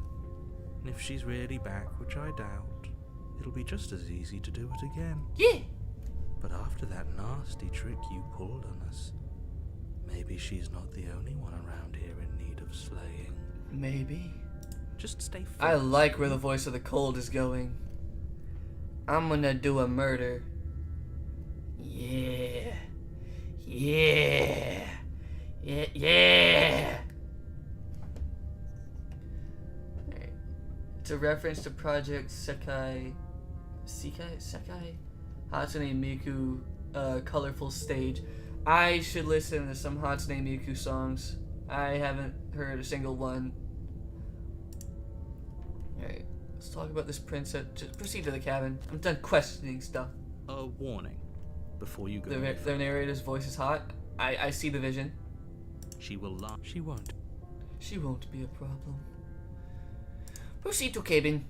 And if she's really back, which I doubt, it'll be just as easy to do it again. Yeah. But after that nasty trick you pulled on us, maybe she's not the only one around here in need of slaying. Maybe. Just stay focused. I like where the voice of the cold is going. I'm gonna do a murder. Yeah. Yeah. Yeah. Yeah. Alright. It's a reference to Project Sekai Hatsune Miku Colorful Stage. I should listen to some Hatsune Miku songs. I haven't heard a single one. Alright, let's talk about this princess. Just proceed to the cabin. I'm done questioning stuff. A warning before you go. The narrator's voice is hot. I see the vision. She will lie. She won't. She won't be a problem. Proceed to cabin.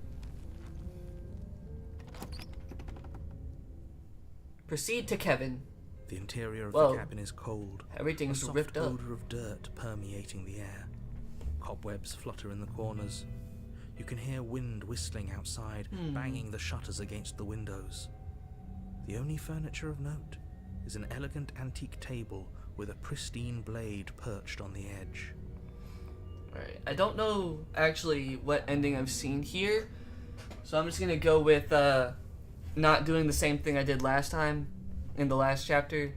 Proceed to Kevin. The interior of Whoa. the cabin is cold. Everything's a soft ripped up. odor of dirt permeating the air. Cobwebs flutter in the corners. You can hear wind whistling outside, banging the shutters against the windows. The only furniture of note is an elegant antique table with a pristine blade perched on the edge. Alright, I don't know actually what ending I've seen here, so I'm just gonna go with not doing the same thing I did last time in the last chapter,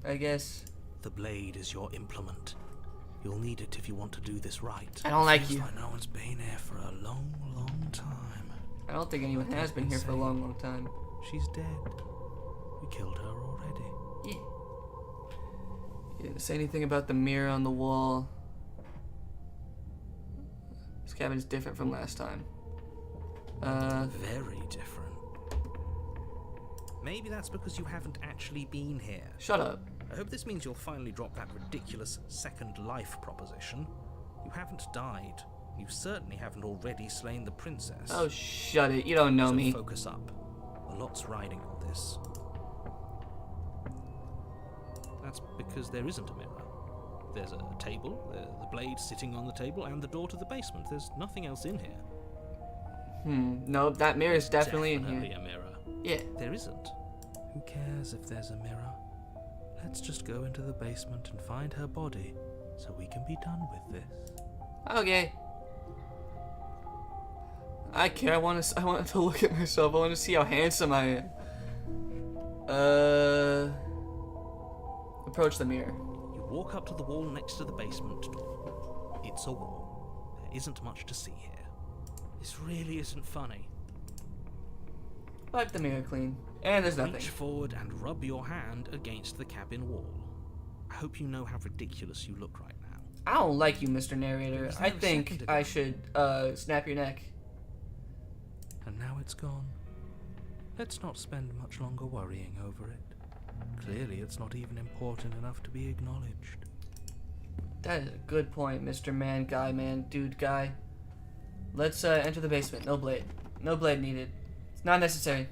I guess. The blade is your implement. You'll need it if you want to do this right. I don't like Feels you. like no one's been here for a long, long time. I don't think anyone has been here for a long, long time. She's dead. We killed her already. Yeah. You didn't say anything about the mirror on the wall. This cabin's different from last time. Very different. Maybe that's because you haven't actually been here. Shut up. I hope this means you'll finally drop that ridiculous second life proposition. You haven't died. You certainly haven't already slain the princess. Oh, shut it. You don't know So me. focus up. A lot's riding on this. That's because there isn't a mirror. There's a table, the blade sitting on the table, and the door to the basement. There's nothing else in here. No, that mirror is definitely in Definitely here. a mirror. Yeah. There isn't. Who cares if there's a mirror? let's just go into the basement and find her body so we can be done with this. Okay. I care. I want to look at myself. I want to see how handsome I am. Approach the mirror. You walk up to the wall next to the basement door. It's a wall. There isn't much to see here. This really isn't funny. Wipe the mirror clean. And there's nothing. Reach forward and rub your hand against the cabin wall. I hope you know how ridiculous you look right now. I don't like you, Mr. Narrator. Was I there a think second I ago? should snap your neck. And now it's gone. Let's not spend much longer worrying over it. Clearly, it's not even important enough to be acknowledged. That is a good point, Mr. Man, Guy, Man, Dude, Guy. Let's enter the basement. No blade. No blade needed. It's not necessary.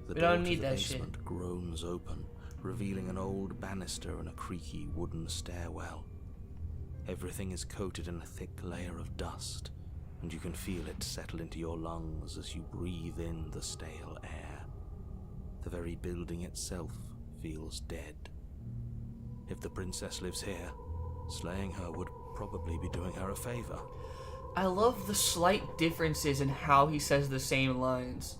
The We door don't to need the that shit. basement groans open, revealing an old banister and a creaky wooden stairwell. Everything is coated in a thick layer of dust, and you can feel it settle into your lungs as you breathe in the stale air. The very building itself feels dead. If the princess lives here, slaying her would probably be doing her a favor. I love the slight differences in how he says the same lines.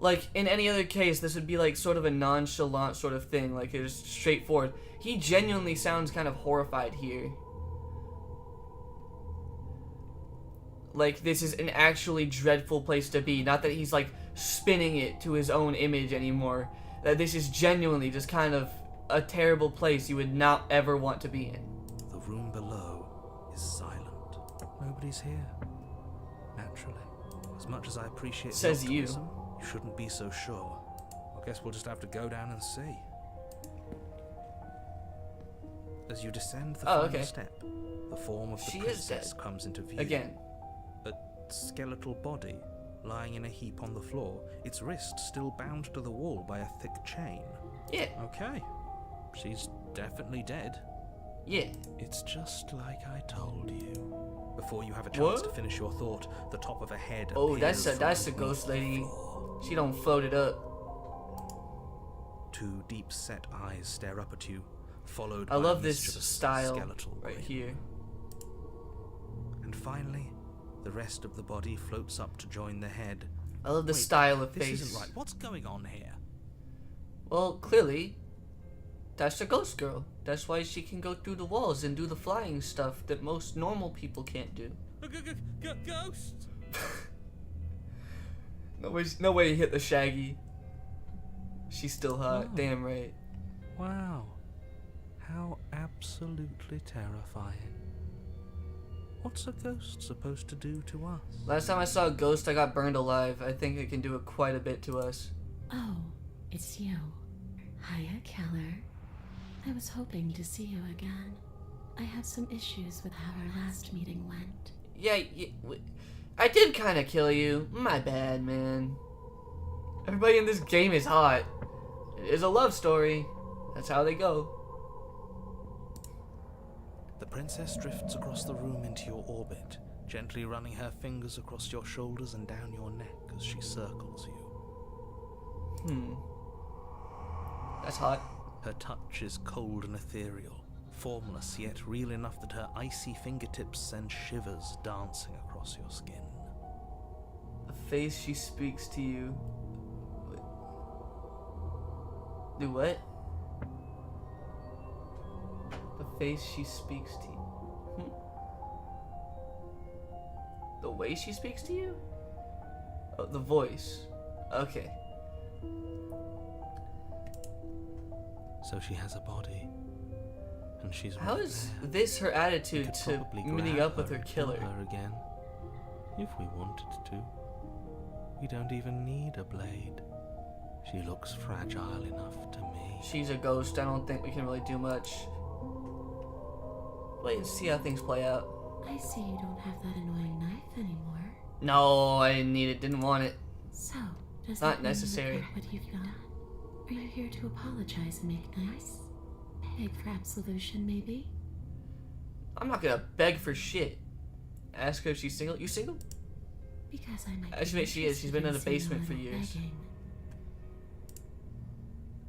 Like, in any other case, this would be like sort of a nonchalant sort of thing, like it's straightforward. He genuinely sounds kind of horrified here. Like, this is an actually dreadful place to be. Not that he's like spinning it to his own image anymore. That this is genuinely just kind of a terrible place you would not ever want to be in. The room below is silent. Nobody's here. Naturally. As much as I appreciate the Says you. optimism, you shouldn't be so sure. I guess we'll just have to go down and see. As you descend the final okay. step, the form of the She is princess dead. comes into view. Again. A skeletal body lying in a heap on the floor, its wrist still bound to the wall by a thick chain. Yeah. Okay. She's definitely dead. Yeah. It's just like I told you. Before you have a chance to finish your thought, the top of a head Oh, appears that's a from ghost beneath the lady. floor. She don't float it up. Two deep-set eyes stare up at you, followed I by love a this mischievous style skeletal right grin. here. And finally, the rest of the body floats up to join the head. I love the Wait, style of This face. isn't right. What's going on here? Well, clearly, that's the ghost girl. That's why she can go through the walls and do the flying stuff that most normal people can't do. Ghost? No way he hit the Shaggy. She's still hot. Oh. Damn right. Wow. How absolutely terrifying. What's a ghost supposed to do to us? Last time I saw a ghost, I got burned alive. I think it can do it quite a bit to us. Oh, it's you. Hiya, Keller. I was hoping to see you again. I have some issues with how our last meeting went. Yeah, I did kind of kill you. My bad, man. Everybody in this game is hot. It is a love story. That's how they go. The princess drifts across the room into your orbit, gently running her fingers across your shoulders and down your neck as she circles you. That's hot. Her touch is cold and ethereal, formless yet real enough that her icy fingertips send shivers dancing across your skin. The face she speaks to you. Do what? The face she speaks to you. The way she speaks to you? Oh, the voice. Okay. So she has a body, and she's How right is there. this her We attitude could to probably meeting grab up with her and kill killer? her again, if we wanted to. We don't even need a blade. She looks fragile enough to me. She's a ghost. I don't think we can really do much. Wait and see how things play out. I see you don't have that annoying knife anymore. No, I didn't need it. Didn't want it. So, does Not that mean necessary. you got what you've got? Are you here to apologize and make nice? Beg for absolution, maybe? I'm not gonna beg for shit. Ask her if she's single. You single? Because I might. Actually, she is. She's been in the basement for years. Begging.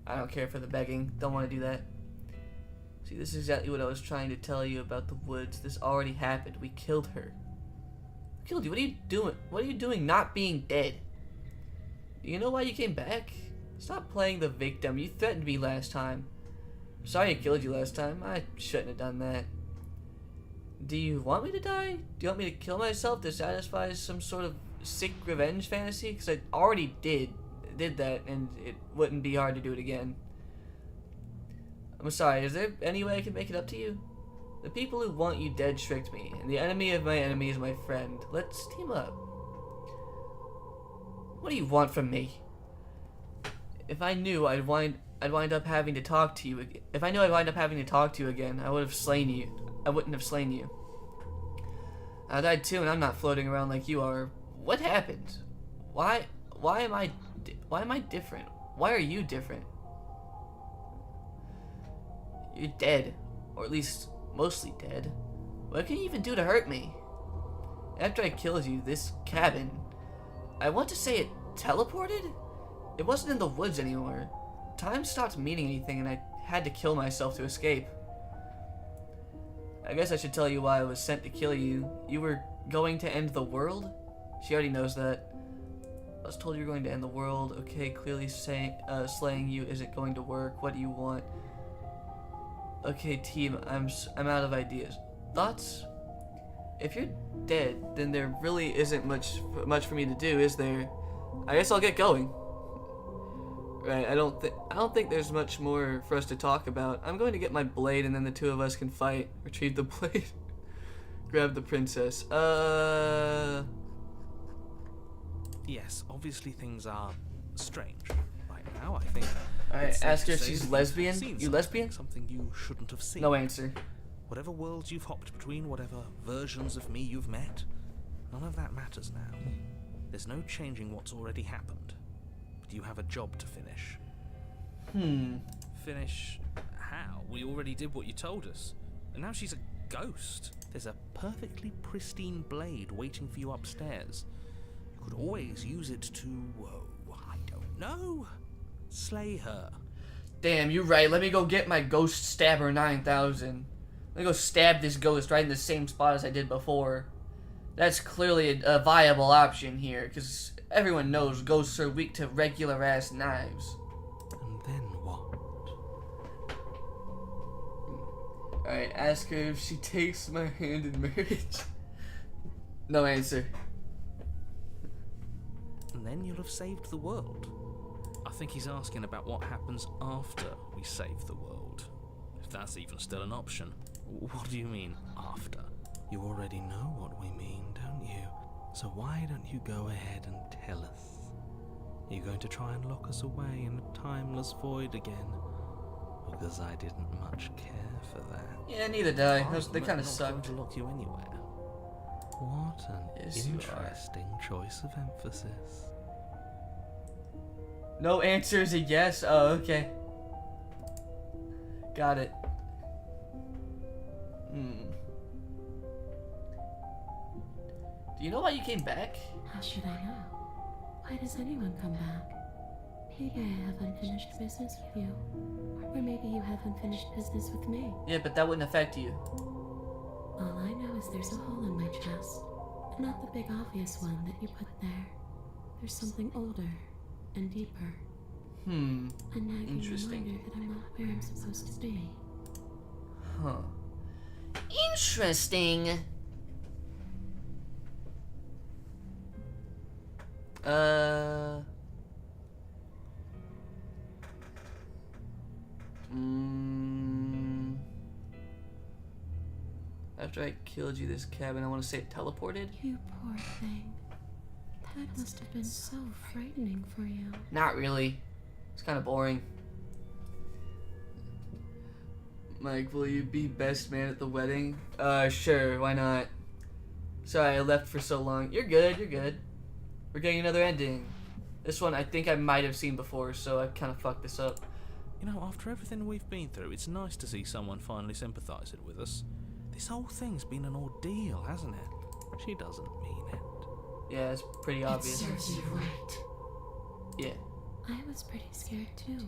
I don't care for the begging. Don't want to do that. See, this is exactly what I was trying to tell you about the woods. This already happened. We killed her. We killed you. What are you doing? What are you doing not being dead? Do you know why you came back? Stop playing the victim. You threatened me last time. Sorry I killed you last time. I shouldn't have done that. Do you want me to die? Do you want me to kill myself to satisfy some sort of sick revenge fantasy? Because I already did that, and it wouldn't be hard to do it again. I'm sorry, is there any way I can make it up to you? The people who want you dead tricked me, and the enemy of my enemy is my friend. Let's team up. What do you want from me? If I knew I'd wind up having to talk to you again. If I knew I'd wind up having to talk to you again, I would have slain you. I wouldn't have slain you. I died too, and I'm not floating around like you are. What happened? Why am I different? Why are you different? You're dead, or at least mostly dead. What can you even do to hurt me? After I killed you, this cabin, I want to say it teleported? It wasn't in the woods anymore. Time stopped meaning anything, and I had to kill myself to escape. I guess I should tell you why I was sent to kill you. You were going to end the world? She already knows that. I was told you were going to end the world. Okay, clearly slaying you isn't going to work. What do you want? Okay, team, I'm out of ideas. Thoughts? If you're dead, then there really isn't much for me to do, is there? I guess I'll get going. Right, I don't think there's much more for us to talk about. I'm going to get my blade, and then the two of us can fight. Retrieve the blade. Grab the princess. Yes, obviously things are strange right now. I think. Alright, it's safe ask her to if say she's that you've lesbian. seen You something, lesbian? Something you shouldn't have seen. No answer. Whatever worlds you've hopped between, whatever versions of me you've met, none of that matters now. There's no changing what's already happened. But you have a job to finish. Finish how? We already did what you told us. And now she's a ghost. There's a perfectly pristine blade waiting for you upstairs. You could always use it to, I don't know, slay her. Damn, you're right. Let me go get my Ghost Stabber 9000. Let me go stab this ghost right in the same spot as I did before. That's clearly a viable option here, because everyone knows ghosts are weak to regular-ass knives. And then what? Alright, ask her if she takes my hand in marriage. No answer. And then you'll have saved the world. I think he's asking about what happens after we save the world. If that's even still an option. What do you mean, after? You already know what we mean, don't you? So why don't you go ahead and tell us? Are you going to try and lock us away in a timeless void again? Because I didn't much care for that. Yeah, neither did I. I'm They kind of not sucked. going to lock you anywhere. What an Yes, you are. interesting choice of emphasis. No answer is a yes? Oh, okay. Got it. Do you know why you came back? How should I know? Why does anyone come back? Maybe I have unfinished business with you. Or maybe you have unfinished business with me. Yeah, but that wouldn't affect you. All I know is there's a hole in my chest. And not the big obvious one that you put there. There's something older and deeper. A nagging Interesting. reminder that I'm not where I'm supposed to be. Huh. Interesting. After I killed you, this cabin, I want to say it teleported? You poor thing. That must have been so frightening for you. Not really. It's kind of boring. Mike, will you be best man at the wedding? Sure, why not? Sorry, I left for so long. You're good, you're good. We're getting another ending. This one I think I might have seen before, so I kind of fucked this up. You know, after everything we've been through, it's nice to see someone finally sympathising with us. This whole thing's been an ordeal, hasn't it? She doesn't mean it. Yeah, it's pretty obvious. It serves you right. Yeah. I was pretty scared too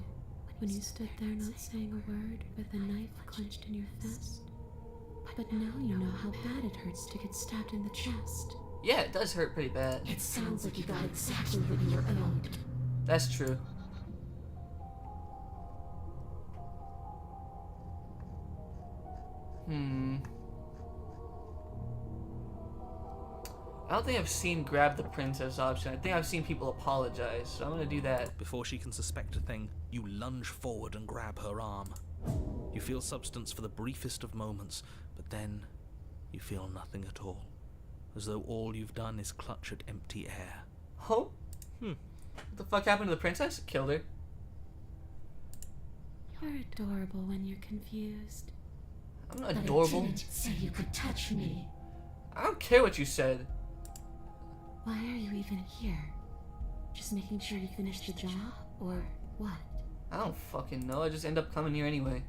when when you stood there not saying a word with a knife clenched in your fist. But now you know how bad it hurts to get stabbed in the chest. Yeah, it does hurt pretty bad. It sounds like you got exactly what you were owed. That's true. I don't think I've seen grab the princess option. I think I've seen people apologize, so I'm gonna do that. Before she can suspect a thing, you lunge forward and grab her arm. You feel substance for the briefest of moments, but then you feel nothing at all, as though all you've done is clutch at empty air. Oh? What the fuck happened to the princess? Killed her. You're adorable when you're confused. I'm not adorable. Say you could touch me. I don't care what you said. Why are you even here? Just making sure you finish the job, or what? I don't fucking know. I just end up coming here anyway.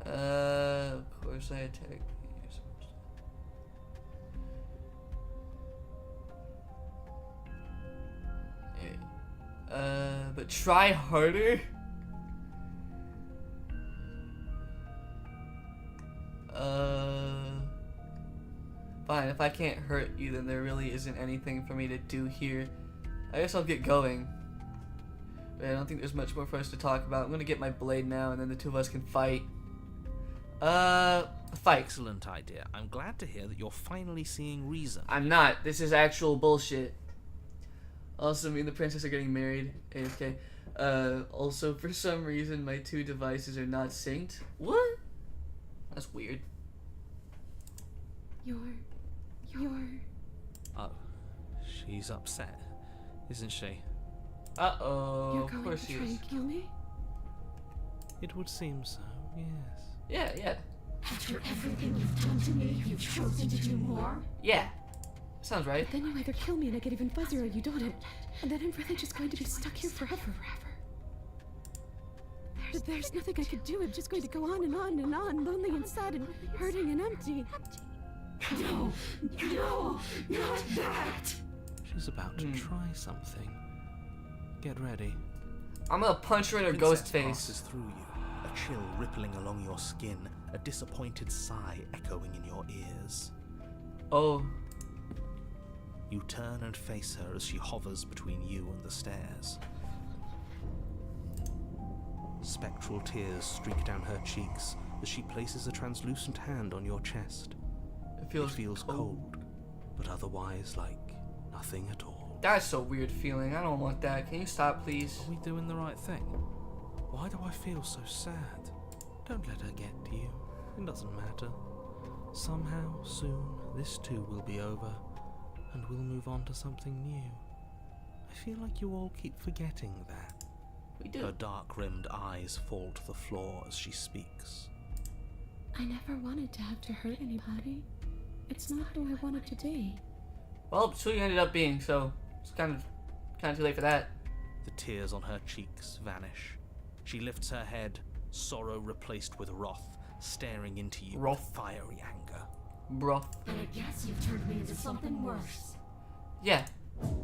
Of course I attack. But try harder? Fine, if I can't hurt you, then there really isn't anything for me to do here. I guess I'll get going. But I don't think there's much more for us to talk about. I'm gonna get my blade now, and then the two of us can fight. Fight. Excellent idea. I'm glad to hear that you're finally seeing reason. I'm not. This is actual bullshit. Also, me and the princess are getting married. AFK. Also, for some reason, my two devices are not synced. What? That's weird. You're... Oh, she's upset, isn't she? Uh-oh. You're Of going course to she try is. and kill me? It would seem so, yes. Yeah, yeah. After everything you've done to me, you've chosen to do more? Yeah. Sounds right. Then you either kill me and I get even fuzzier or you don't. And then I'm really just going to be stuck here forever. There's nothing I could do. I'm just going to go on and on and on, lonely and sad and hurting and empty. No, not that! She's about to try something. Get ready. I'm gonna punch her in her Princess ghost face. passes through you, a chill rippling along your skin, a disappointed sigh echoing in your ears. Oh. You turn and face her as she hovers between you and the stairs. Spectral tears streak down her cheeks as she places a translucent hand on your chest. It feels cold, but otherwise like nothing at all. That's a weird feeling. I don't want that. Can you stop, please? Are we doing the right thing? Why do I feel so sad? Don't let her get to you. It doesn't matter. Somehow, soon, this too will be over, and we'll move on to something new. I feel like you all keep forgetting that. We do. Her dark-rimmed eyes fall to the floor as she speaks. I never wanted to have to hurt anybody. It's not who I wanted to be. Well, it's who you ended up being, so it's kind of too late for that. The tears on her cheeks vanish. She lifts her head, sorrow replaced with wrath, staring into you with fiery anger. Bruh. And I guess you've turned me into something worse. Yeah.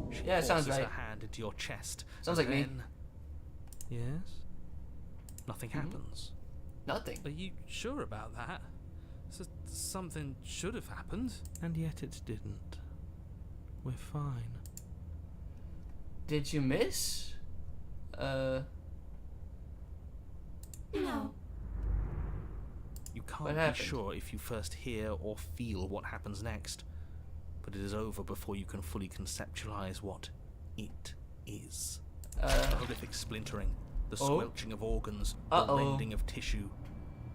She Yeah, it sounds forces right. her hand into your chest. Sounds and like me. then... Yes? Nothing happens. Nothing. Are you sure about that? Something should have happened, and yet it didn't. We're fine. Did you miss? No. You What can't be happened? sure if you first hear or feel what happens next, but it is over before you can fully conceptualize what it is. The horrific splintering, the squelching of organs, the rending of tissue,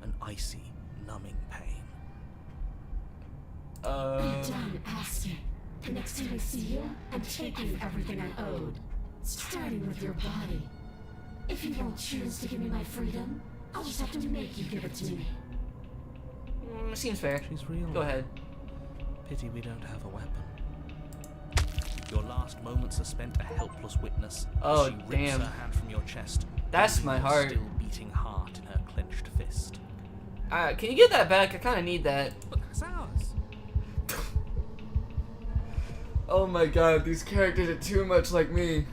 an icy, numbing pain. I'm done asking. The next time I see you, I'm taking everything I owed. Starting with your body. If you don't choose to give me my freedom, I'll just have to make you give it to me. Seems fair. She's real. Go ahead. Pity we don't have a weapon. Your last moments are spent a helpless witness. Oh, as she rips damn. her hand from your chest. That's holding my your heart. Still beating heart in her clenched fist. Can you get that back? I kind of need that. But that's ours. Oh my god, these characters are too much like me.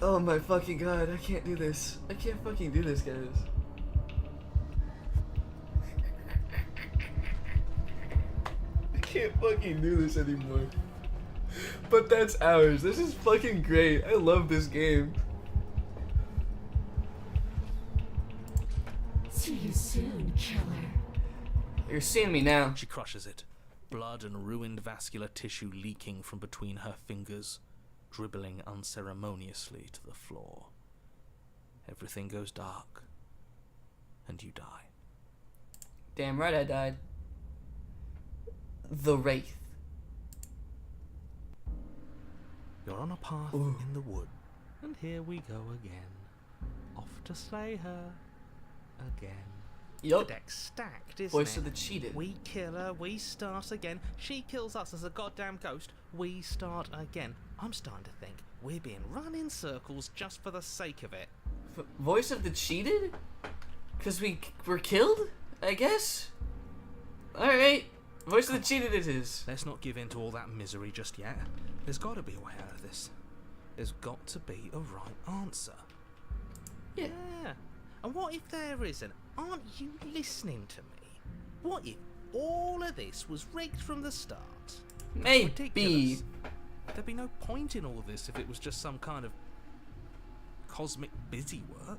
Oh my fucking god, I can't do this. I can't fucking do this, guys. I can't fucking do this anymore. But that's ours. This is fucking great. I love this game. See you soon, killer. You're seeing me now. She crushes it, blood and ruined vascular tissue leaking from between her fingers, dribbling unceremoniously to the floor. Everything goes dark, and you die. Damn right I died. The Wraith. You're on a path Ooh. in the wood. And here we go again. Off to slay her. Again. The Yup. deck's stacked, isn't Voice it? of the cheated. We kill her, we start again. She kills us as a goddamn ghost, we start again. I'm starting to think we're being run in circles just for the sake of it. Voice of the cheated? Cause we were killed? I guess? Alright. Voice of the cheated it is. Let's not give in to all that misery just yet. There's got to be a way out of this. There's got to be a right answer. Yeah. Yeah. And what if there isn't? Aren't you listening to me? What if all of this was rigged from the start? Maybe. Ridiculous. There'd be no point in all this if it was just some kind of cosmic busy work.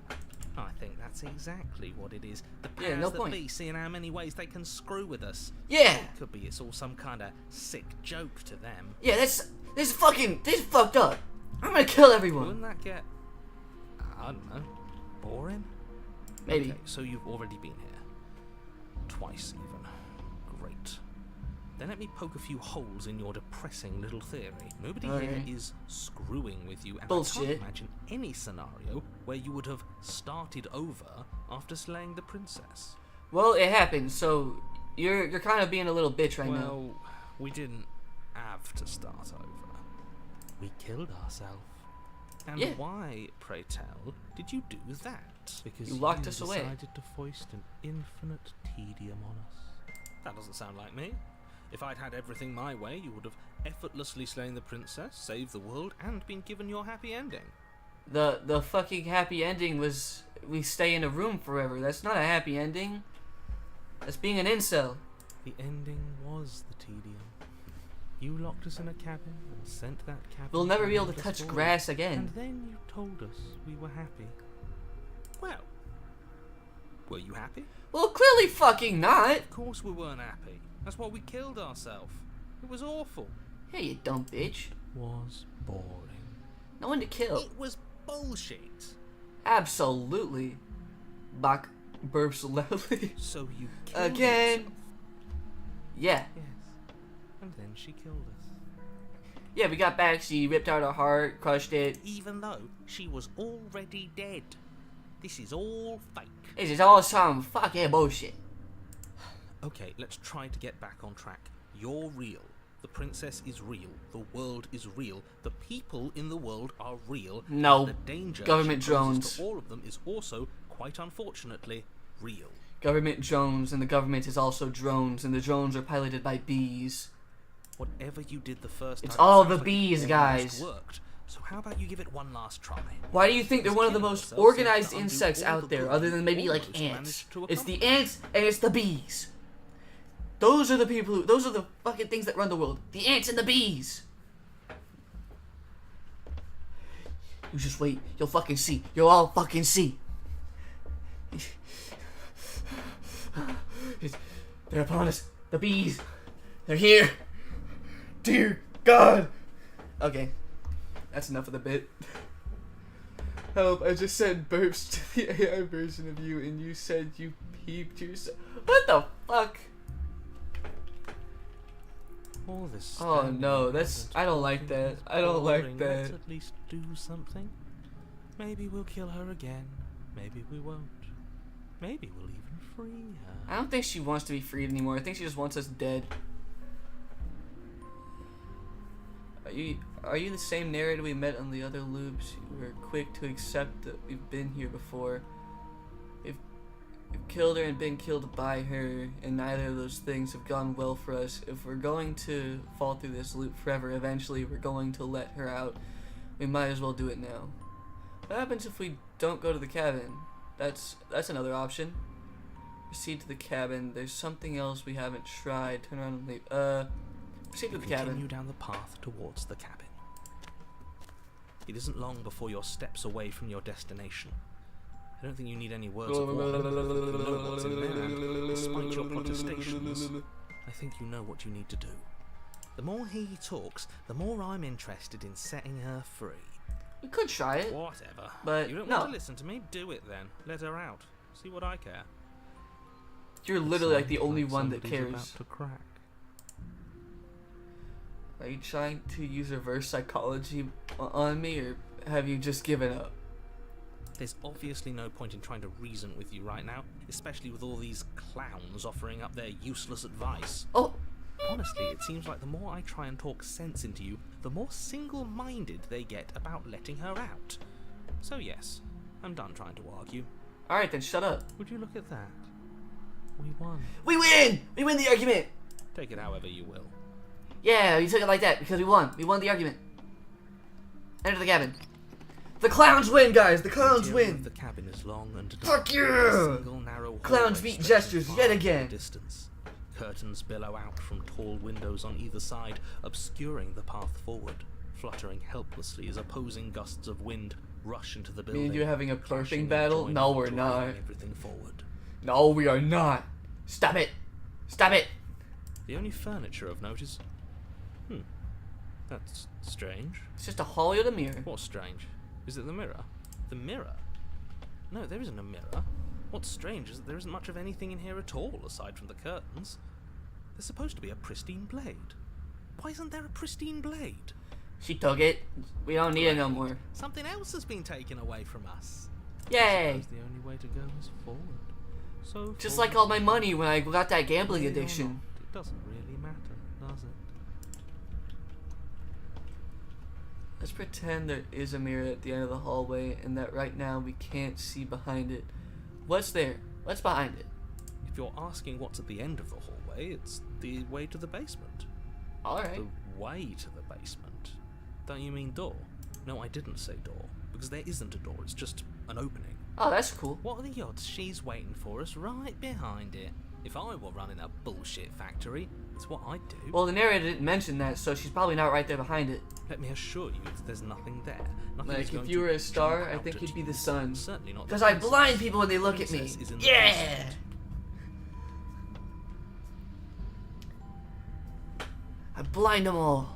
I think that's exactly what it is. The powers Yeah, no that point. be seeing how many ways they can screw with us. Yeah. Could be it's all some kind of sick joke to them. Yeah, this is fucked up. I'm gonna kill everyone. Wouldn't that get, I don't know, boring? Maybe. Okay, so you've already been here. Twice even. Great. Then let me poke a few holes in your depressing little theory. Nobody Okay. here is screwing with you, and I Bullshit. can't imagine any scenario where you would have started over after slaying the princess. Well, it happened, so you're kind of being a little bitch right now. Well, we didn't have to start over. We killed ourselves. And Yeah. why, pray tell, did you do that? Because You locked us away. decided to foist an infinite tedium on us. That doesn't sound like me. If I'd had everything my way, you would have effortlessly slain the princess, saved the world, and been given your happy ending. The fucking happy ending was we stay in a room forever. That's not a happy ending. That's being an incel. The ending was the tedium. You locked us in a cabin and sent that cabin. We'll never be able to around us touch forward. grass again. And then you told us we were happy. Well, were you happy? Well, clearly fucking not. Of course we weren't happy. That's why we killed ourselves. It was awful. Hey, you dumb bitch. Was boring. No one to kill. It was bullshit. Absolutely. Bach burps loudly. So you killed Again. yourself. Yeah. Yes. And then she killed us. Yeah, we got back. She ripped out her heart, crushed it. Even though she was already dead. This is all fake. This is all some fucking bullshit. Okay, let's try to get back on track. You're real. The princess is real. The world is real. The people in the world are real. No. The danger Government she poses drones. to all of them is also, quite unfortunately, real. Government drones, and the government is also drones, and the drones are piloted by bees. Whatever you did the first It's time, all it the sounds like bees, it almost guys. Worked. So how about you give it one last try? Why do you think they're one of the most organized insects out there, other than maybe like Almost ants? managed to It's the accomplish. ants and it's the bees. Those are the people who, those are the fucking things that run the world. The ants and the bees. You just wait. You'll fucking see. You'll all fucking see. They're upon us. The bees. They're here. Dear God. Okay. That's enough of the bit. Help, I just said burps to the AI version of you and you said you peeped yourself. What the fuck? All this Oh, standing no, that's- around I don't like talking that. is I don't like boring. that. Let's at least do something. Maybe we'll kill her again. Maybe we won't. Maybe we'll even free her. I don't think she wants to be freed anymore. I think she just wants us dead. Are you the same narrator we met on the other loops? You were quick to accept that we've been here before. We've killed her and been killed by her, and neither of those things have gone well for us. If we're going to fall through this loop forever, eventually we're going to let her out. We might as well do it now. What happens if we don't go to the cabin? That's another option. Proceed to the cabin. There's something else we haven't tried. Turn around and leave. Proceed to the cabin. Continue down the path towards the cabin. It isn't long before you're steps away from your destination. I don't think you need any words of warning. You know what's in there, and despite your protestations, I think you know what you need to do. The more he talks, the more I'm interested in setting her free. We could try it. Whatever. But you don't no. want to listen to me? Do it then. Let her out. See what I care. You're literally like the only Like one that somebody's cares. about to crack. Are you trying to use reverse psychology on me, or have you just given up? There's obviously no point in trying to reason with you right now, especially with all these clowns offering up their useless advice. Oh, Honestly, it seems like the more I try and talk sense into you, the more single-minded they get about letting her out. So yes, I'm done trying to argue. alright then, shut up. Would you look at that? We won. We win! We win the argument! Take it however you will. Yeah, you took it like that because we won. We won the argument. Enter the cabin. The clowns win, guys! The clowns The interior win! of the cabin is long and dark. Fuck you! A single narrow Clowns hallway beat stretches gestures far yet into the again. Distance. Curtains billow out from tall windows on either side, obscuring the path forward, fluttering helplessly as opposing gusts of wind rush into the building. Me and you having a clashing birthing and battle? joining No, and we're not. driving everything forward. No, we are not. Stop it. Stop it. The only furniture of note is... That's strange. It's just a hallway with a mirror. What's strange? Is it the mirror? The mirror? No, there isn't a mirror. What's strange is that there isn't much of anything in here at all, aside from the curtains. There's supposed to be a pristine blade. Why isn't there a pristine blade? She took it. We don't need it no more. Something else has been taken away from us. Yay. The only way to go is forward. So Just forward. like all my money when I got that gambling Really or addiction. not, it doesn't really matter, does it? Let's pretend there is a mirror at the end of the hallway and that right now we can't see behind it. What's there? What's behind it? If you're asking what's at the end of the hallway, it's the way to the basement. Alright. The way to the basement? Don't you mean door? No, I didn't say door, because there isn't a door, it's just an opening. Oh, that's cool. What are the odds she's waiting for us right behind it? If I were running a bullshit factory, it's what I'd do. Well, the narrator didn't mention that, so she's probably not right there behind it. Let me assure you that there's nothing there. Nothing Like, is going if you to were a star, jump I out think at you'd be you. the sun. Certainly not the Because I princess. blind people when they look at me. Princess is in the Yeah! basement. I blind them all.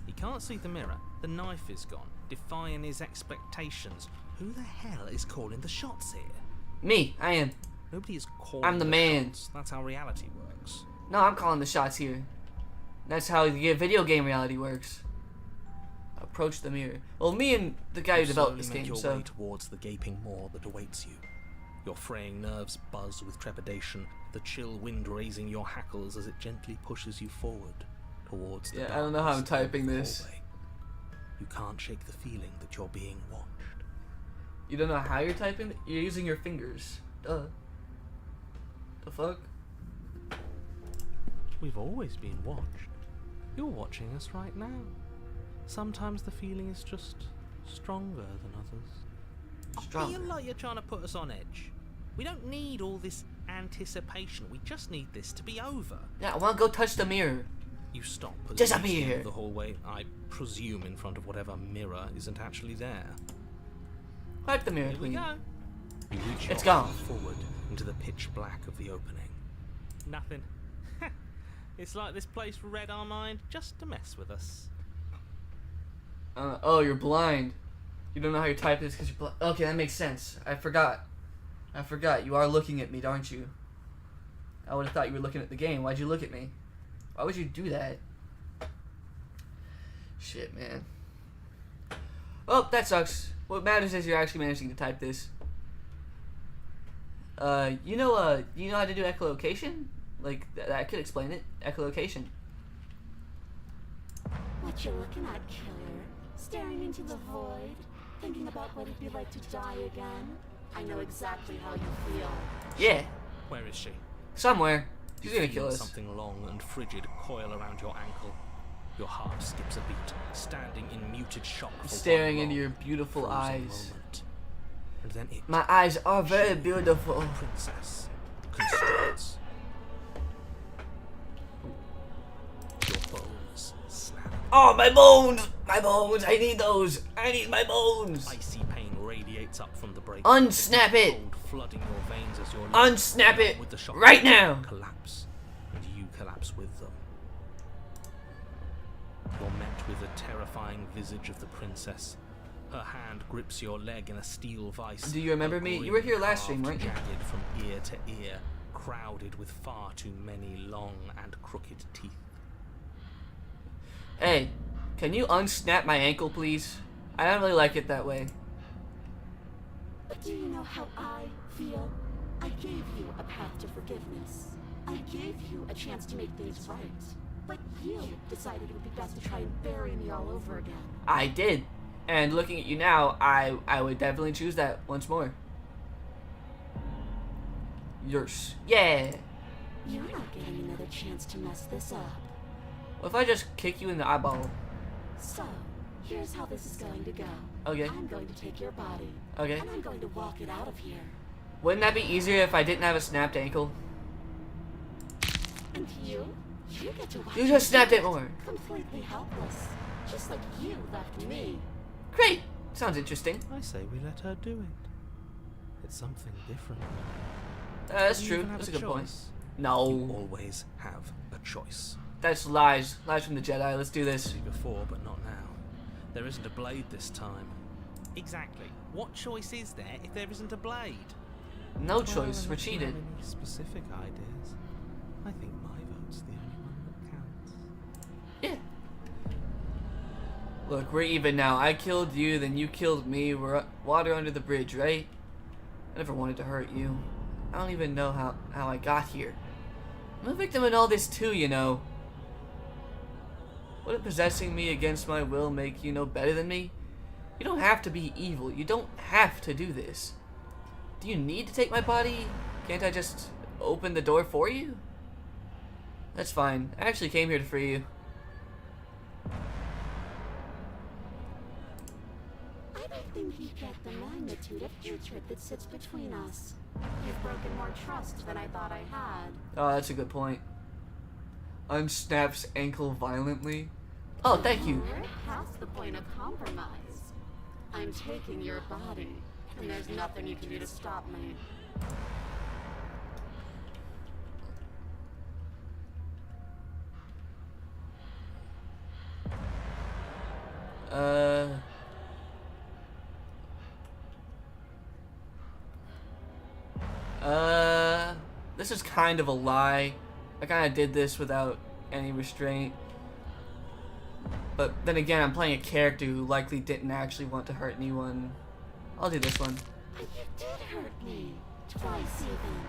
He can't see the mirror. The knife is gone, defying his expectations. Who the hell is calling the shots here? Me, I am. Nobody is calling I'm the man. shots. That's how reality works. No, I'm calling the shots here. That's how the video game reality works. Approach the mirror. Well, me and the guy who You developed slowly this make game, your so... way towards the gaping maw that awaits you. Your fraying nerves buzz with trepidation, the chill wind raising your hackles as it gently pushes you forward towards the Yeah, I don't know how I'm darkness of typing the this. hallway. You can't shake the feeling that you're being watched. You don't know how you're typing? You're using your fingers. Duh. The fuck? We've always been watched. You're watching us right now. Sometimes the feeling is just stronger than others. I Stronger. feel like you're trying to put us on edge. We don't need all this anticipation. We just need this to be over. Yeah, I wanna go touch the mirror. You stop as Just you up reach the end here. of the hallway. I presume in front of whatever mirror isn't actually there. Wipe the mirror, Here we please. go. You reach It's your gone. arm forward into the pitch black of the opening. Nothing. It's like this place read our mind just to mess with us. Oh, you're blind. You don't know how you type this because you're blind. Okay, that makes sense. I forgot. You are looking at me, aren't you? I would have thought you were looking at the game. Why'd you look at me? Why would you do that? Shit, man. Oh, that sucks. What matters is you're actually managing to type this. You know how to do echolocation? Like, that could explain it. Echolocation. What you looking at, killer? Staring into the void? Thinking about what it'd be like to die again? I know exactly how you feel. Yeah, Where is she? somewhere. She's You gonna feel kill us. Something long and frigid coil around your ankle. Your heart skips a beat, standing in muted shock for Staring one into long, your beautiful frozen eyes. moment. And then it, My eyes are very she, beautiful. the princess, constricts. Your bones snap. Oh, my bones! My bones! I need those! I need my bones! Icy pain radiates up from the break. Unsnap it! Cold flooding your veins as your Unsnap it! with the shock Right now! collapse, and you collapse with them. You're met with the terrifying visage of the princess. Her hand grips your leg in a steel vice. Do you remember her me? You grin were here last stream, carved weren't you? jagged from ear to ear, crowded with far too many long and crooked teeth. Hey, can you unsnap my ankle, please? I don't really like it that way. But do you know how I feel? I gave you a path to forgiveness. I gave you a chance to make things right. But you decided it would be best to try and bury me all over again. I did. And looking at you now, I would definitely choose that once more. Yours. Yeah. You're not getting another chance to mess this up. What if I just kick you in the eyeball? So, here's how this is going to go. Okay. I'm going to take your body. Okay. And I'm going to walk it out of here. Wouldn't that be easier if I didn't have a snapped ankle? And you get to watch You just me snapped do it more. Completely helpless. Just like you left me. Great. Sounds interesting. I say we let her do it. It's something different. That's You true. even have That's a good point. choice. You No. always have a choice. That's lies. Lies from the Jedi. Let's do this. See before, but not now. There isn't a blade this time. Exactly. What choice is there if there isn't a blade? No Well, choice. We're unless you have cheated. any specific ideas. I think my vote's the only one that counts. Yeah. Look, we're even now. I killed you, then you killed me. We're water under the bridge, right? I never wanted to hurt you. I don't even know how I got here. I'm a victim in all this too, you know. Wouldn't possessing me against my will make you no better than me? You don't have to be evil. You don't have to do this. Do you need to take my body? Can't I just open the door for you? That's fine. I actually came here to free you. I don't think you get the magnitude of hatred that sits between us. You've broken more trust than I thought I had. Oh, that's a good point. Unsnaps ankle violently. Oh, thank you. We're past the point of compromise. I'm taking your body, and there's nothing you can do to stop me. This is kind of a lie. I kind of did this without any restraint. But then again, I'm playing a character who likely didn't actually want to hurt anyone. I'll do this one. But you did hurt me. Twice even.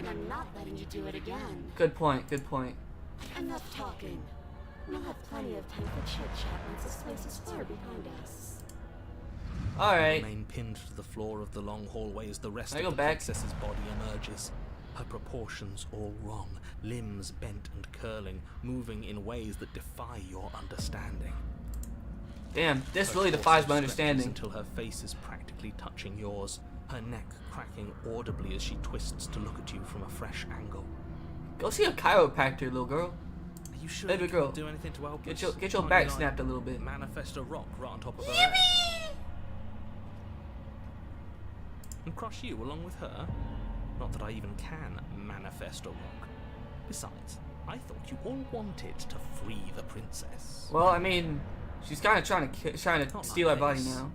And I'm not letting you do it again. Good point, good point. Enough talking. We'll have plenty of time for chit-chat once this place is far behind us. Alright. Remain pinned to the floor of the long hallway as the rest Can I of go the back? princess's body emerges. Her proportions all wrong, limbs bent and curling, moving in ways that defy your understanding. Damn, this Her really torso defies my stretches understanding. until her face is practically touching yours, her neck cracking audibly as she twists to look at you from a fresh angle. Go see a chiropractor, little girl. Are you sure Baby you girl, can't do anything to help Get us? your Can't back you, like, snapped a little bit. manifest a rock right on top of her head? And crush you along with her? Not that I even can manifest a rock. Besides, I thought you all wanted to free the princess. Well, I mean, she's kind of trying to Not steal like our body this. now.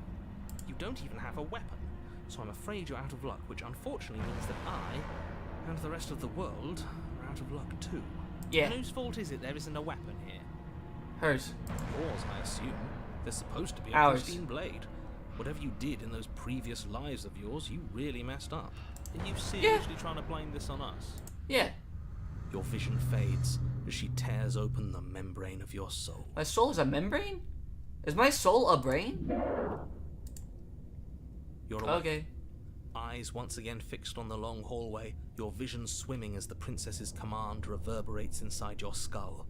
You don't even have a weapon, so I'm afraid you're out of luck, which unfortunately means that I, and the rest of the world, are out of luck too. Yeah, And whose fault is it there isn't a weapon here? hers. Yours, I assume. There's supposed to be a Ours. pristine blade. Whatever you did in those previous lives of yours, you really messed up. Are you seriously trying to blame this on us? Yeah, Your vision fades as she tears open the membrane of your soul. my soul is a membrane? Is my soul a brain? You're awake. Okay. Eyes once again fixed on the long hallway, your vision swimming as the princess's command reverberates inside your skull.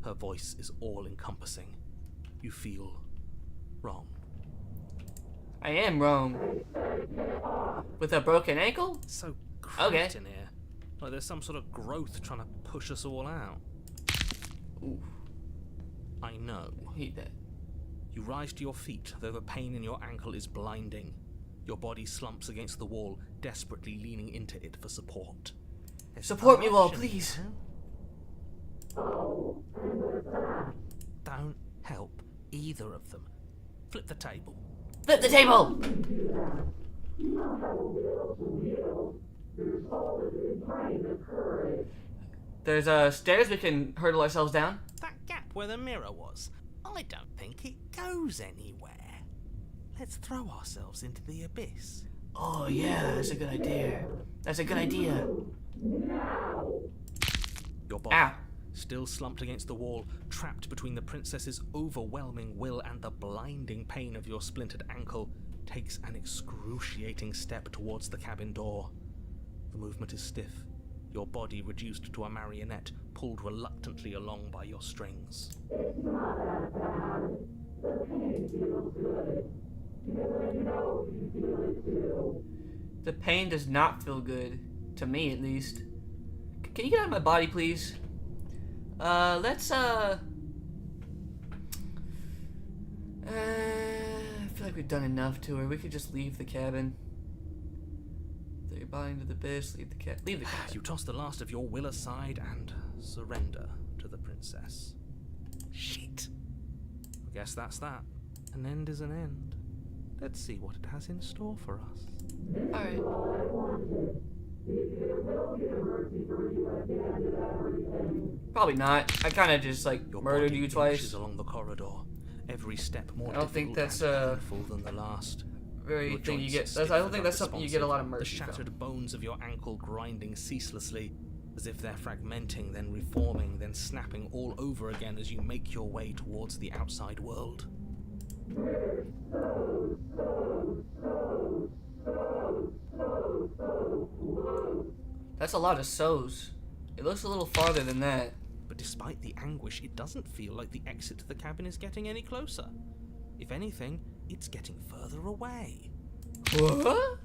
Her voice is all-encompassing. You feel wrong. I am wrong. With a broken ankle? It's so cramped Okay. in here. Like there's some sort of growth trying to push us all out. Ooh, I know. I hate that. You rise to your feet, though the pain in your ankle is blinding. Your body slumps against the wall, desperately leaning into it for support. There's Support me, no wall, option, please. you know? Don't help either of them. Flip the table. Flip the table! There's stairs we can hurdle ourselves down. That gap where the mirror was, I don't think it goes anywhere. Let's throw ourselves into the abyss. Oh yeah, that's a good idea. That's a good idea. Your body, Ow. still slumped against the wall, trapped between the princess's overwhelming will and the blinding pain of your splintered ankle, takes an excruciating step towards the cabin door. The movement is stiff, your body reduced to a marionette, pulled reluctantly along by your strings. The pain does not feel good. To me, at least. Can you get out of my body, please? Let's, I feel like we've done enough to her. We could just leave the cabin. Throw your body into the abyss, leave the cabin. You toss the last of your will aside and surrender to the princess. Shit. I guess that's that. An end is an end. Let's see what it has in store for us. Alright. Probably not. I kind of just, like, Your murdered body you twice. inches along the corridor, every step more I don't think difficult that's, and painful than the last. Very Your thing you joints get. stiff I don't and think that's something you get a lot of unresponsive, mercy The from. shattered bones of your ankle grinding ceaselessly, as if they're fragmenting, then reforming, then snapping all over again as you make your way towards the outside world. That's a lot of so's. It looks a little farther than that. But despite the anguish, it doesn't feel like the exit to the cabin is getting any closer. If anything, it's getting further away. What?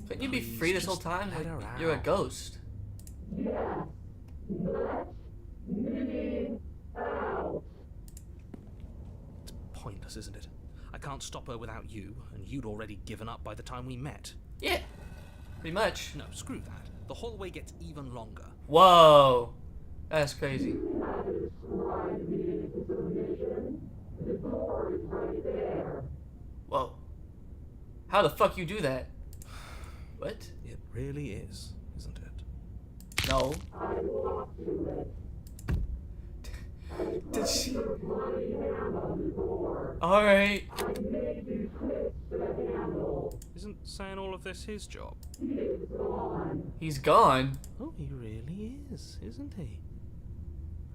Couldn't you be Please, free this whole just time? let Like, her you're a out. ghost. It's pointless, isn't it? I can't stop her without you, and you'd already given up by the time we met. Yeah, pretty much. No, screw that. The hallway gets even longer. Whoa, that's crazy. Whoa, how the fuck you do that? What? It really is, isn't it? No. Did she? All right. Isn't saying all of this his job? He's gone. Oh, he really is, isn't he?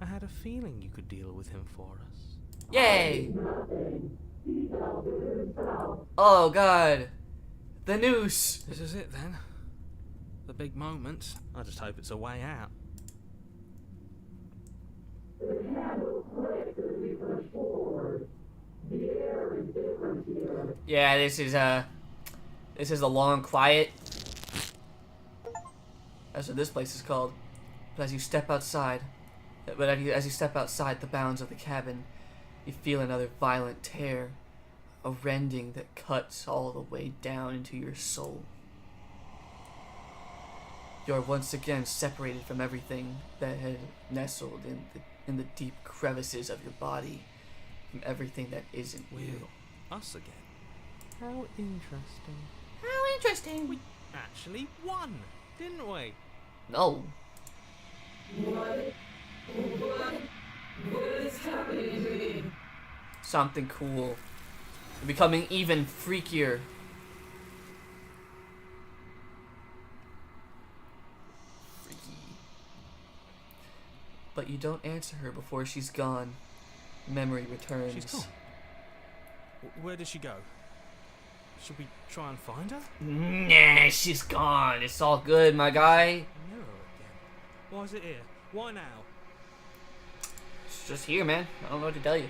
I had a feeling you could deal with him for us. Yay! Oh god. The noose. This is it then. The big moment. I just hope it's a way out. Yeah, this is a long quiet. That's what this place is called. But as you step outside, as you step outside the bounds of the cabin, you feel another violent tear, a rending that cuts all the way down into your soul. You are once again separated from everything that had nestled in the deep crevices of your body, from everything that isn't you. Us again. How interesting. How interesting. We actually won, didn't we? No. Something cool. You're becoming even freakier. Freaky. But you don't answer her before she's gone. Memory returns. She's gone. Where did she go? Should we try and find her? Nah, she's gone. It's all good, my guy. Mirror again. Why is it here? Why now? It's just here, man. I don't know what to tell you.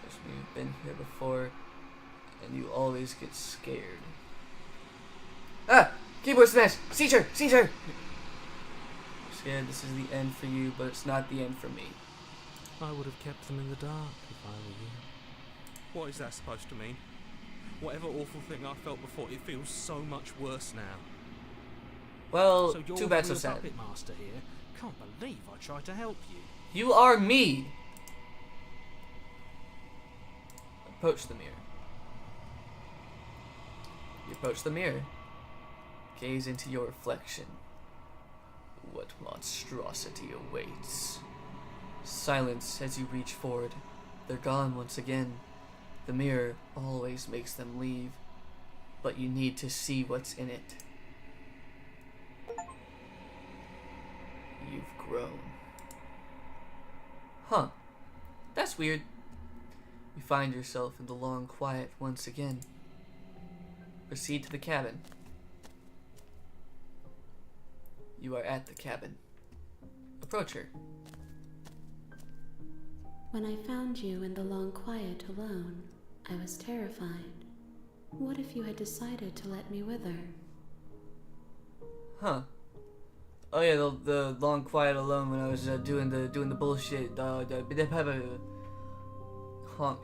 Trust me, you've been here before, and you always get scared. Ah! Keyboard smash! Seizure! Seizure! I'm scared this is the end for you, but it's not the end for me. I would have kept them in the dark if I were you. What is that supposed to mean? Whatever awful thing I felt before, it feels so much worse now. Well, So you're too the bad, so real sad. puppet master here. Can't believe I tried to help you. You are me! Approach the mirror. You approach the mirror. Gaze into your reflection. What monstrosity awaits? Silence as you reach forward. They're gone once again. The mirror always makes them leave, but you need to see what's in it. You've grown. Huh. That's weird. You find yourself in the long quiet once again. Proceed to the cabin. You are at the cabin. Approach her. When I found you in the long quiet alone, I was terrified. What if you had decided to let me wither? Huh. Oh yeah, the long quiet alone when I was doing the bullshit. The honk.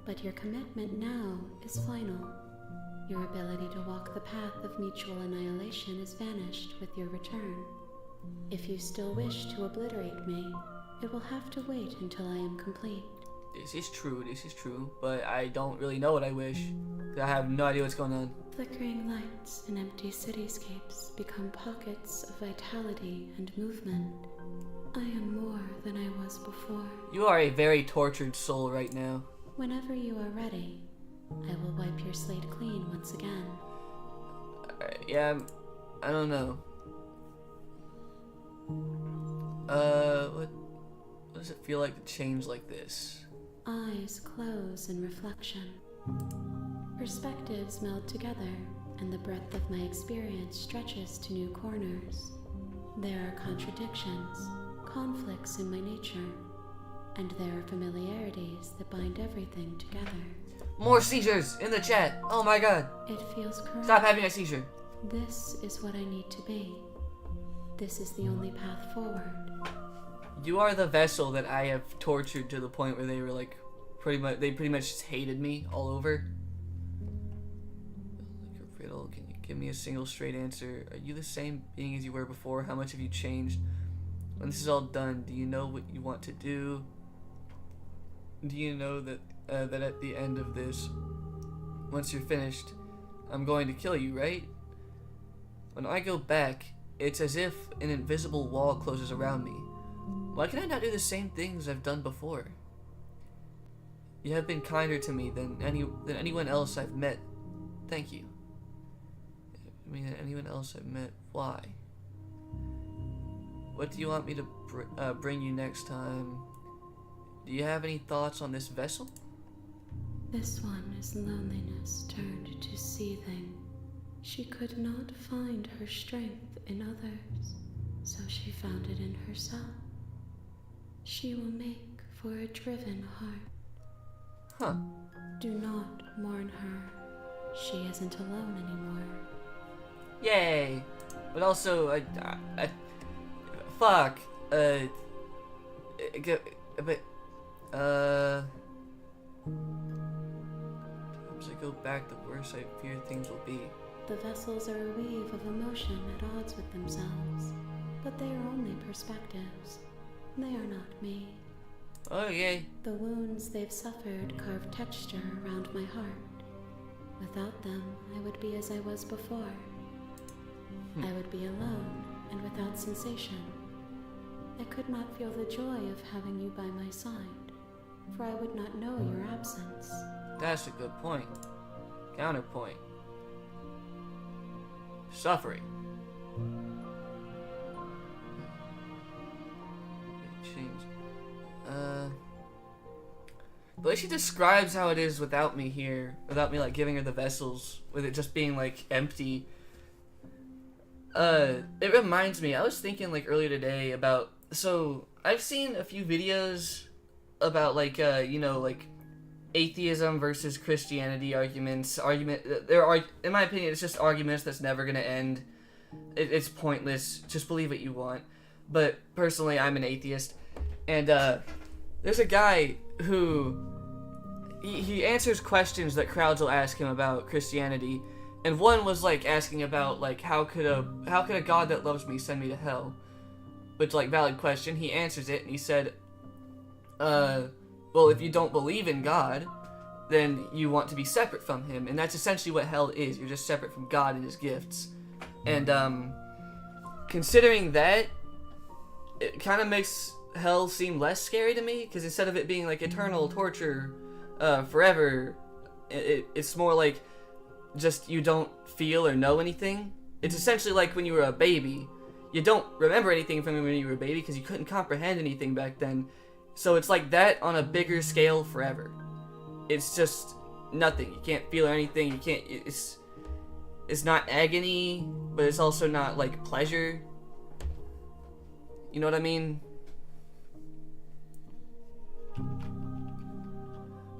But your commitment now is final. Your ability to walk the path of mutual annihilation is vanished with your return. If you still wish to obliterate me, it will have to wait until I am complete. This is true, but I don't really know what I wish. I have no idea what's going on. Flickering lights in empty cityscapes become pockets of vitality and movement. I am more than I was before. You are a very tortured soul right now. Whenever you are ready, I will wipe your slate clean once again. Yeah, I don't know. What does it feel like to change like this? Eyes close in reflection. Perspectives meld together, and the breadth of my experience stretches to new corners. There are contradictions, conflicts in my nature, and there are familiarities that bind everything together. More seizures in the chat. Oh my god. It feels correct. Stop having a seizure. This is what I need to be. This is the only path forward. You are the vessel that I have tortured to the point where they were like, pretty much just hated me all over. Like a riddle, can you give me a single straight answer? Are you the same being as you were before? How much have you changed? When this is all done, do you know what you want to do? Do you know that that at the end of this, once you're finished, I'm going to kill you, right? When I go back, it's as if an invisible wall closes around me. Why can I not do the same things I've done before? You have been kinder to me than anyone else I've met. Thank you. I mean, anyone else I've met. Why? What do you want me to bring you next time? Do you have any thoughts on this vessel? This one is loneliness turned to seething. She could not find her strength in others, so she found it in herself. She will make for a driven heart. Huh. Do not mourn her. She isn't alone anymore. Yay! But also, fuck. As I go back, the worse I fear things will be. The vessels are a weave of emotion at odds with themselves, but they are only perspectives. They are not me. Okay. The wounds they've suffered carve texture around my heart. Without them, I would be as I was before. I would be alone and without sensation. I could not feel the joy of having you by my side, for I would not know your absence. That's a good point. Counterpoint. Suffering. The way she describes how it is without me here, without me like giving her the vessels, with it just being like empty. It reminds me, I was thinking like earlier today about, so I've seen a few videos about like, like atheism versus Christianity arguments. There are, in my opinion, it's just arguments that's never gonna end. It's pointless. Just believe what you want. But personally, I'm an atheist, and there's a guy who he answers questions that crowds will ask him about Christianity, and one was like asking about like how could a God that loves me send me to hell, which like valid question. He answers it and he said, well, if you don't believe in God, then you want to be separate from him, and that's essentially what hell is. You're just separate from God and his gifts. And considering that, it kind of makes hell seem less scary to me, because instead of it being like eternal torture forever, it's more like just you don't feel or know anything. It's essentially like when you were a baby. You don't remember anything from when you were a baby because you couldn't comprehend anything back then. So it's like that on a bigger scale forever. It's just nothing. You can't feel anything. You can't. It's not agony, but it's also not like pleasure. You know what I mean?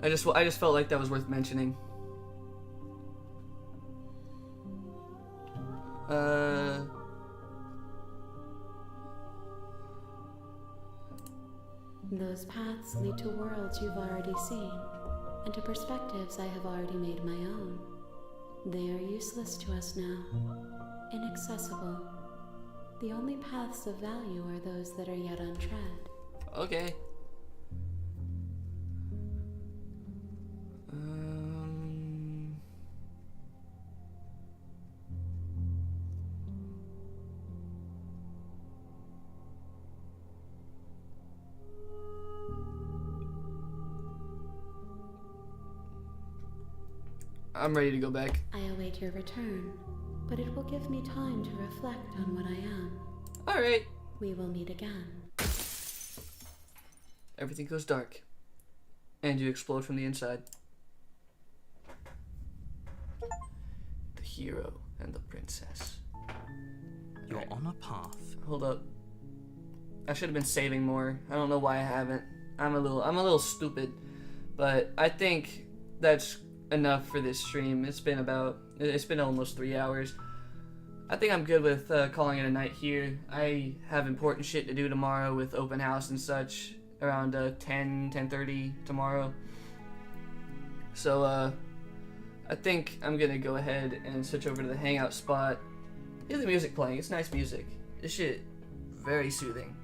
I just felt like that was worth mentioning. Those paths lead to worlds you've already seen, and to perspectives I have already made my own. They are useless to us now, inaccessible. The only paths of value are those that are yet untread. Okay. I'm ready to go back. I await your return, but it will give me time to reflect on what I am. Alright. We will meet again. Everything goes dark. And you explode from the inside. The hero and the princess. You're Alright. on a path. Hold up. I should have been saving more. I don't know why I haven't. I'm a little stupid. But I think that's enough for this stream. It's been almost 3 hours. I think I'm good with calling it a night here. I have important shit to do tomorrow with open house and such around 10:30 tomorrow. So I think I'm gonna go ahead and switch over to the hangout spot. Hear the music playing. It's nice music. This shit very soothing.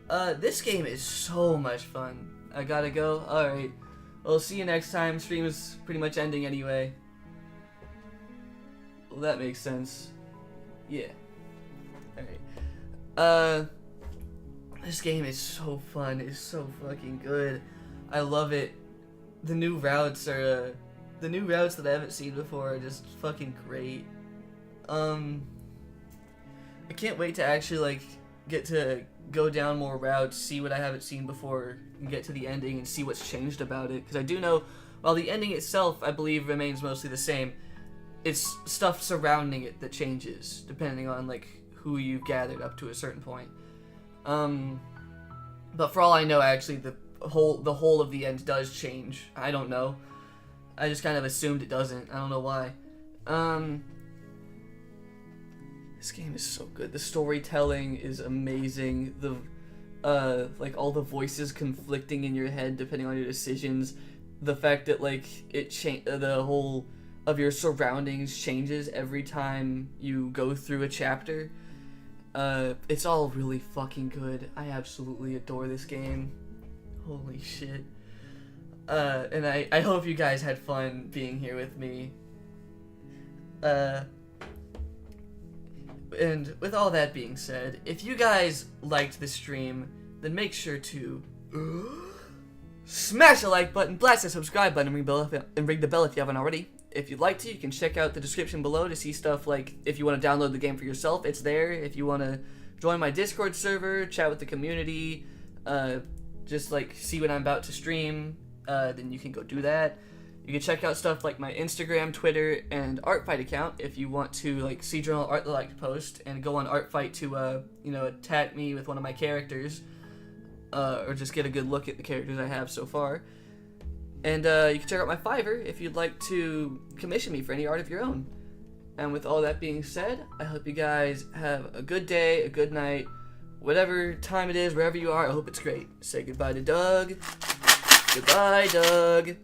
This game is so much fun. I gotta go. Alright. Well, see you next time. Stream is pretty much ending anyway. Well, that makes sense. Yeah. Alright. This game is so fun. It's so fucking good. I love it. The new routes that I haven't seen before are just fucking great. I can't wait to actually like get to go down more routes, see what I haven't seen before, and get to the ending and see what's changed about it. Because I do know, while the ending itself, I believe, remains mostly the same, it's stuff surrounding it that changes, depending on, like, who you've gathered up to a certain point. But for all I know, actually, the whole of the end does change. I don't know. I just kind of assumed it doesn't. I don't know why. This game is so good. The storytelling is amazing. Like all the voices conflicting in your head depending on your decisions. The fact that like the whole of your surroundings changes every time you go through a chapter. It's all really fucking good. I absolutely adore this game. Holy shit. And I hope you guys had fun being here with me. And with all that being said, if you guys liked the stream, then make sure to smash the like button, blast the subscribe button, and ring the bell if you haven't already. If you'd like to, you can check out the description below to see stuff like if you want to download the game for yourself, it's there. If you want to join my Discord server, chat with the community, just like see what I'm about to stream, then you can go do that. You can check out stuff like my Instagram, Twitter, and Artfight account if you want to like see journal art that I like to post, and go on Artfight to attack me with one of my characters, or just get a good look at the characters I have so far. And you can check out my Fiverr if you'd like to commission me for any art of your own. And with all that being said, I hope you guys have a good day, a good night, whatever time it is, wherever you are. I hope it's great. Say goodbye to Doug. Goodbye, Doug.